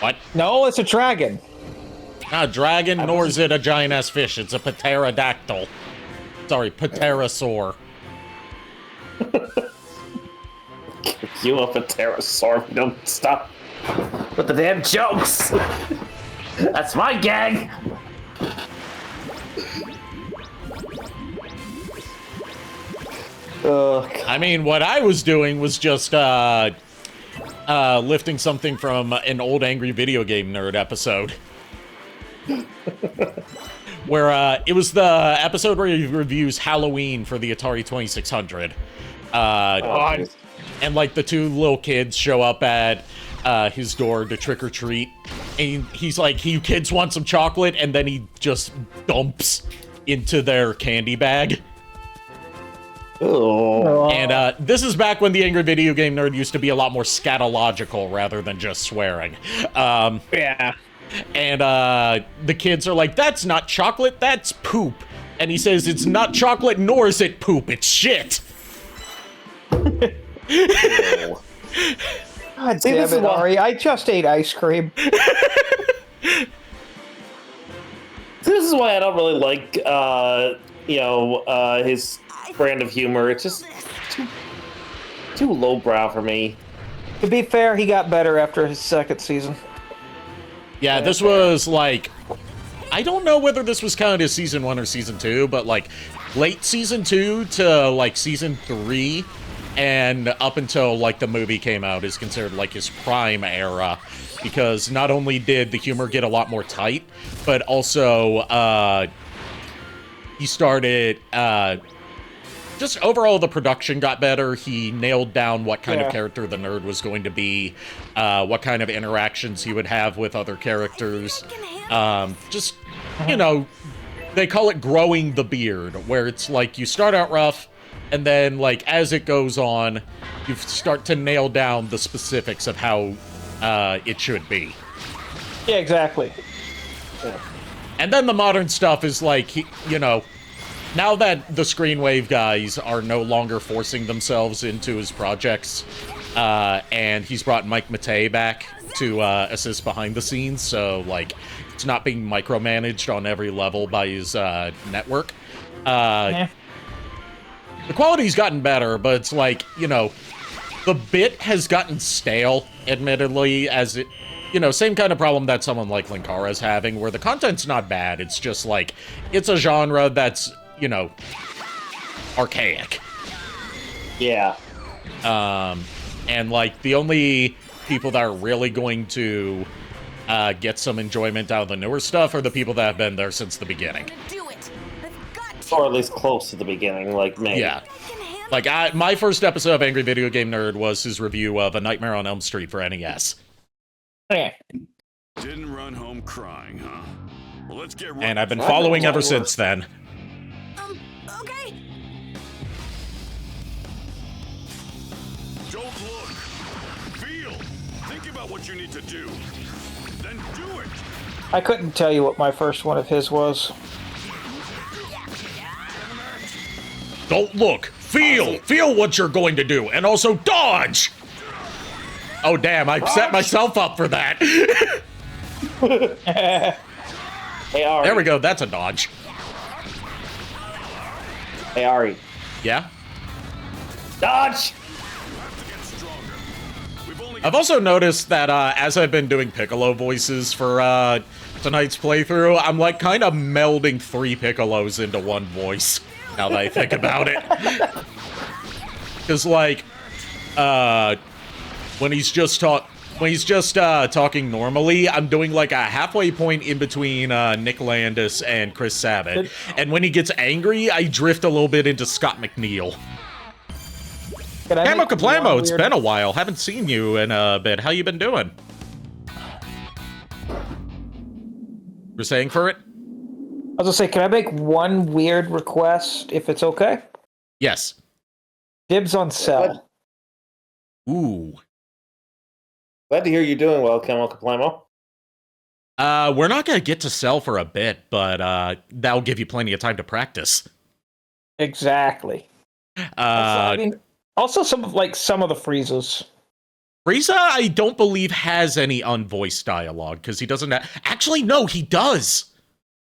What? No, it's a dragon. Not a dragon, nor is it a giant-ass fish. It's a pterodactyl. Sorry, pterosaur. You up a pterosaur. Don't stop with the damn jokes. That's my gag. I mean, what I was doing was just lifting something from an old Angry Video Game Nerd episode. Where it was the episode where he reviews Halloween for the Atari 2600. And like the two little kids show up at his door to trick or treat. And he's like, you kids want some chocolate? And then he just dumps into their candy bag. Oh. And this is back when the Angry Video Game Nerd used to be a lot more scatological rather than just swearing. Yeah. And the kids are like, that's not chocolate, that's poop. And he says, it's not chocolate nor is it poop, it's shit. God damn it, Ari. I just ate ice cream. This is why I don't really like, his brand of humor. It's just too lowbrow for me. To be fair, he got better after his second season. Yeah, this was like, I don't know whether this was counted as season 1 or season 2, but like late season 2 to like season 3 and up until like the movie came out is considered like his prime era, because not only did the humor get a lot more tight, but also he started just overall the production got better. He nailed down what kind of character the nerd was going to be, what kind of interactions he would have with other characters. Just, you know, they call it growing the beard, where it's like you start out rough, and then like as it goes on, you start to nail down the specifics of how it should be. Yeah, exactly. And then the modern stuff is like, you know, now that the Screenwave guys are no longer forcing themselves into his projects, and he's brought Mike Matei back to assist behind the scenes, so, like, it's not being micromanaged on every level by his network. The quality's gotten better, but it's like, you know, the bit has gotten stale, admittedly, as it... You know, same kind of problem that someone like Linkara's having, where the content's not bad, it's just, like, it's a genre that's... you know, archaic. Yeah. And, like, the only people that are really going to get some enjoyment out of the newer stuff are the people that have been there since the beginning. Or at least close to the beginning, like me. Yeah. Like, my first episode of Angry Video Game Nerd was his review of A Nightmare on Elm Street for NES. Didn't run home crying, huh? Well, let's get and I've been following ever since then. Okay. Don't look. Feel. Think about what you need to do. Then do it. I couldn't tell you what my first one of his was. Don't look. Feel. Feel what you're going to do. And also dodge. Oh, damn. I set myself up for that. Hey, Ari. There we go. That's a dodge. Hey, Ari. Yeah? Dodge! I've also noticed that as I've been doing Piccolo voices for tonight's playthrough, I'm like kind of melding 3 Piccolos into one voice, now that I think about it. Because like, when he's just talking normally, I'm doing like a halfway point in between Nick Landis and Chris Sabat. And when he gets angry, I drift a little bit into Scott McNeil. Camo Kaplamo, it's been a while. Haven't seen you in a bit. How you been doing? You're saying for it? I was gonna say, can I make one weird request if it's okay? Yes. Dibs on Cell. Ooh. Glad to hear you're doing well, Camel Caplamo. We're not gonna get to Cell for a bit, but that'll give you plenty of time to practice. Exactly. I mean, also some of the Friezas. Frieza, I don't believe has any unvoiced dialogue because he doesn't. Actually, no, he does.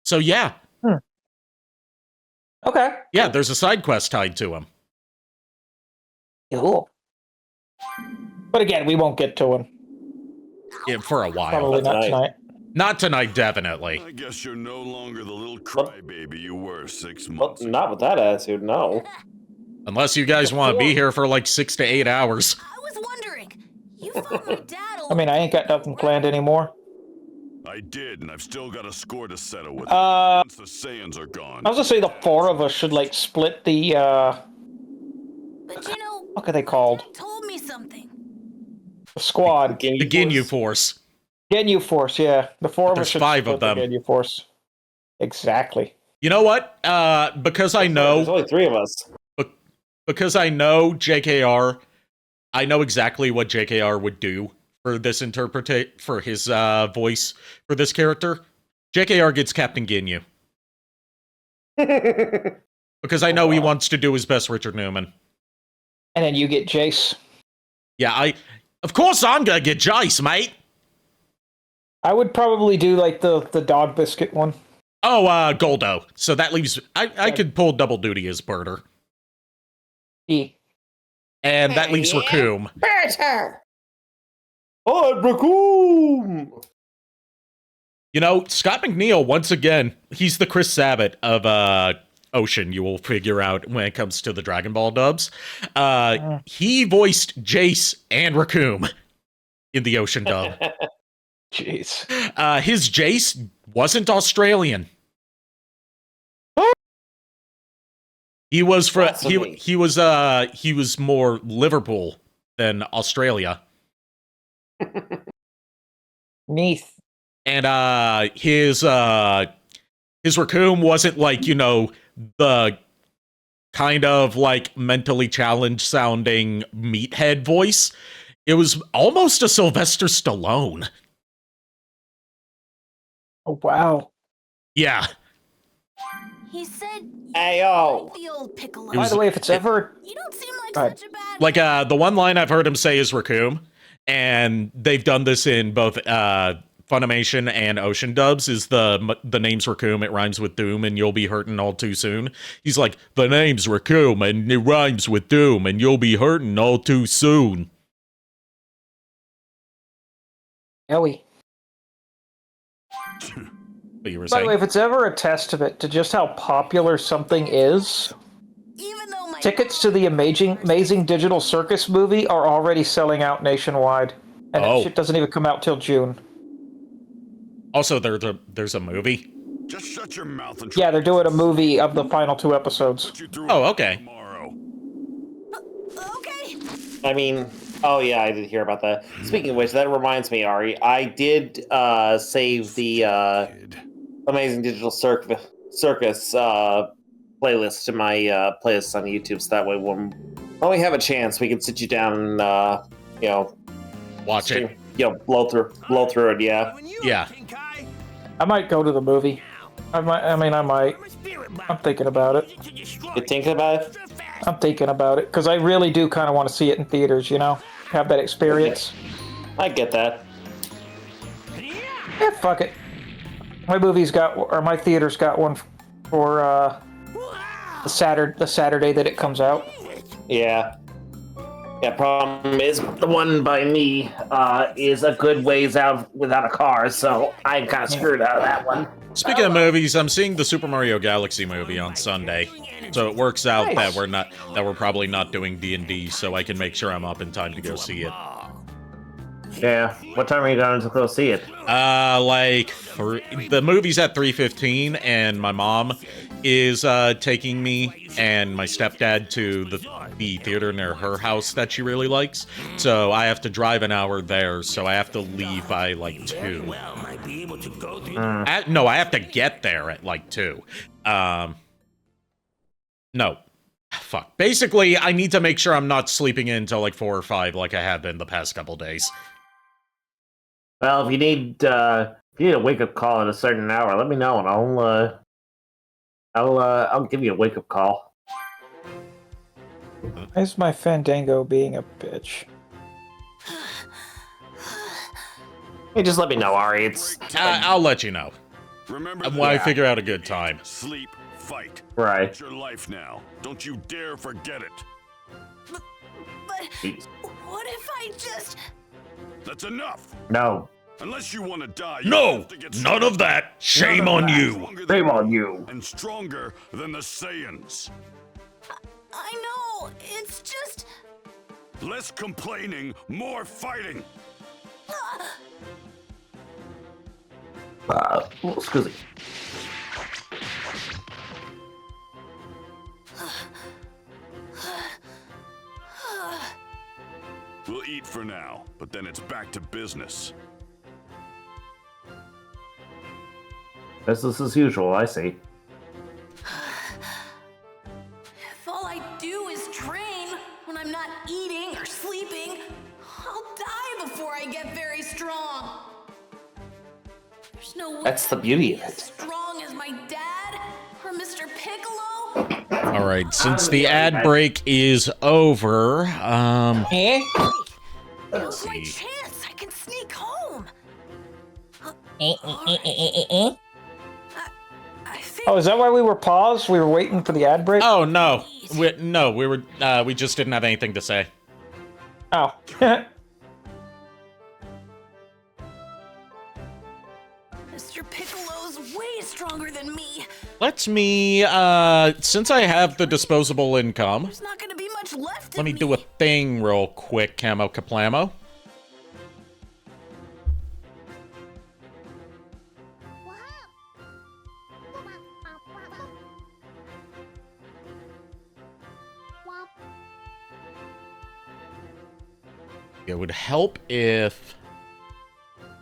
So yeah. Okay. Yeah, there's a side quest tied to him. Cool. But again, we won't get to him. Yeah, for a while. Probably not tonight. Not tonight, definitely. I guess you're no longer the little crybaby you were 6 months ago. Not with that attitude, no. Unless you guys want to be here for like 6 to 8 hours. I was wondering, you fought my dad I mean, I ain't got nothing planned anymore. I did, and I've still got a score to settle with once the Saiyans are gone. I was gonna say the four of us should split the But you know, what are they called? told me something. The squad. The Ginyu Force. Ginyu Force, yeah. The four of us should 5 split of them. the Ginyu Force. Exactly. You know what? Because I know There's only 3 of us. Because I know JKR, I know exactly what JKR would do for this for his voice for this character. JKR gets Captain Ginyu. Because I know he wants to do his best Richard Newman. And then you get Jace. Yeah, of course I'm gonna get Jace, mate. I would probably do the dog biscuit one. Oh, Goldo. So that leaves I could pull double duty as Birder. And that leaves Raccoon. Oh, Raccoon! You know, Scott McNeil, once again, he's the Chris Sabat of Ocean, you will figure out when it comes to the Dragon Ball dubs. He voiced Jace and Raccoon in the Ocean dub. Jeez. His Jace wasn't Australian. He was he was more Liverpool than Australia. Neath. And his Raccoon wasn't the kind of mentally challenged sounding meathead voice. It was almost a Sylvester Stallone. Oh wow. Yeah. He said, Ayo. the old Piccolo. By the way, if it's ever... You don't seem like such a bad... The one line I've heard him say is Raccoon, and they've done this in both Funimation and Ocean dubs, is the name's Raccoon, it rhymes with Doom, and you'll be hurting all too soon. He's like, the name's Raccoon, and it rhymes with Doom, and you'll be hurting all too soon. Ellie. What you were By saying? the way, if it's ever a testament to just how popular something is, tickets to the Amazing Digital Circus movie are already selling out nationwide. And that shit doesn't even come out till June. Also, there's a movie? Just shut your mouth and Yeah, they're doing a movie of the final 2 episodes. Oh, okay. Okay. I mean, oh yeah, I did hear about that. Speaking of which, that reminds me, Ari, I did save the Amazing Digital Circus playlist to my playlist on YouTube, so that way when we have a chance, we can sit you down and watch it. Blow through it. Yeah. Yeah. I might go to the movie. I might. I'm thinking about it. You thinking about it? I'm thinking about it because I really do kind of want to see it in theaters. Have that experience. I get that. Yeah, fuck it. My theater's got one for the Saturday that it comes out. Yeah. Yeah, problem is the one by me is a good ways out without a car, so I'm kind of screwed out of that one. Speaking of movies, I'm seeing the Super Mario Galaxy movie on Sunday, so it works out that we're probably not doing D&D, so I can make sure I'm up in time to go see it. Yeah. What time are you going to go see it? The movie's at 3:15, and my mom is taking me and my stepdad to the theater near her house that she really likes. So I have to drive an hour there, so I have to leave by like 2. No, I have to get there at like 2. No. Fuck. Basically, I need to make sure I'm not sleeping in until like 4 or 5 like I have been the past couple days. Well, if you need a wake-up call at a certain hour, let me know, and I'll give you a wake-up call. Why is my Fandango being a bitch? Hey, just let me know, Ari. I'll let you know. Remember When I figure out a good time. Sleep, fight. Right. It's your life now. Don't you dare forget it. But what if I just... That's enough. No. Unless you want to die. You No, have to get none of that. Shame on you. Shame on you. And stronger than the Saiyans. I know, it's just... Less complaining, more fighting. Excuse me. We'll eat for now, but then it's back to business. Business as usual, I see. If all I do is train when I'm not eating or sleeping, I'll die before I get very strong. There's no way That's the beauty of as it. strong as my dad or Mr. Piccolo. All right, since the ad break is over, Now's my chance. I can sneak home. Oh, is that why we were paused? We were waiting for the ad break? Oh no, we just didn't have anything to say. Oh. Mr. Piccolo's way stronger than me. Let me, since I have the disposable income, There's not gonna be much left. let me do a thing real quick, Camo Kaplamo. It would help if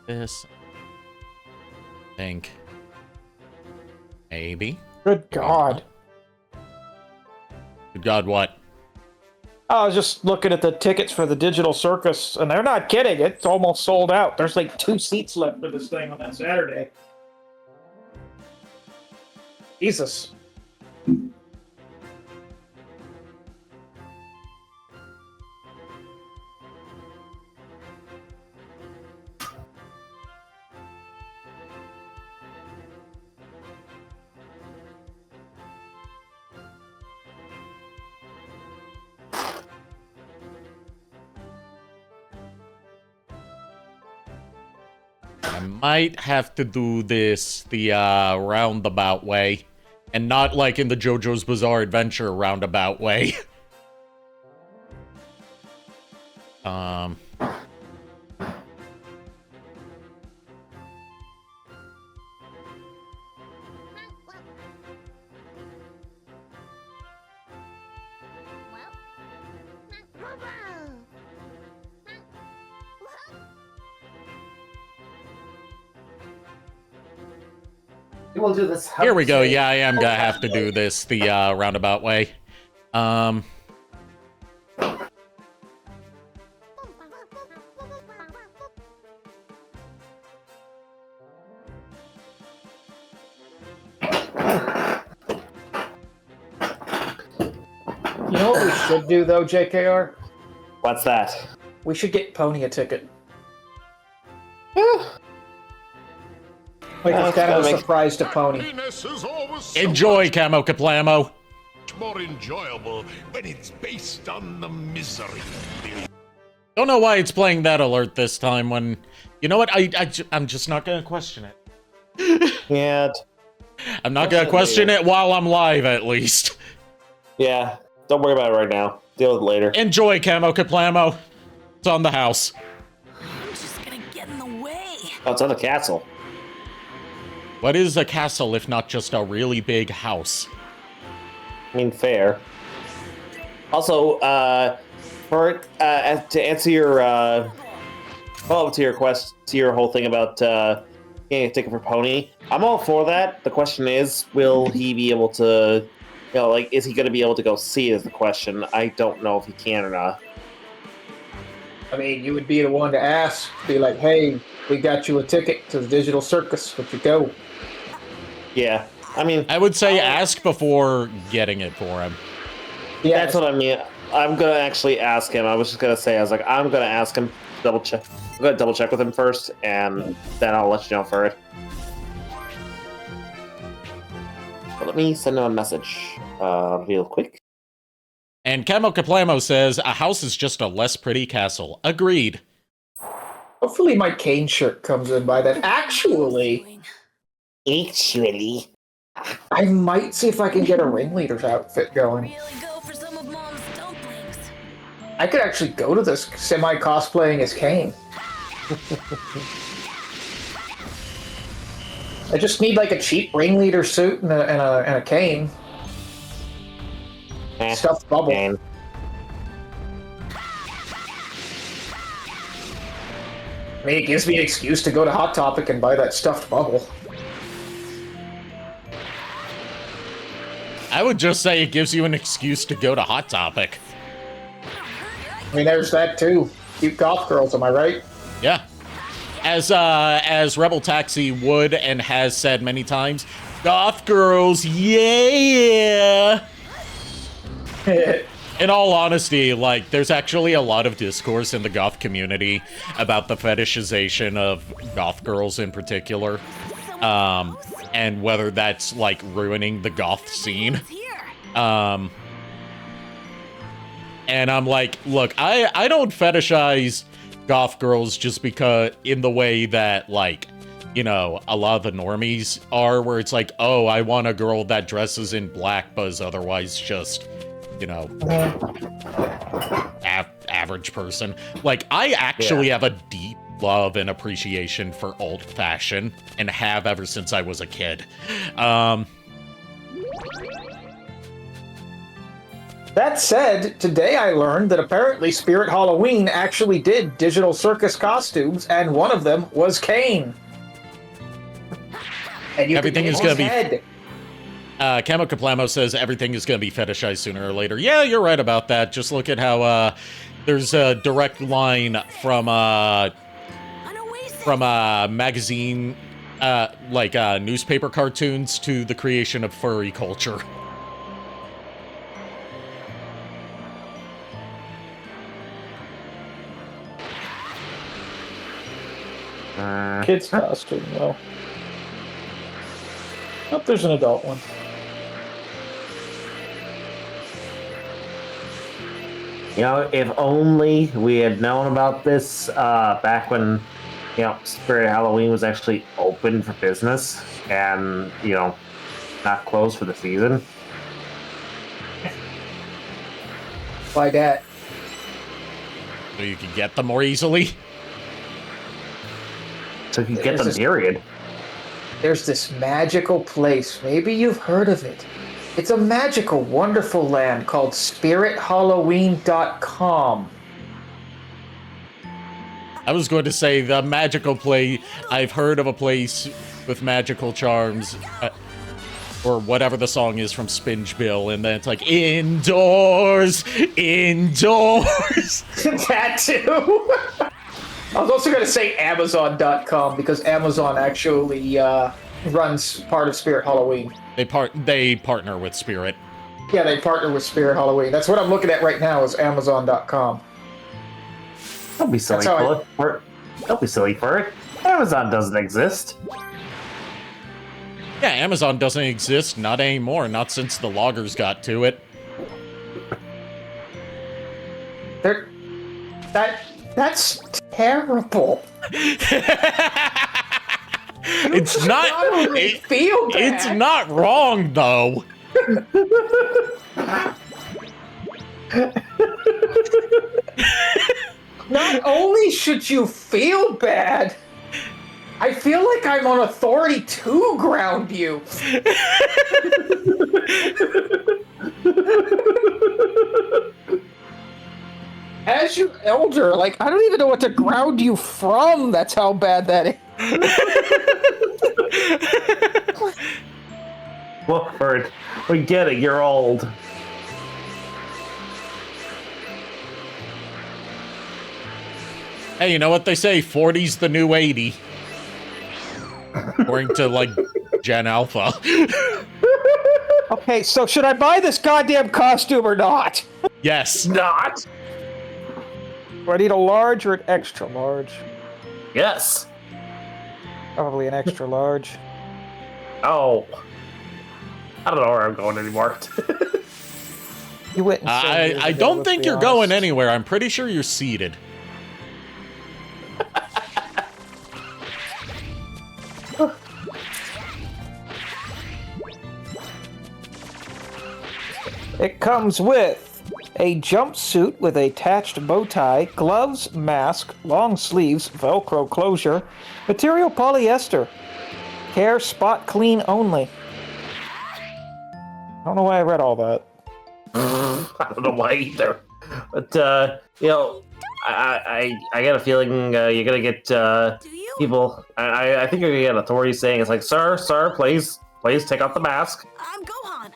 this, I think, maybe. Good God. Good God, what? I was just looking at the tickets for the digital circus, and they're not kidding. It's almost sold out. There's like 2 seats left for this thing on that Saturday. Jesus. I might have to do this the roundabout way, and not like in the JoJo's Bizarre Adventure roundabout way. We'll do this. Here we go. Yeah, I am gonna have to do this the roundabout way. You know what we should do, though, JKR? What's that? We should get Pony a ticket. Like, it's kind of a surprise to Pony. Enjoy, Camo Kaplamo. More enjoyable when it's based on the misery. Don't know why it's playing that alert this time when... You know what? I'm just not gonna question it. Yeah. I'm not gonna question it while I'm live, at least. Yeah. Don't worry about it right now. Deal with it later. Enjoy, Camo Kaplamo. It's on the house. I'm just in the way. Oh, it's on the castle. What is a castle if not just a really big house? I mean, fair. Also, to answer your follow up to your to your whole thing about getting a ticket for Pony, I'm all for that. The question is, will he be able to, is he going to be able to go see? Is the question. I don't know if he can or not. I mean, you would be the one to ask, be like, "Hey, we got you a ticket to the digital circus. Would you go?" Yeah, I mean, I would say ask before getting it for him. Yeah, that's what I mean. I'm gonna actually ask him. I was just gonna say, I'm gonna ask him, double check. I'm gonna double check with him first, and then I'll let you know for it. But let me send him a message real quick. And Camo Caplamo says, a house is just a less pretty castle. Agreed. Hopefully my cane shirt comes in by then. Actually, I might see if I can get a ringleader's outfit going. Really go for some of Mom's dumplings. I could actually go to this semi-cosplaying as Kane. I just need like a cheap ringleader suit and a cane. Stuffed bubble. Cane. I mean, it gives me an excuse to go to Hot Topic and buy that stuffed bubble. I would just say it gives you an excuse to go to Hot Topic. I mean, there's that too. Cute goth girls, am I right? Yeah. As Rebel Taxi would and has said many times, goth girls, yeah! In all honesty, like, there's actually a lot of discourse in the goth community about the fetishization of goth girls in particular. And whether that's, like, ruining the goth scene. And I'm like, look, I don't fetishize goth girls just because, in the way that, like, a lot of the normies are, where it's like, oh, I want a girl that dresses in black, but is otherwise just, average person. Like, I actually have a deep love and appreciation for old fashion, and have ever since I was a kid. That said, today I learned that apparently Spirit Halloween actually did digital circus costumes, and one of them was Kane. And you Everything could is name gonna his be. head. Camo Caplamo says everything is going to be fetishized sooner or later. Yeah, you're right about that. Just look at how there's a direct line from magazine, newspaper cartoons to the creation of furry culture. Kid's costume, though. Oh, there's an adult one. If only we had known about this back when, Spirit Halloween was actually open for business and, not closed for the season. Why that? So you can get them more easily? So you can get them, period. There's this magical place. Maybe you've heard of it. It's a magical, wonderful land called SpiritHalloween.com. I was going to say the magical place. I've heard of a place with magical charms, or whatever the song is from Spinge Bill, and then it's like indoors, indoors. That too. I was also going to say Amazon.com because Amazon actually runs part of Spirit Halloween. They partner with Spirit. Yeah, they partner with Spirit Halloween. That's what I'm looking at right now is Amazon.com. Don't be silly for it. Don't be silly for it. Amazon doesn't exist. Yeah, Amazon doesn't exist. Not anymore. Not since the loggers got to it. That's terrible. It's not. Feel bad. It's not wrong though. Not only should you feel bad, feel like I'm on authority to ground you. As you elder, like, I don't even know what to ground you from. That's how bad that is. Wolford, we get it, you're old. Hey, you know what they say? 40's the new 80. According to, like, Gen Alpha. Okay, so should I buy this goddamn costume or not? Yes. Not. Do I need a large or an extra large? Yes. Probably an extra large. Oh. I don't know where I'm going anymore. You went. I don't think you're going anywhere. I'm pretty sure you're seated. It comes with a jumpsuit with attached bow tie, gloves, mask, long sleeves, Velcro closure, material polyester, hair spot clean only. I don't know why I read all that. I don't know why either. But, you know, I got a feeling you're gonna get people. I think you're gonna get authorities saying it's like, sir, please take off the mask. I'm Gohan.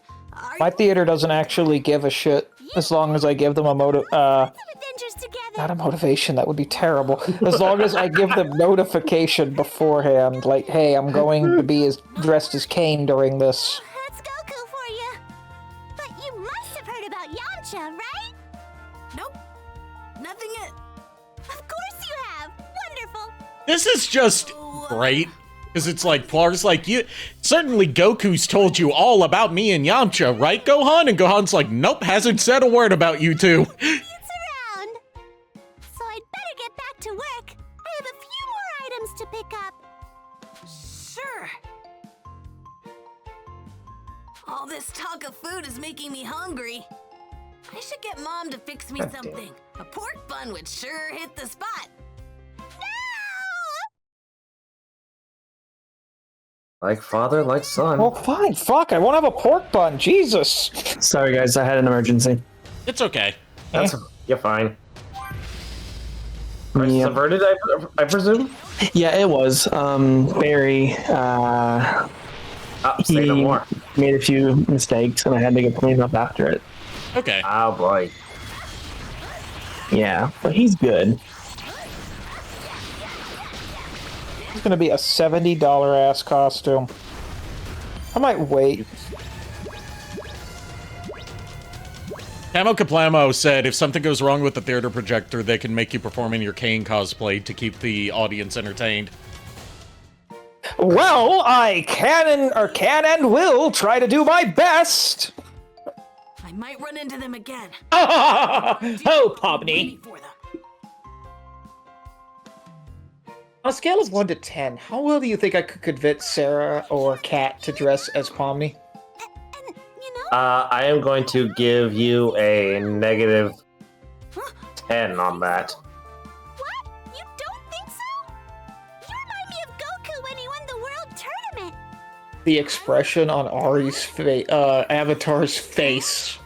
My theater doesn't actually give a shit as long as I give them a not a motivation, that would be terrible. As long as I give them notification beforehand, like, hey, I'm going to be dressed as Kane during this. That's Goku for you. But you must have heard about Yamcha, right? Nope. Nothing yet. Of course you have. Wonderful. This is just great. Because it's like, Plar's like, you certainly Goku's told you all about me and Yamcha, right, Gohan? And Gohan's like, nope, hasn't said a word about you two. It's around. So I'd better get back to work. I have a few more items to pick up. Sure. All this talk of food is making me hungry. I should get Mom to fix me something. A pork bun would sure hit the spot. Like father, like son. Well, fine. Fuck, I won't have a pork bun. Jesus. Sorry, guys. I had an emergency. It's okay. You're fine. Crisis Yep. averted, I presume? Yeah, it was. Barry, Say no more. made a few mistakes, and I had to get cleaned up after it. Okay. Oh boy. Yeah, but he's good. It's gonna be a $70 ass costume. I might wait. Camo Kaplamo said, if something goes wrong with the theater projector, they can make you perform in your Kane cosplay to keep the audience entertained. Well, I can and will try to do my best. I might run into them again. Oh, Pomni. On a scale of 1 to 10, how well do you think I could convince Sarah or Kat to dress as Pomni? I am going to give you a negative 10 on that. What? You don't think so? You remind me of Goku when he won the world tournament. The expression on Ari's face, Avatar's face,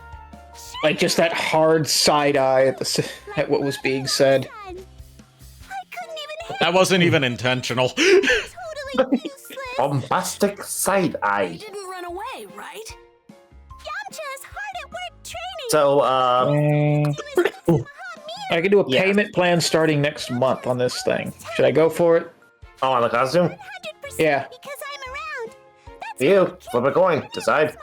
like just that hard side eye at what was being said. That wasn't even intentional. Bombastic side eye. Didn't run away, right? Yamcha's hard at work training. So, I can do a payment plan starting next month on this thing. Should I go for it? Oh, on the costume? Yeah. You, flip a coin, decide.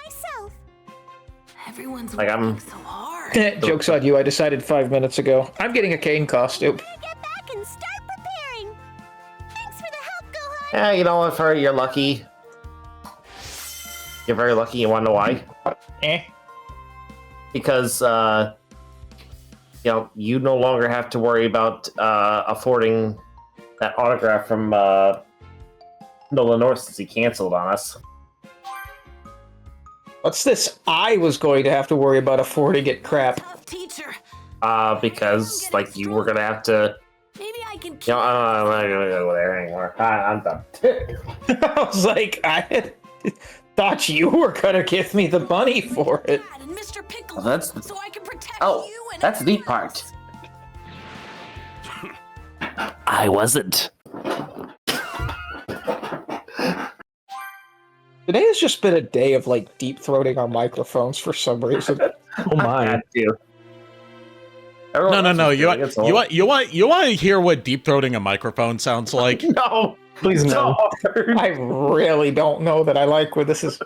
Everyone's Like, I'm... so hard. Joke's on you, I decided 5 minutes ago. I'm getting a Kane costume. Get back and start preparing. Thanks for the help, Gohan. Yeah, you know what, you're lucky. You're very lucky, you wanna know why? Because, you know, you no longer have to worry about affording that autograph from Nolan North since he canceled on us. What's this? I was going to have to worry about affording it crap. Teacher. Because, like, you were gonna have to I can keep. No, I'm not gonna go there anymore. I'm done. I was like, I thought you were gonna give me the money for it. And Mr. Piccolo, that's the, so I can protect oh, you and that's the everyone part. else. I wasn't. Today has just been a day of like deep throating our microphones for some reason. Oh my. No. You want to hear what deep throating a microphone sounds like? No, Please no. I really don't know that I like where this is.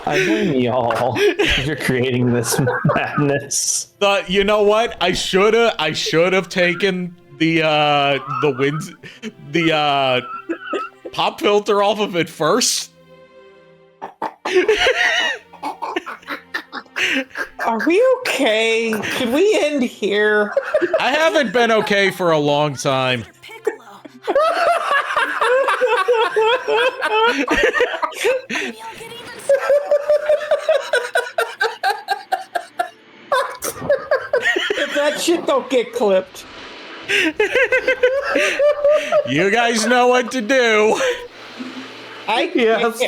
I blame y'all. You're creating this madness. You know what? I should have taken the pop filter off of it first. Are we okay? Can we end here? I haven't been okay for a long time. Piccolo. Maybe I'll get even If that shit don't get clipped. You guys know what to do.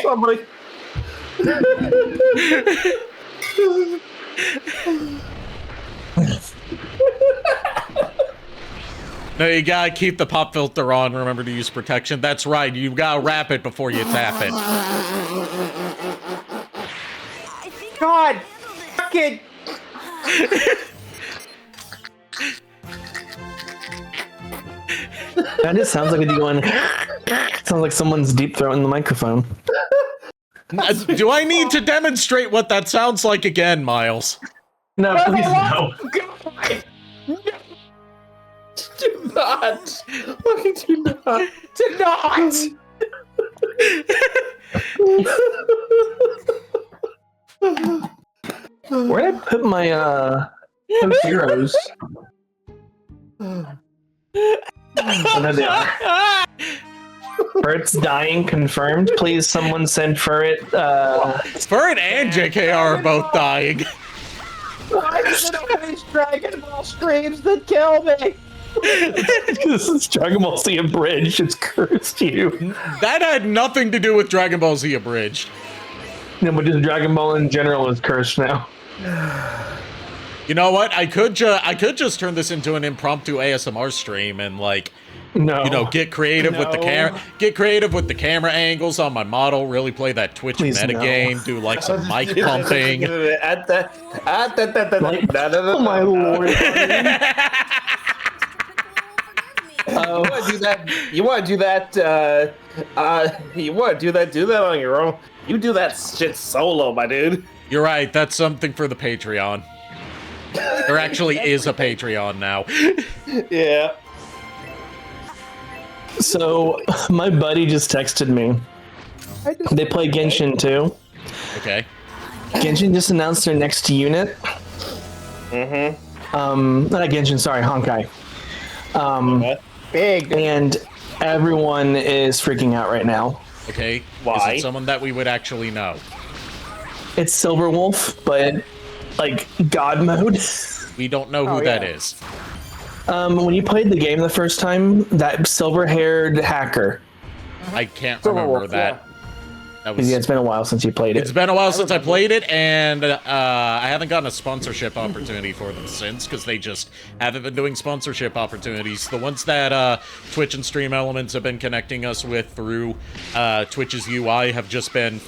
Somebody. No, you gotta keep the pop filter on. Remember to use protection. That's right. You gotta wrap it before you tap it. God, fucking. That just sounds like a going. Sounds like someone's deep throating the microphone. Do I need to demonstrate what that sounds like again, Miles? No, please no. God. Do not. Fucking do not. Do not. Where did I put my heroes? Oh, there they are. Furret's dying, confirmed. Please, someone send Furret. Furret and JKR are both dying. Why is it always Dragon Ball streams that kill me? This is Dragon Ball Z Abridged. It's cursed you. That had nothing to do with Dragon Ball Z Abridged. No, but just Dragon Ball in general is cursed now. You know what? I could just turn this into an impromptu ASMR stream and like, no, you know, get creative with the camera, camera angles on my model. Really play that Twitch metagame. Do like some mic pumping. Oh my lord! You want to do that? You want to do that? You want to do that? Do that on your own. You do that shit solo, my dude. You're right. That's something for the Patreon. There actually is a Patreon now. Yeah. So my buddy just texted me. They play Genshin too. Okay. Genshin just announced their next unit. Not Genshin, sorry, Honkai. Big. And everyone is freaking out right now. Okay. Why? Is it someone that we would actually know? It's Silverwolf, but like God mode. We don't know who that is. When you played the game the first time, that silver-haired hacker. I can't remember that. That was, Yeah, it's been a while since you played it. It's been a while since I played it, and I haven't gotten a sponsorship opportunity for them since, because they just haven't been doing sponsorship opportunities. The ones that Twitch and Stream Elements have been connecting us with through Twitch's UI have just been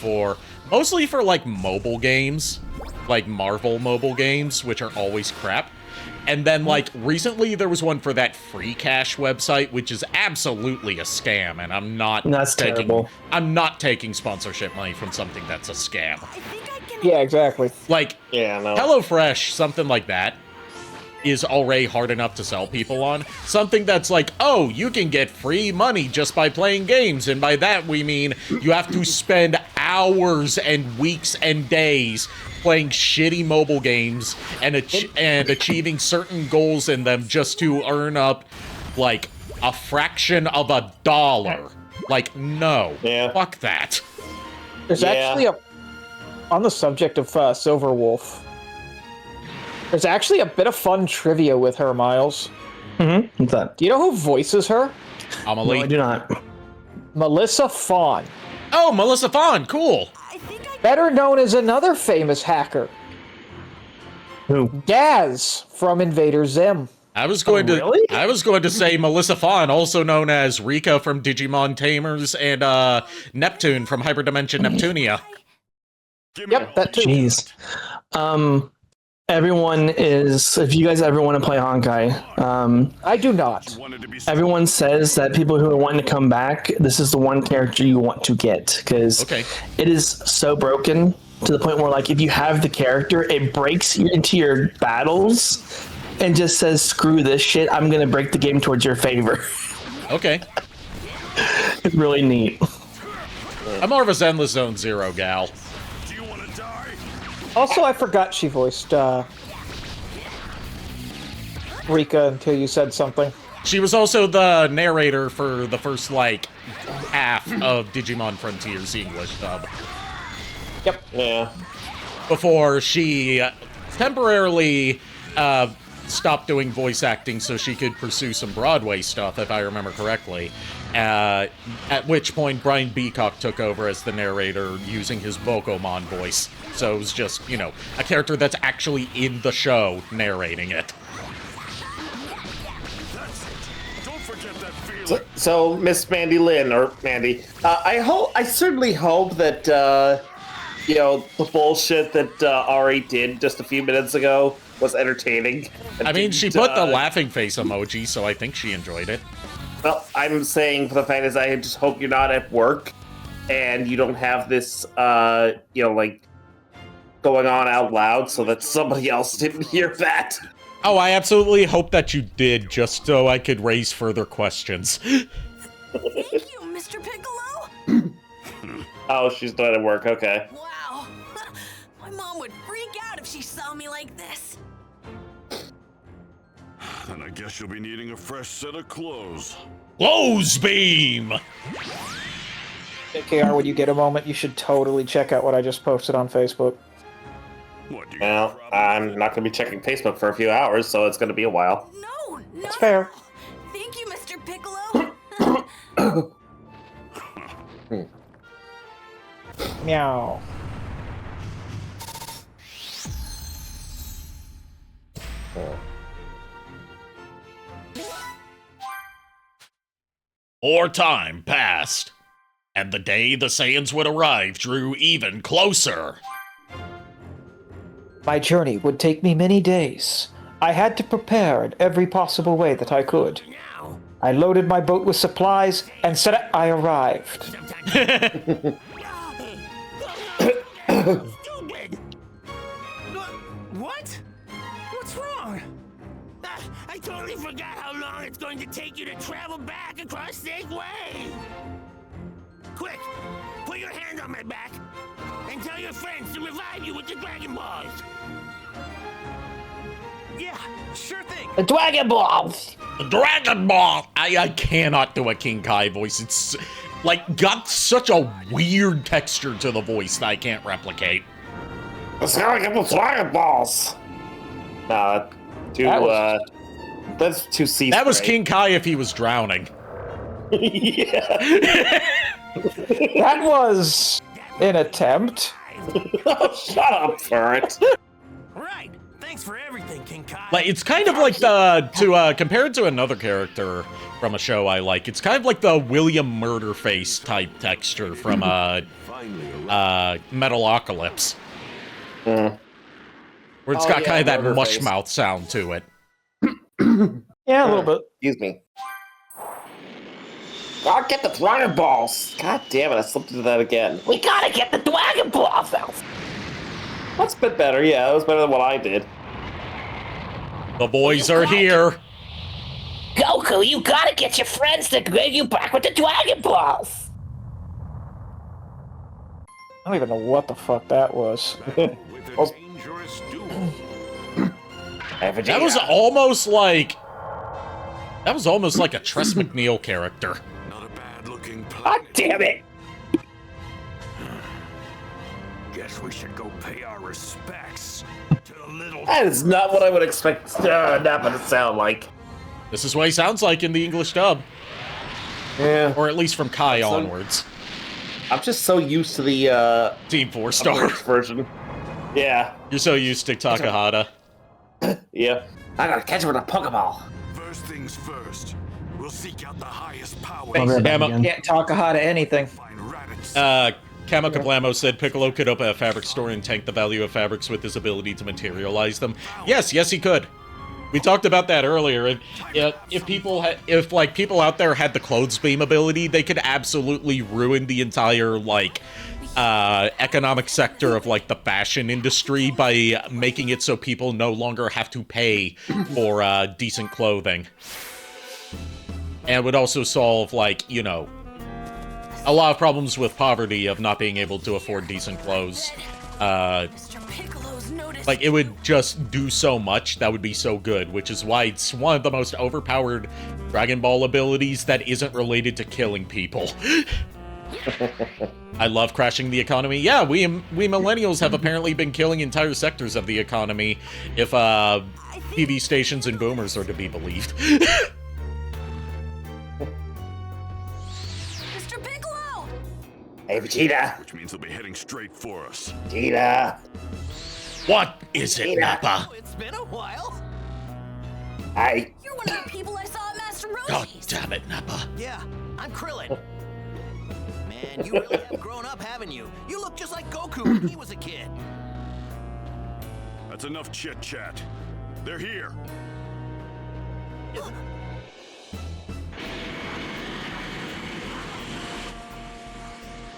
mostly for, like, mobile games, like Marvel mobile games, which are always crap. And then, like, recently there was one for that Free Cash website, which is absolutely a scam, and I'm not terrible. I'm not taking sponsorship money from something that's a scam. Yeah, exactly. Like, yeah, no. HelloFresh, something like that, is already hard enough to sell people on. Something that's like, oh, you can get free money just by playing games, and by that we mean you have to spend hours and weeks and days playing shitty mobile games and achieving certain goals in them just to earn up, like, a fraction of $1. Like, no. Yeah. Fuck that. There's actually on the subject of Silverwolf, There's actually a bit of fun trivia with her, Miles. What's that? Do you know who voices her? Amelie. No, I do not. Melissa Fawn. Oh, Melissa Fawn, cool. Better known as another famous hacker. Who? Gaz from Invader Zim. I was going to say Melissa Fawn, also known as Rika from Digimon Tamers and Neptune from Hyperdimension Neptunia. Yep, that too. Jeez. Everyone is. If you guys ever want to play Honkai, I do not. everyone says that people who are wanting to come back, this is the one character you want to get because it is so broken to the point where, like, if you have the character, it breaks into your battles and just says, "Screw this shit! I'm gonna break the game towards your favor." Okay. It's really neat. I'm more of a Zenless Zone Zero gal. Also, I forgot she voiced Rika until you said something. She was also the narrator for the first, like, half of Digimon Frontier's English dub. Yep. Yeah. Before she temporarily stopped doing voice acting so she could pursue some Broadway stuff, if I remember correctly. At which point, Brian Beacock took over as the narrator using his Vocomon voice. So it was just, you know, a character that's actually in the show narrating it. So Miss Mandy Lynn, or Mandy, I certainly hope that, you know, the bullshit that Ari did just a few minutes ago was entertaining. I mean, she put the laughing face emoji, so I think she enjoyed it. Well, I'm saying for the fact is I just hope you're not at work and you don't have this, you know, like, going on out loud so that somebody else didn't hear that. Oh, I absolutely hope that you did, just so I could raise further questions. Thank you, Mr. Piccolo. Oh, she's not at work, okay. Wow. My mom would freak out if she saw me like this. Then I guess you'll be needing a fresh set of clothes. Clothes beam! KR, when you get a moment, you should totally check out what I just posted on Facebook. Well, I'm not going to be checking Facebook for a few hours, so it's going to be a while. No, That's fair. Thank you, Mr. Piccolo. Meow. More time passed, and the day the Saiyans would arrive drew even closer. My journey would take me many days. I had to prepare in every possible way that I could. I loaded my boat with supplies and said I arrived. Stupid! What? What's wrong? I totally forgot how long it's going to take you to travel back across Snake Way. Quick, put your hand on my back and tell your friends to revive you with the Dragon Balls. Yeah, sure thing. The Dragon Balls! The Dragon Ball! I cannot do a King Kai voice. It's, like, got such a weird texture to the voice that I can't replicate. Let's go get the Dragon Balls! That's too C. That was King Kai if he was drowning. Yeah. That was an attempt. Oh, shut up for it. Right. Thanks for everything, King Kai. Like, it's kind of like the, compared to another character from a show I like, it's kind of like the William Murderface type texture from, Metalocalypse. Where it's got kind of that mushmouth sound to it. Yeah, a little bit. Excuse me. I'll get the Dragon Balls! God damn it, I slipped into that again. We gotta get the Dragon Balls out. That's a bit better, yeah, that was better than what I did. The boys are here. Goku, you gotta get your friends to bring you back with the Dragon Balls. I don't even know what the fuck that was. With a dangerous duel. That was almost like a Tress McNeil character. Not a bad looking plan. God damn it. Guess we should go pay our respects to the little That is not what I would expect Nappa to sound like. This is what he sounds like in the English dub. Yeah. Or at least from Kai onwards. I'm just so used to the Team 4-star version. Yeah. You're so used to Takahata. Yeah. I gotta catch him with a Pokeball. First things first. We'll seek out the highest power. Can't Takahata anything. Camo Kablamo said Piccolo could open a fabric store and tank the value of fabrics with his ability to materialize them. Yes, he could. We talked about that earlier. And if people out there had the clothes beam ability, they could absolutely ruin the entire economic sector of the fashion industry by making it so people no longer have to pay for decent clothing. And it would also solve a lot of problems with poverty of not being able to afford decent clothes. It would just do so much that would be so good, which is why it's one of the most overpowered Dragon Ball abilities that isn't related to killing people. I love crashing the economy. Yeah, we millennials have apparently been killing entire sectors of the economy, if TV stations and boomers are to be believed. Hey, Vegeta. Which means they'll be heading straight for us. Vegeta. What is it, Nappa? It's been a while. Hi. You're one of the people I saw at Master Roshi's. God damn it, Nappa. Yeah, I'm Krillin. Man, you really have grown up, haven't you? You look just like Goku when he was a kid. That's enough chit-chat. They're here.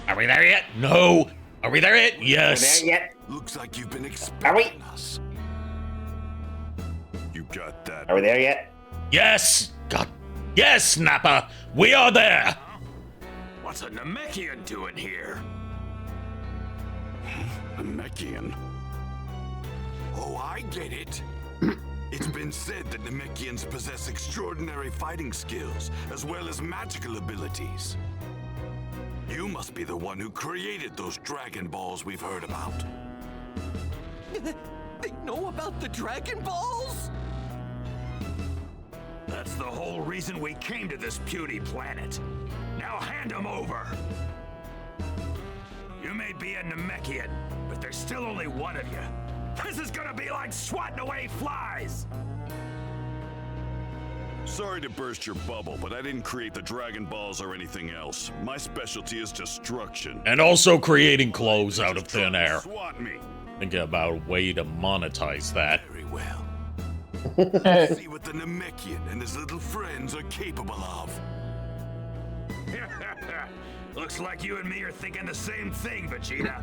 Are we there yet? No. Are we there yet? Yes. Are we there yet? Looks like you've been expecting us. You got that? Are we there yet? Yes. God. Yes, Nappa. We are there. What's a Namekian doing here? Namekian? Oh, I get it. It's been said that Namekians possess extraordinary fighting skills, as well as magical abilities. You must be the one who created those Dragon Balls we've heard about. They know about the Dragon Balls? That's the whole reason we came to this puny planet. Now hand them over. You may be a Namekian, but there's still only one of you. This is gonna be like swatting away flies! Sorry to burst your bubble, but I didn't create the Dragon Balls or anything else. My specialty is destruction. And also creating clothes out of thin air. Swat me. Thinking about a way to monetize that. Very well. See what the Namekian and his little friends are capable of. Looks like you and me are thinking the same thing, Vegeta.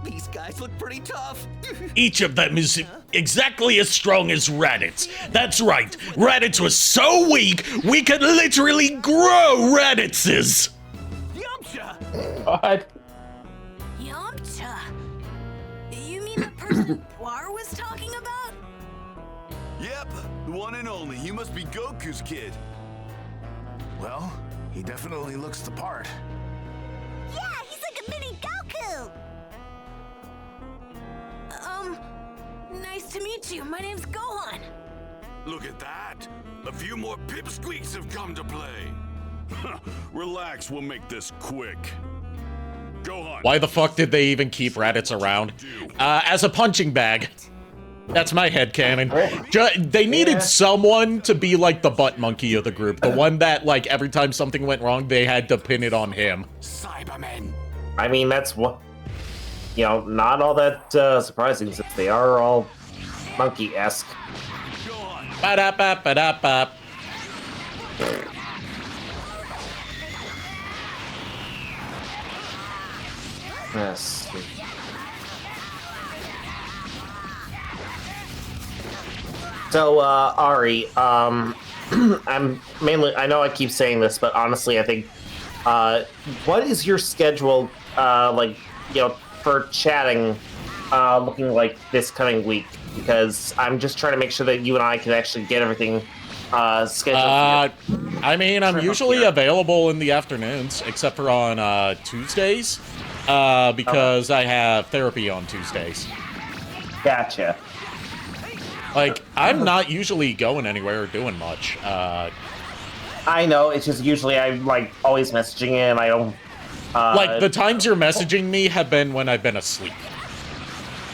These guys look pretty tough. Each of them is exactly as strong as Raditz. That's right. Raditz was so weak, we could literally grow Raditzes. Yamcha! What? Yamcha? You mean the person Poir was talking about? Yep, the one and only. You must be Goku's kid. Well, he definitely looks the part. Yeah, he's like a mini Goku! Nice to meet you. My name's Gohan. Look at that. A few more pipsqueaks have come to play. Relax, we'll make this quick. Gohan. Why the fuck did they even keep Raditz around? As a punching bag. That's my headcanon. They needed someone to be like the butt monkey of the group. The one that, every time something went wrong, they had to pin it on him. Cybermen. I mean, that's what... not all that surprising since they are all monkey-esque. Ba-da-ba-ba-da-ba. Yes. So, Ari, I know I keep saying this, but honestly, I think, what is your schedule, for chatting, looking like this coming week? Because I'm just trying to make sure that you and I can actually get everything scheduled. I mean, I'm usually available in the afternoons, except for on Tuesdays, because I have therapy on Tuesdays. Gotcha. Like, I'm not usually going anywhere or doing much. I know, it's just usually I'm, like, always messaging you, and I don't... like, the times you're messaging me have been when I've been asleep.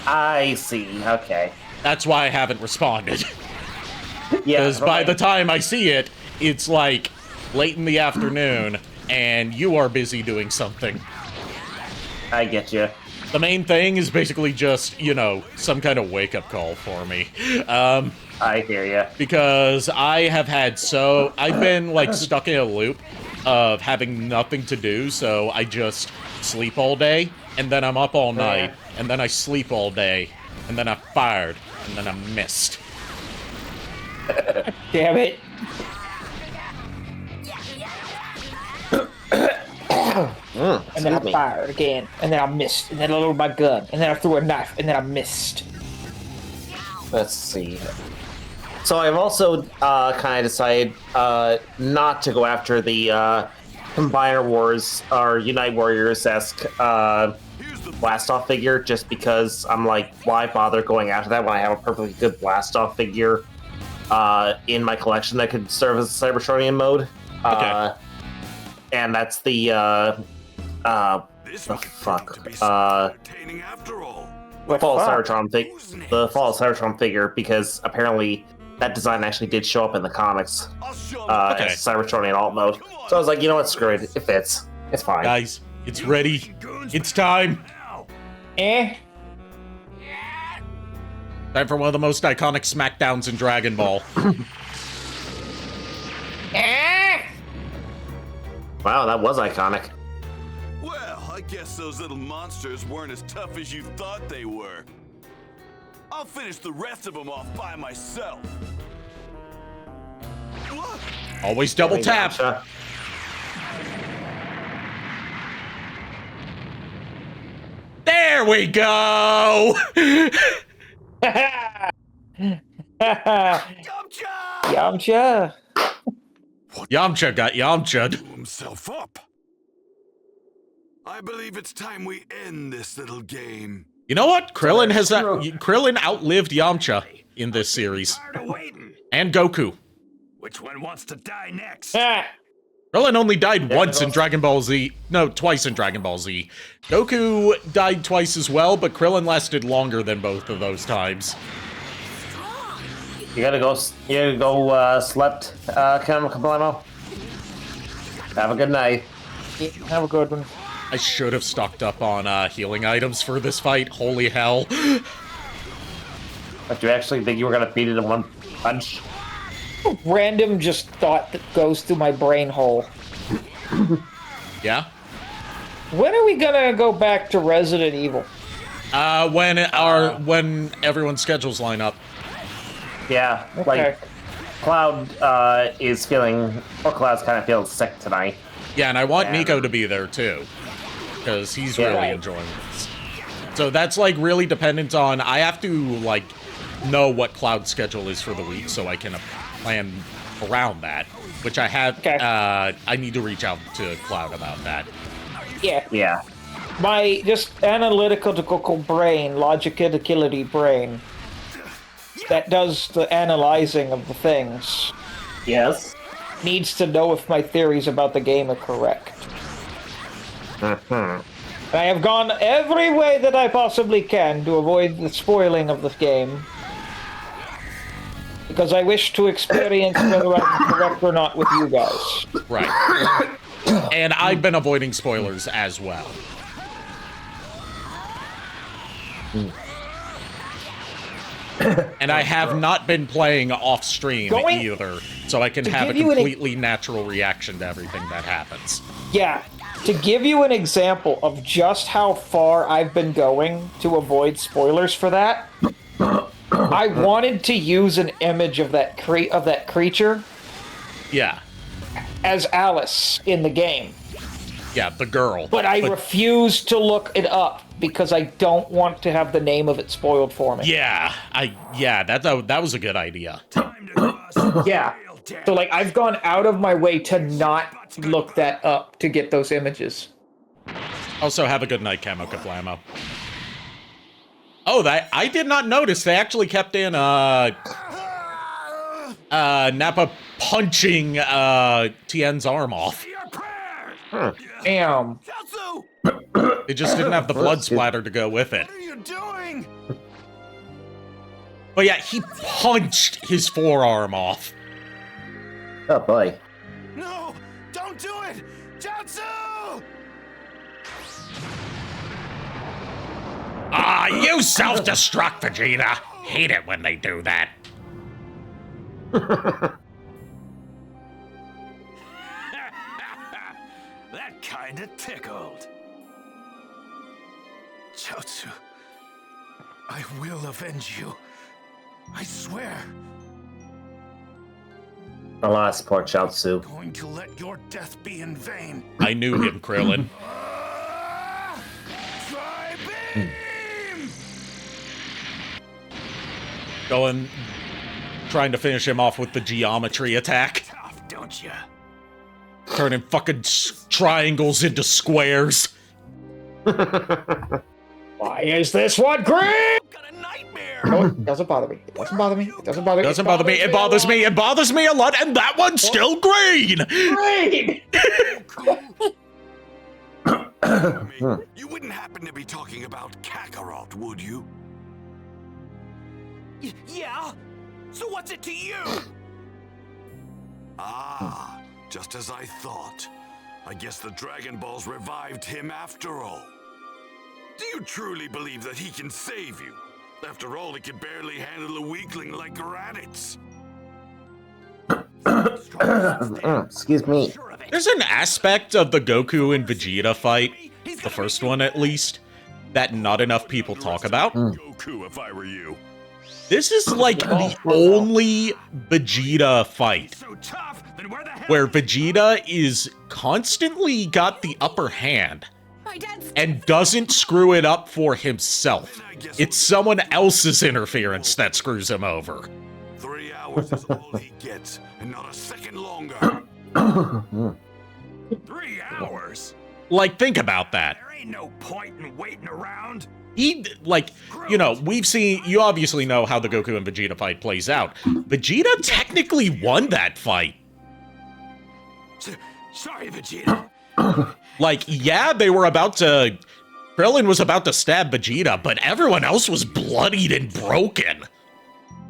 I see, okay. That's why I haven't responded. Yeah, Because by the time I see it, it's, like, late in the afternoon, and you are busy doing something. I get you. The main thing is basically just, you know, some kind of wake-up call for me. I hear you. Because I've been, like, stuck in a loop of having nothing to do, so I just sleep all day, and then I'm up all night, and then I sleep all day, and then I'm fired, and then I'm missed. Damn it. And then I fired again, and then I missed, and then I loaded my gun, and then I threw a knife, and then I missed. Let's see. So I've also kind of decided not to go after the Combiner Wars or Unite Warriors-esque Blast-Off figure, just because I'm like, why bother going after that when I have a perfectly good Blast-Off figure in my collection that could serve as a Cybertronian mode. Okay. And that's the Fall Cybertron figure, because apparently that design actually did show up in the comics as Cybertronian alt mode. So I was like, you know what, screw it, it fits. It's fine. Guys, it's ready. It's time. Eh? Time for one of the most iconic smackdowns in Dragon Ball. Wow, that was iconic. Well, I guess those little monsters weren't as tough as you thought they were. I'll finish the rest of them off by myself. Always double tap. There we go! Yamcha! Yamcha got Yamcha'd. Himself up. I believe it's time we end this little game. You know what? Krillin outlived Yamcha in this series. And Goku. Which one wants to die next? Krillin only died once in Dragon Ball Z. No, twice in Dragon Ball Z. Goku died twice as well, but Krillin lasted longer than both of those times. You gotta go slept, Kablamo. Have a good night. Have a good one. I should have stocked up on healing items for this fight. Holy hell. But you actually think you were gonna beat it in one punch? Random just thought that goes through my brain hole. Yeah? When are we gonna go back to Resident Evil? When everyone's schedules line up. Yeah, Okay. like Cloud is feeling, or Cloud's kind of feeling sick tonight. Yeah, and I want Niko to be there too, because he's really enjoying this. So that's like really dependent on. I have to like know what Cloud's schedule is for the week so I can plan around that. Which I have. I need to reach out to Cloud about that. Yeah. Yeah. My just analytical brain, logicality brain, that does the analyzing of the things. Yes. Needs to know if my theories about the game are correct. I have gone every way that I possibly can to avoid the spoiling of the game. Because I wish to experience whether I'm correct or not with you guys. Right. And I've been avoiding spoilers as well. And I have not been playing off stream either, so I can have a completely natural reaction to everything that happens. Yeah, to give you an example of just how far I've been going to avoid spoilers for that, I wanted to use an image of that creature. Yeah. As Alice in the game. Yeah, the girl. But I refuse to look it up because I don't want to have the name of it spoiled for me. Yeah, that was a good idea. Yeah. So, like, I've gone out of my way to not look that up to get those images. Also, have a good night, Camo Kaflamo. Oh, that I did not notice. They actually kept in Nappa punching Tien's arm off. Damn. They just didn't have the blood splatter to go with it. What are you doing? But yeah, he punched his forearm off. Oh boy. No, don't do it! Jutsu! Ah, you self-destruct, Vegeta. Hate it when they do that. That kinda tickled. Jutsu, I will avenge you. I swear. Alas, poor Chaozu. Going to let your death be in vain. I knew him, Krillin. Tri-beam! Trying to finish him off with the geometry attack. Tough, don't you? Turning fucking triangles into squares. Why is this one green? Got a nightmare. No, it doesn't bother me. It doesn't bother me. It doesn't bother me. Doesn't bother me. It bothers me. It bothers me a lot, and that one's still green. Green. You wouldn't happen to be talking about Kakarot, would you? Yeah? So what's it to you? Ah, just as I thought. I guess the Dragon Balls revived him after all. Do you truly believe that he can save you? After all, he can barely handle a weakling like Raditz. Excuse me. There's an aspect of the Goku and Vegeta fight, the first one at least, that not enough people talk about. Goku, if I were you. This is like the only Vegeta fight where Vegeta is constantly got the upper hand and doesn't screw it up for himself. It's someone else's interference that screws him over. 3 hours is all he gets, and not a second longer. 3 hours? Like, think about that. There ain't no point in waiting around. He, like, you know, you obviously know how the Goku and Vegeta fight plays out. Vegeta technically won that fight. Sorry, Vegeta. Like, yeah, Krillin was about to stab Vegeta, but everyone else was bloodied and broken.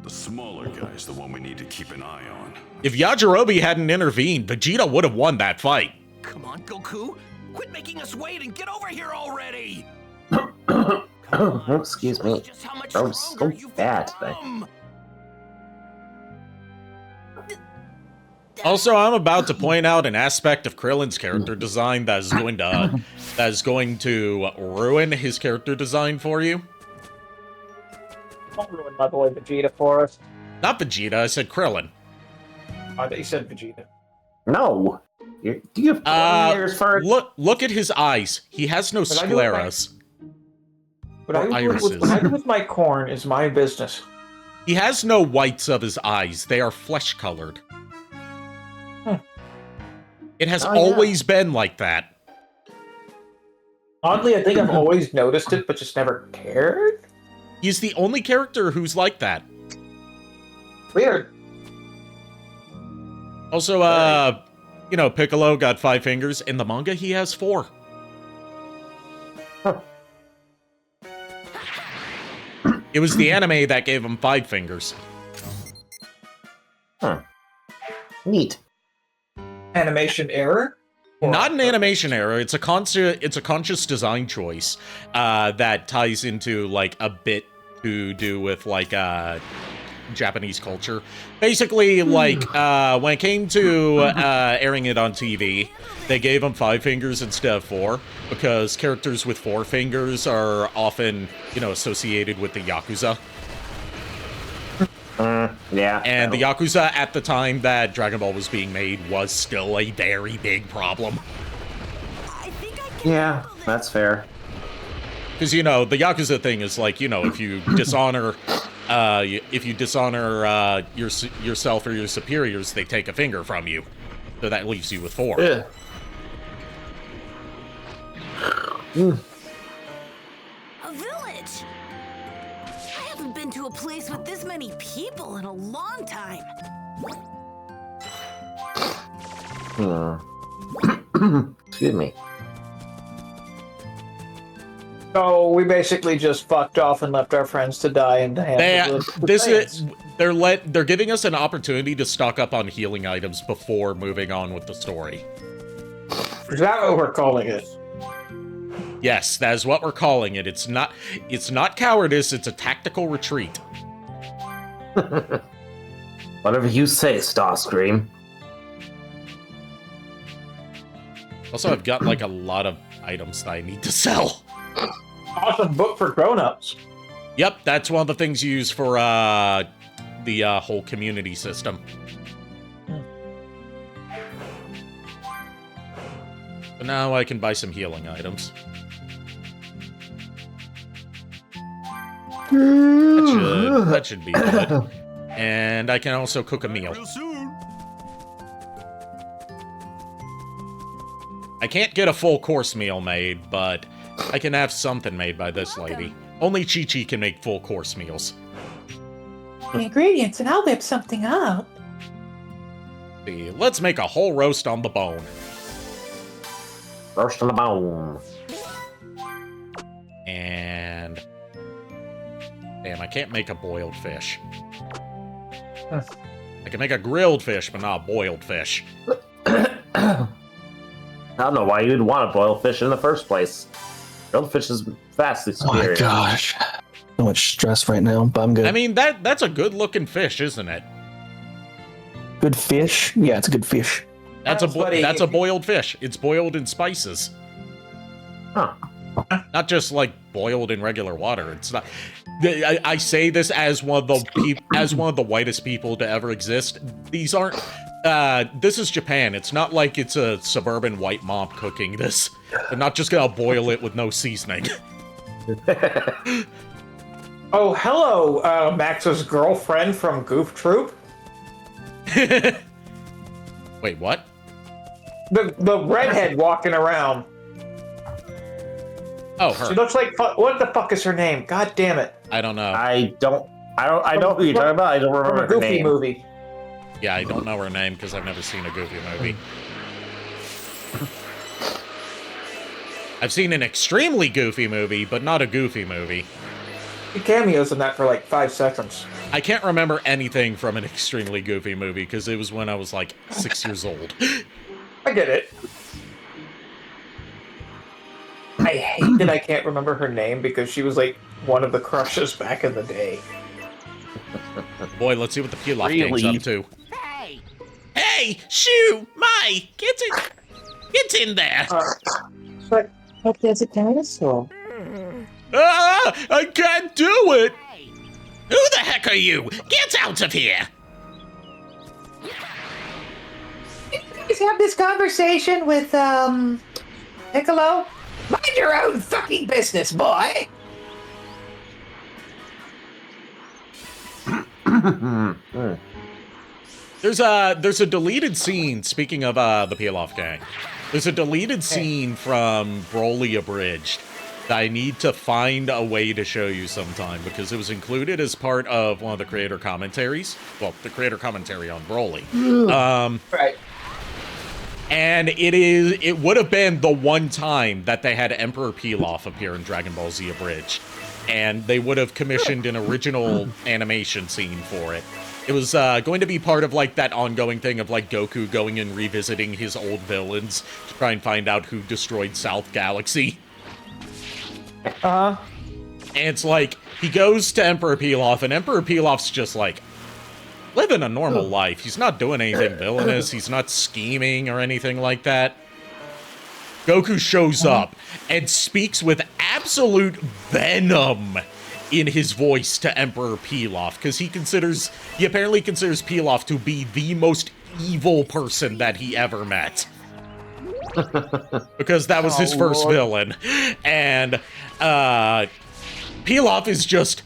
The smaller guy's the one we need to keep an eye on. If Yajirobe hadn't intervened, Vegeta would have won that fight. Come on, Goku. Quit making us wait and get over here already. Oh, excuse me. That was so bad today. Also, I'm about to point out an aspect of Krillin's character design that is going to ruin his character design for you. Don't ruin my boy Vegeta for us. Not Vegeta, I said Krillin. I thought you said Vegeta. No. Do you have ears for Look at his eyes. He has no scleras. What I do with my corn is my business. He has no whites of his eyes. They are flesh-colored. It has always been like that. Oddly, I think I've always noticed it, but just never cared. He's the only character who's like that. Weird. Also, you know, Piccolo got 5 fingers. In the manga, he has 4. Huh. It was the anime that gave him 5 fingers. Huh. Neat. Animation error? Not an animation error. It's a conscious design choice that ties into like a bit to do with like Japanese culture. Basically, like when it came to airing it on TV, they gave him 5 fingers instead of 4 because characters with 4 fingers are often, you know, associated with the Yakuza. Yeah. And the Yakuza at the time that Dragon Ball was being made was still a very big problem. Yeah, that's fair. Because, you know, the Yakuza thing is like, you know, if you dishonor if you dishonor yourself or your superiors, they take a finger from you. So that leaves you with 4. Yeah. A village! I haven't been to a place with this many people in a long time. Excuse me. So we basically just fucked off and left our friends to die in the hands of the Saiyans. They're giving us an opportunity to stock up on healing items before moving on with the story. Is that what we're calling it? Yes, that is what we're calling it. It's not cowardice, it's a tactical retreat. Whatever you say, Starscream. Also, I've got like a lot of items that I need to sell. Awesome book for grown-ups. Yep, that's one of the things you use for the whole community system. But now I can buy some healing items. That should be good. And I can also cook a meal. I can't get a full course meal made, but I can have something made by this lady. Only Chi-Chi can make full course meals. The ingredients, and I'll whip something up. See, let's make a whole roast on the bone. Roast on the bone. And... damn, I can't make a boiled fish. I can make a grilled fish, but not a boiled fish. I don't know why you'd want to boil fish in the first place. Grilled fish is vastly superior. Oh my gosh. So much stress right now, but I'm good. I mean, that's a good-looking fish, isn't it? Good fish? Yeah, it's a good fish. That's a boiled fish. It's boiled in spices. Huh. Not just like boiled in regular water. It's not. I say this as one of the whitest people to ever exist. These aren't. This is Japan. It's not like it's a suburban white mom cooking this. They're not just gonna boil it with no seasoning. Oh, hello, Max's girlfriend from Goof Troop. Wait, what? The redhead walking around. Oh, her. She looks like what the fuck is her name? God damn it! I don't know. I know who you're talking about. I don't remember her Goofy name. movie. Yeah, I don't know her name because I've never seen a Goofy movie. I've seen an extremely Goofy movie, but not a Goofy movie. He cameos in that for like 5 seconds. I can't remember anything from an extremely Goofy movie because it was when I was like 6 years old. I get it. I hate that I can't remember her name because she was like one of the crushes back in the day. Boy, let's see what the Pilaf Really? gang's up to. Hey! Hey, shoo, Mai, get in there. But there's a dinosaur. Ah, I can't do it. Who the heck are you? Get out of here. Please have this conversation with, Piccolo. Mind your own fucking business, boy. There's a deleted scene, speaking of the Pilaf gang. There's a deleted scene from Broly Abridged that I need to find a way to show you sometime because it was included as part of one of the creator commentaries. Well, the creator commentary on Broly. Right. And it would have been the one time that they had Emperor Pilaf appear in Dragon Ball Z Abridged. And they would have commissioned an original animation scene for it. It was going to be part of like that ongoing thing of like Goku going and revisiting his old villains to try and find out who destroyed South Galaxy. Uh-huh. And it's like, he goes to Emperor Pilaf, and Emperor Pilaf's just like, living a normal life. He's not doing anything villainous. He's not scheming or anything like that. Goku shows up and speaks with absolute venom in his voice to Emperor Pilaf, because he apparently considers Pilaf to be the most evil person that he ever met. Because that was his first villain. And Pilaf is just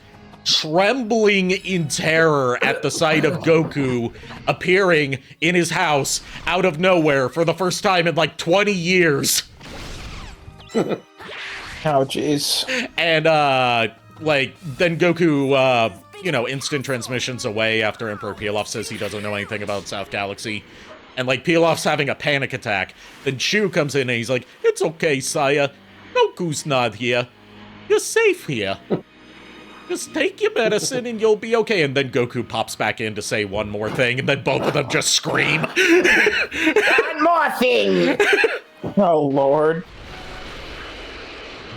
trembling in terror at the sight of Goku appearing in his house out of nowhere for the first time in like 20 years. Oh, jeez. And, then Goku, instant transmissions away after Emperor Pilaf says he doesn't know anything about South Galaxy. And, Pilaf's having a panic attack. Then Shu comes in and he's like, "It's okay, Saya. Goku's not here. You're safe here. Just take your medicine and you'll be okay." And then Goku pops back in to say one more thing, and then both of them just scream. One more thing! Oh, Lord.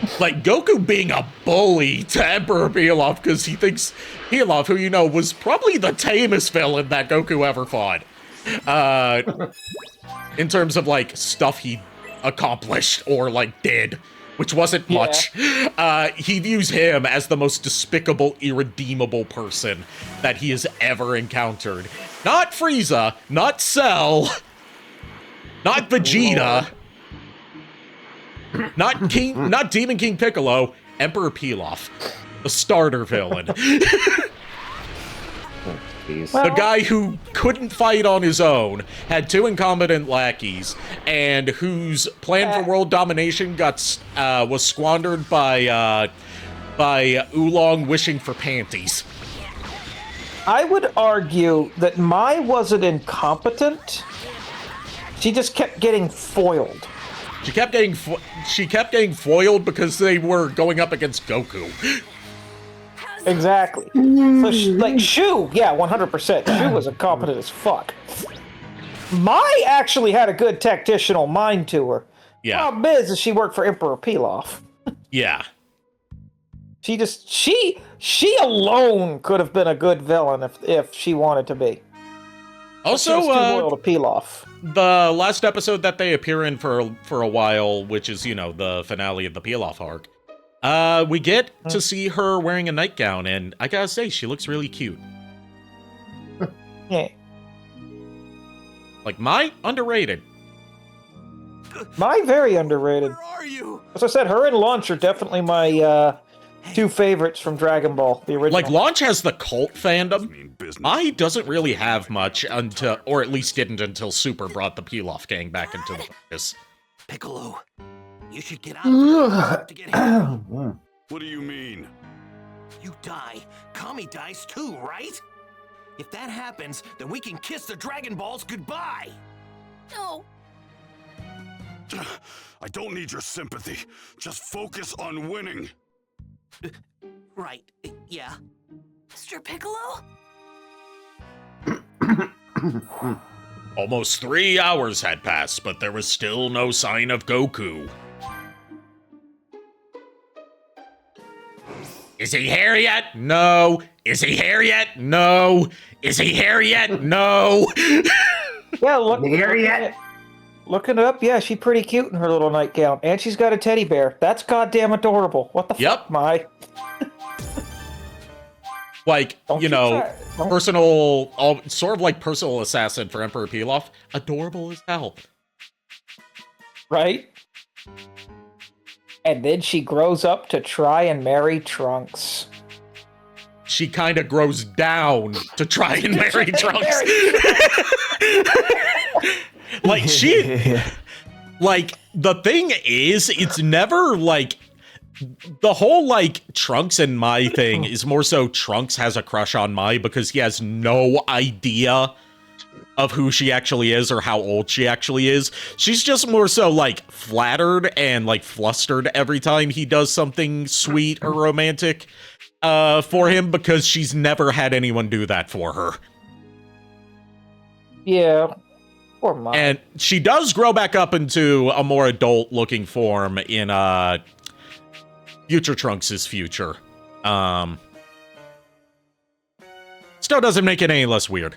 Goku being a bully to Emperor Pilaf because he thinks Pilaf, who was probably the tamest villain that Goku ever fought. In terms of, stuff he accomplished or, did, which wasn't much. He views him as the most despicable, irredeemable person that he has ever encountered. Not Frieza, not Cell, not Vegeta, not Demon King Piccolo, Emperor Pilaf, the starter villain. The guy who couldn't fight on his own, had 2 incompetent lackeys, and whose plan for world domination was squandered by Oolong wishing for panties. I would argue that Mai wasn't incompetent. She just kept getting foiled. She kept getting foiled because they were going up against Goku. Exactly. So, Shu, yeah, 100%. Shu was incompetent as fuck. Mai actually had a good tactical mind to her. Yeah. Problem is she worked for Emperor Pilaf. Yeah. She alone could have been a good villain if she wanted to be. Also, she was too loyal to Pilaf. The last episode that they appear in for a while, which is, the finale of the Pilaf arc, we get to see her wearing a nightgown, and I gotta say, she looks really cute. Yeah. Mai, underrated. Mai, very underrated. Where are you? As I said, her and Launch are definitely my 2 favorites from Dragon Ball, the original. Launch has the cult fandom. Mai doesn't really have much until, or at least didn't until Super brought the Pilaf gang back into the focus. Piccolo, you should get out of here to get him. What do you mean? You die, Kami dies too, right? If that happens, then we can kiss the Dragon Balls goodbye. No. I don't need your sympathy. Just focus on winning. Right, yeah. Mr. Piccolo? Almost 3 hours had passed, but there was still no sign of Goku. Is he here yet? No. Is he here yet? No. Is he here yet? No. Yeah, looking it up, yeah, she's pretty cute in her little nightgown. And she's got a teddy bear. That's goddamn adorable. What the fuck, Mai? Personal, sort of like personal assassin for Emperor Pilaf. Adorable as hell. Right? And then she grows up to try and marry Trunks. She kind of grows down to try and marry Trunks. The thing is, it's never, the whole, Trunks and Mai thing is more so Trunks has a crush on Mai because he has no idea of who she actually is or how old she actually is. She's just more so, flattered and, flustered every time he does something sweet or romantic for him because she's never had anyone do that for her. Yeah. Poor Mai. And she does grow back up into a more adult-looking form in, Future Trunks' future. Still doesn't make it any less weird.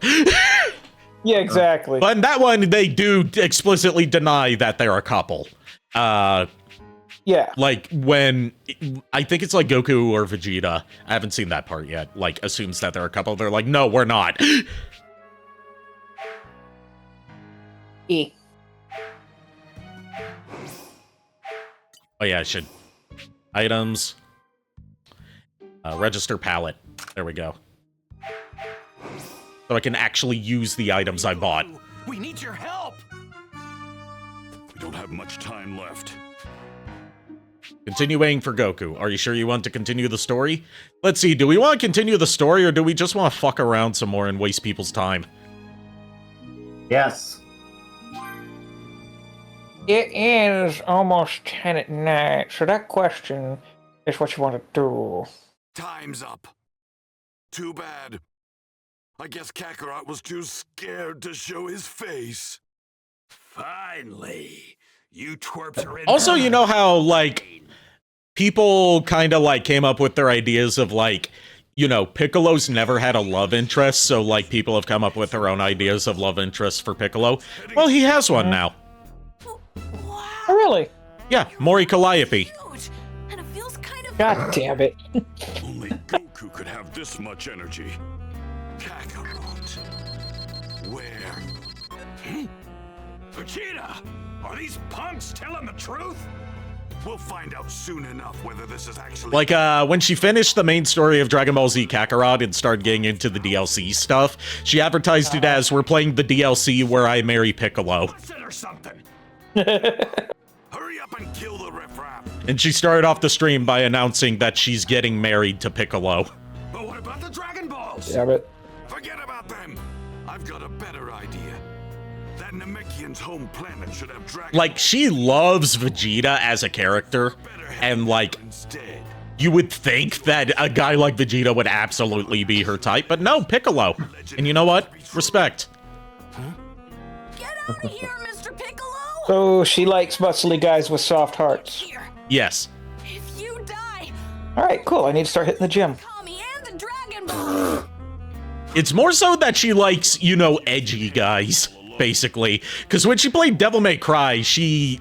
Yeah, exactly. But in that one, they do explicitly deny that they're a couple. Yeah. When, I think it's Goku or Vegeta, I haven't seen that part yet, assumes that they're a couple. They're like, no, we're not. E. Oh yeah, I should. Items. Register palette. There we go. So I can actually use the items I bought. We need your help. We don't have much time left. Continuing for Goku. Are you sure you want to continue the story? Let's see, do we want to continue the story, or do we just want to fuck around some more and waste people's time? Yes. It is almost 10 at night, so that question is what you want to do. Time's up. Too bad. I guess Kakarot was too scared to show his face. Finally, you twerps are in. Also, you know how, like, people kind of, like, came up with their ideas of, like, you know, Piccolo's never had a love interest, so, like, people have come up with their own ideas of love interests for Piccolo. Well, he has one now. Oh, really? Yeah, Mori Calliope. And it feels kind of. God damn it. Only Goku could have this much energy. Kakarot. Where? Vegeta, are these punks telling the truth? We'll find out soon enough whether this is actually... Like, when she finished the main story of Dragon Ball Z Kakarot and started getting into the DLC stuff, she advertised it as, we're playing the DLC where I marry Piccolo. Or something. Hurry up and kill the riffraff. And she started off the stream by announcing that she's getting married to Piccolo. But what about the Dragon Balls? Damn it. Forget about them. I've got a better idea. That Namekian's home planet should have Dragon Like, she loves Vegeta as a character, and, like, instead. you would think that a guy like Vegeta would absolutely be her type, but no, Piccolo. And you know what? Respect. Get out of here, Mr. Piccolo! So she likes muscly guys with soft hearts. Yes. If you die, Alright, cool. I need to start hitting the gym. Kami and the Dragon Ball. It's more so that she likes, you know, edgy guys, basically. Because when she played Devil May Cry, she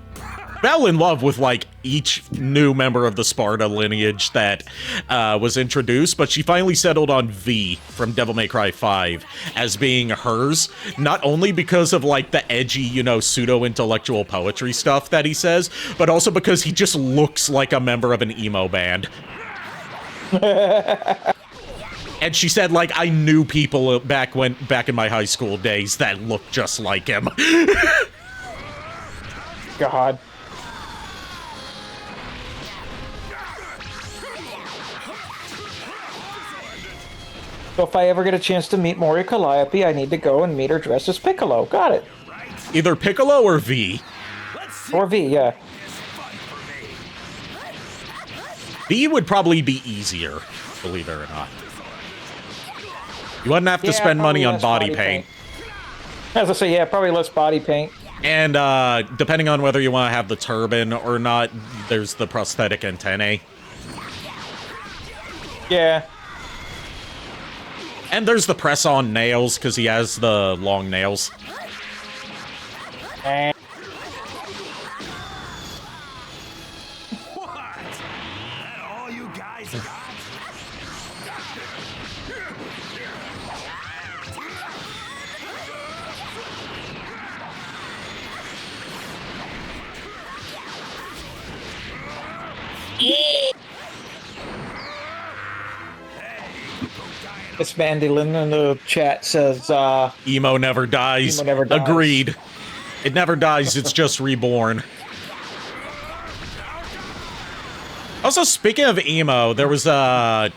fell in love with, like, each new member of the Sparta lineage that was introduced, but she finally settled on V from Devil May Cry 5 as being hers, not only because of, like, the edgy, you know, pseudo-intellectual poetry stuff that he says, but also because he just looks like a member of an emo band. And she said, like, I knew people back in my high school days that looked just like him. God. So if I ever get a chance to meet Mori Calliope, I need to go and meet her dressed as Piccolo. Got it. Either Piccolo or V. Or V, yeah. V would probably be easier, believe it or not. You wouldn't have to spend money on body paint. As I say, yeah, probably less body paint. And depending on whether you want to have the turban or not, there's the prosthetic antennae. Yeah. And there's the press-on nails, because he has the long nails. What? That all you guys got? Miss Vandalin in the chat says, Emo never dies. Emo never dies. Agreed. It never dies, it's just reborn. Also, speaking of emo, there was a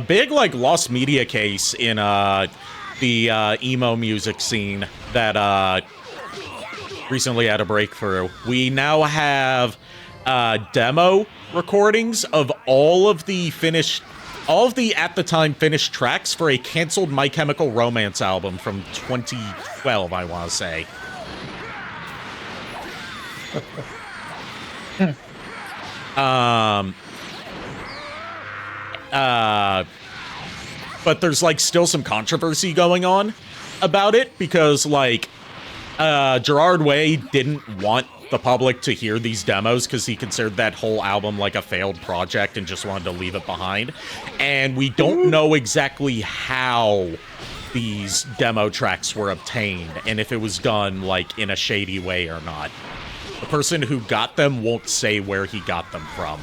big, like, lost media case in the emo music scene that recently had a breakthrough. We now have demo recordings of all of the at the time finished tracks for a canceled My Chemical Romance album from 2012, I want to say. But there's, like, still some controversy going on about it because, like, Gerard Way didn't want the public to hear these demos because he considered that whole album like a failed project and just wanted to leave it behind. And we don't know exactly how these demo tracks were obtained and if it was done, like, in a shady way or not. The person who got them won't say where he got them from.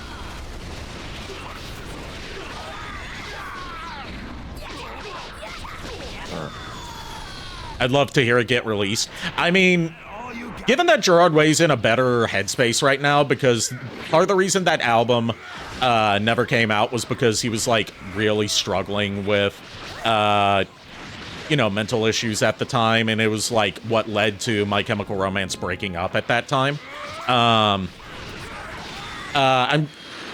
I'd love to hear it get released. I mean, given that Gerard Way's in a better headspace right now, because part of the reason that album never came out was because he was, like, really struggling with, you know, mental issues at the time, and it was, like, what led to My Chemical Romance breaking up at that time. I'm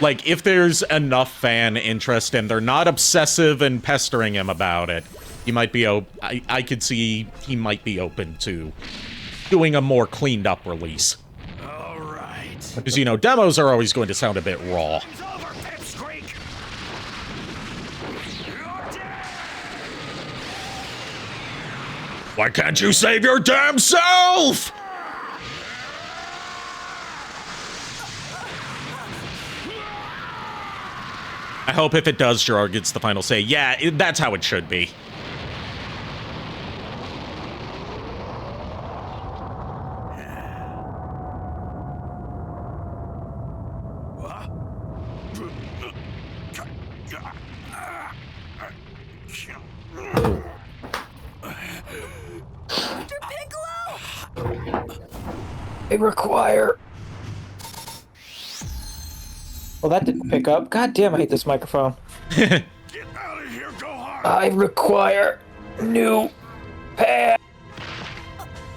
like, if there's enough fan interest and they're not obsessive and pestering him about it, he might be I could see he might be open to doing a more cleaned up release. All right. Because, you know, demos are always going to sound a bit raw. Why can't you save your damn self? I hope if it does, Gerard gets the final say. Yeah, that's how it should be. They require. Well, that didn't pick up. God damn, I hate this microphone. Get out of here, go hard. I require new pad.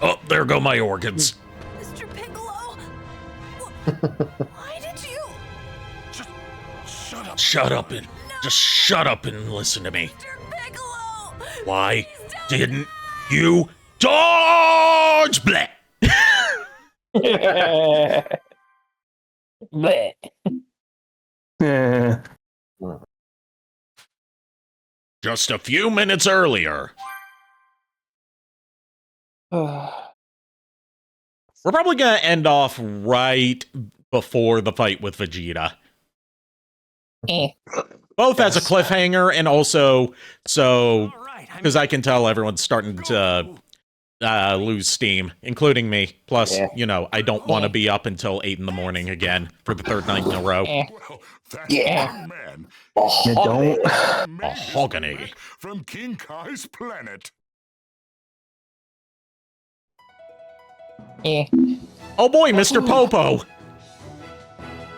Oh, there go my organs. Mr. Piccolo? Why did you? Just shut up. Shut up and just shut up and listen to me. Mr. Piccolo! Why didn't you dodge? Bleh. Bleh. Just a few minutes earlier. We're probably gonna end off right before the fight with Vegeta. Both as a cliffhanger and also so because I can tell everyone's starting to lose steam, including me. Plus, you know, I don't want to be up until 8 in the morning again for the third night in a row. Well, that's Yeah. one man. You don't. Mahogany. From King Kai's planet. Oh boy, Mr. Popo!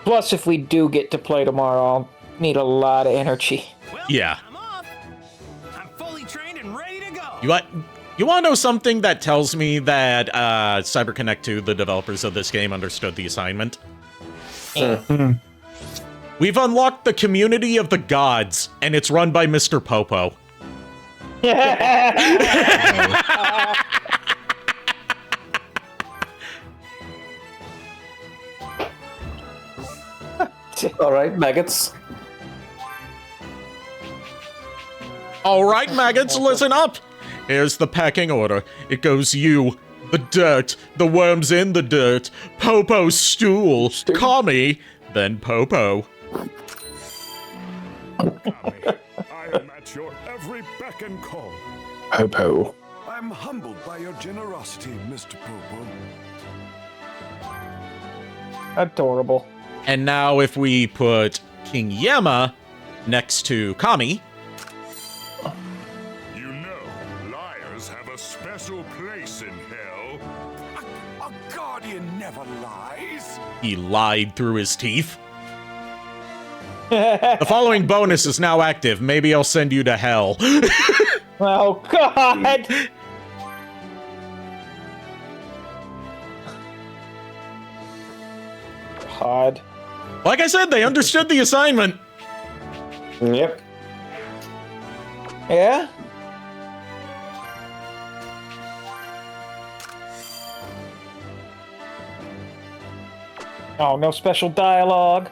Plus, if we do get to play tomorrow, I'll need a lot of energy. Well, Yeah. I'm off. I'm fully trained and ready to go. You want to know something that tells me that CyberConnect 2, the developers of this game, understood the assignment? We've unlocked the community of the gods, and it's run by Mr. Popo. All right, maggots. All right, maggots, listen up. Here's the packing order. It goes you, the dirt, the worms in the dirt, Popo's stool, Kami, then Popo. I am at your every beck and call. Popo. I'm humbled by your generosity, Mr. Popo. Adorable. And now if we put King Yama next to Kami, You know, liars have a special place in hell. A guardian never lies. he lied through his teeth. The following bonus is now active. Maybe I'll send you to hell. Oh, God! God. Like I said, they understood the assignment. Yep. Yeah? Oh, no special dialogue.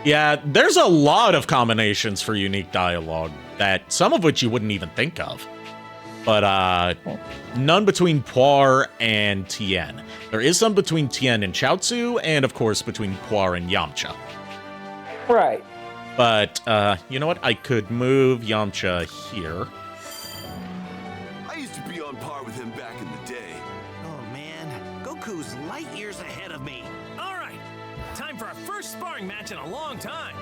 Yeah, there's a lot of combinations for unique dialogue, that some of which you wouldn't even think of. But none between Poir and Tien. There is some between Tien and Chaozu, and of course between Poir and Yamcha. Right. But, you know what? I could move Yamcha here. I used to be on par with him back in the day. Oh man, Goku's light years ahead of me. All right, time for our first sparring match in a long time.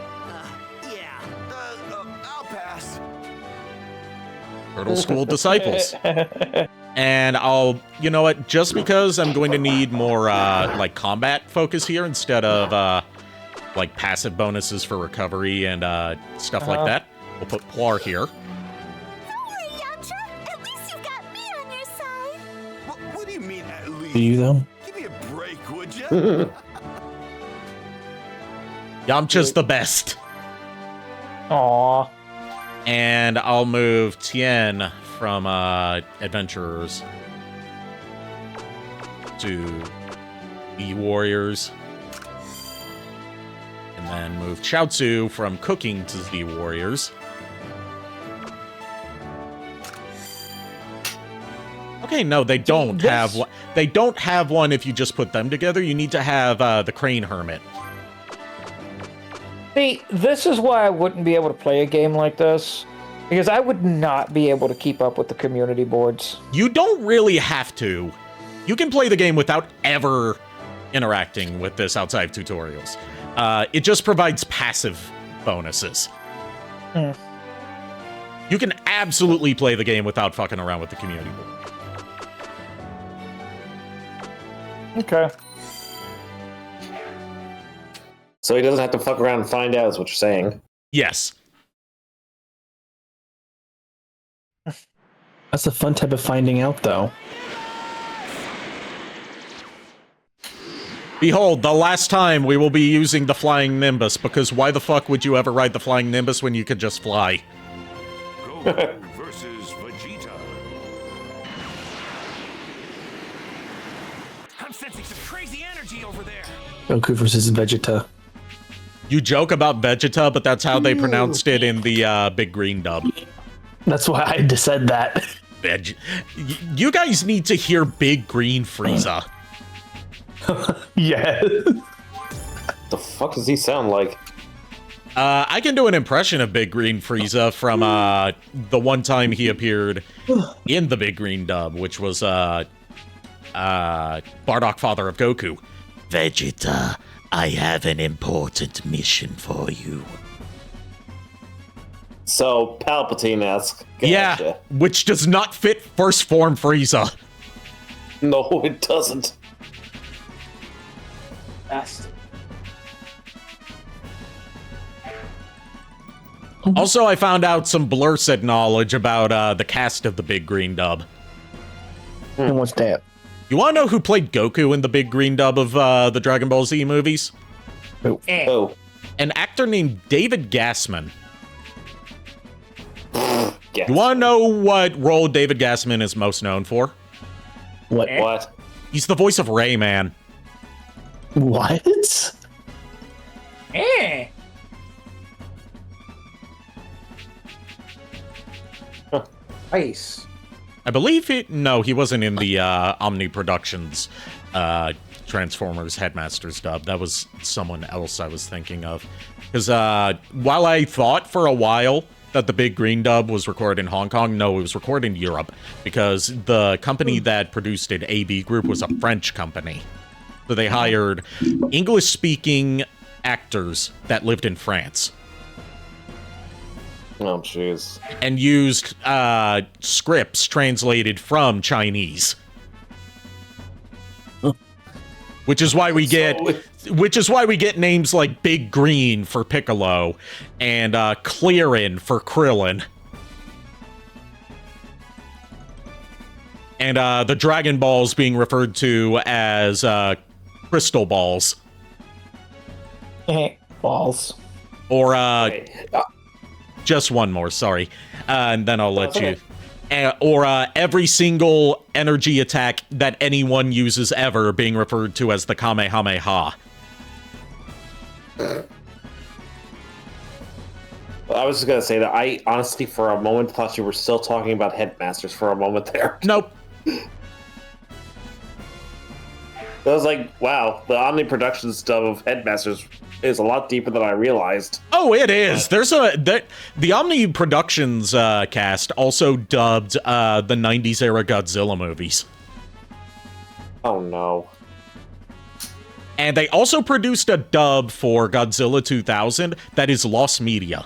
Yeah. I'll pass. Turtle School disciples. And I'll, you know what, just because I'm going to need more, like, combat focus here instead of, like, passive bonuses for recovery and, stuff like that, we'll put Poir here. Don't worry, Yamcha. At least you've got me on your side. What do you mean, at least? Do you, though? Give me a break, would you? Yamcha's the best. Aw. And I'll move Tien from Adventurers to the Warriors. And then move Chaozu from Cooking to the Warriors. Okay, no, they don't have one. They don't have one if you just put them together. You need to have the Crane Hermit. See, this is why I wouldn't be able to play a game like this. Because I would not be able to keep up with the community boards. You don't really have to. You can play the game without ever interacting with this outside of tutorials. It just provides passive bonuses. You can absolutely play the game without fucking around with the community board. Okay. So he doesn't have to fuck around and find out, is what you're saying. Yes. That's a fun type of finding out, though. Behold, the last time we will be using the Flying Nimbus, because why the fuck would you ever ride the Flying Nimbus when you could just fly? Goku versus Vegeta. I'm sensing some crazy energy over there. Goku versus Vegeta. You joke about Vegeta, but that's how they pronounced it in the Big Green dub. That's why I just said that. You guys need to hear Big Green Frieza. Yeah. The fuck does he sound like? I can do an impression of Big Green Frieza from the one time he appeared in the Big Green dub, which was Bardock, father of Goku. Vegeta, I have an important mission for you. So, Palpatine-esque. Gotcha. Yeah, which does not fit first form Frieza. No, it doesn't. Best. Also, I found out some Blursid knowledge about the cast of the Big Green dub. And what's that? You want to know who played Goku in the Big Green dub of the Dragon Ball Z movies? Oh. An actor named David Gassman. Yes. You want to know what role David Gassman is most known for? What? He's the voice of Rayman. What? Nice. I believe he wasn't in the Omni Productions Transformers Headmasters dub. That was someone else I was thinking of. Because while I thought for a while that the Big Green dub was recorded in Hong Kong, no, it was recorded in Europe. Because the company that produced it, AB Group, was a French company. So they hired English-speaking actors that lived in France. Oh, jeez. And used scripts translated from Chinese. Which is why we get names like Big Green for Piccolo and Clearin for Krillin. And the Dragon Balls being referred to as Crystal Balls. Balls. Or just one more, sorry. And then I'll let you. Or every single energy attack that anyone uses ever being referred to as the Kamehameha. I was just going to say that I honestly, for a moment, thought you were still talking about Headmasters for a moment there. Nope. I was like, wow, the Omni Productions dub of Headmasters is a lot deeper than I realized. Oh, it is. There's the Omni Productions cast also dubbed the 90s era Godzilla movies. Oh no. And they also produced a dub for Godzilla 2000 that is lost media.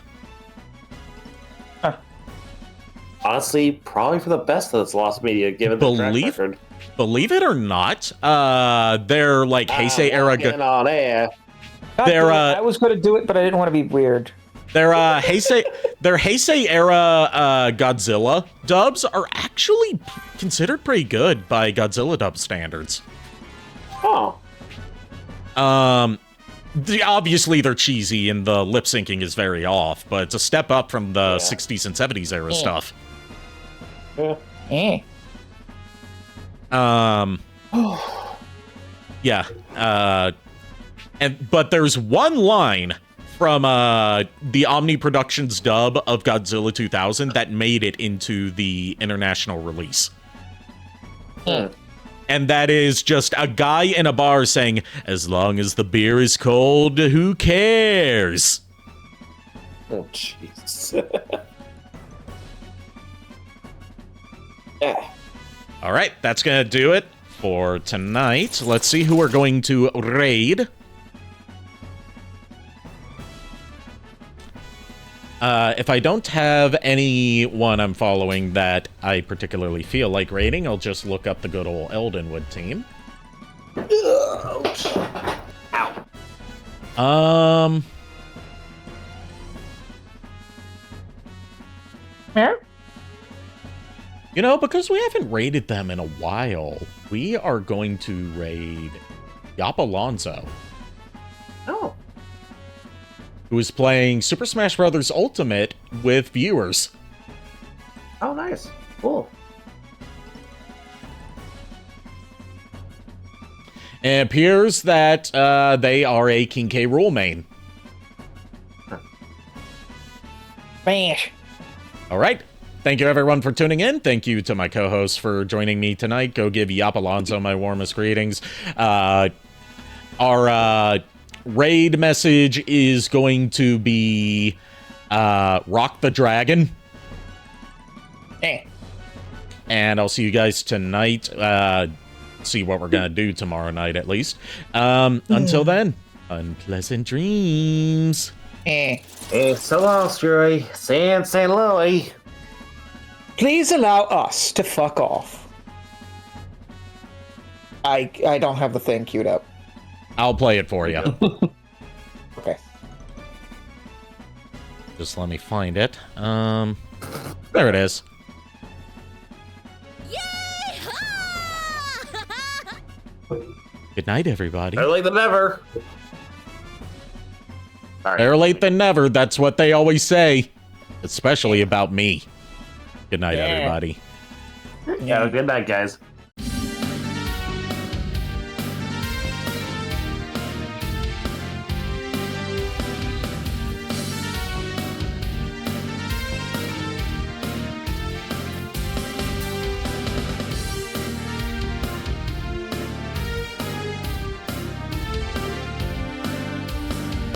honestly, probably for the best that it's lost media, given the track record. Believe it or not, they're like Heisei era. On air. I was going to do it, but I didn't want to be weird. Their Heisei era Godzilla dubs are actually considered pretty good by Godzilla dub standards. Oh. Obviously they're cheesy and the lip syncing is very off, but it's a step up from the 60s and 70s era stuff. Yeah. Yeah. But there's one line from the Omni Productions dub of Godzilla 2000 that made it into the international release. And that is just a guy in a bar saying, "As long as the beer is cold, who cares?" Oh, jeez. Yeah. All right, that's going to do it for tonight. Let's see who we're going to raid. If I don't have anyone I'm following that I particularly feel like raiding, I'll just look up the good old Eldenwood team. Ow. You know, because we haven't raided them in a while, we are going to raid Yop Alonso. Oh. Who is playing Super Smash Bros. Ultimate with viewers. Oh, nice. Cool. It appears that they are a King K. Rool main. Smash. All right. Thank you, everyone, for tuning in. Thank you to my co-hosts for joining me tonight. Go give Yop Alonso my warmest greetings. Our raid message is going to be Rock the Dragon. And I'll see you guys tonight. See what we're going to do tomorrow night, at least. Until then, unpleasant dreams. So long, Stewie. St. Louis. Please allow us to fuck off. I don't have the thing queued up. I'll play it for you. Okay. Just let me find it. There it is. Good night, everybody. Better late than never. Better late than never. That's what they always say. Especially about me. Good night, everybody. Yeah, good night, guys.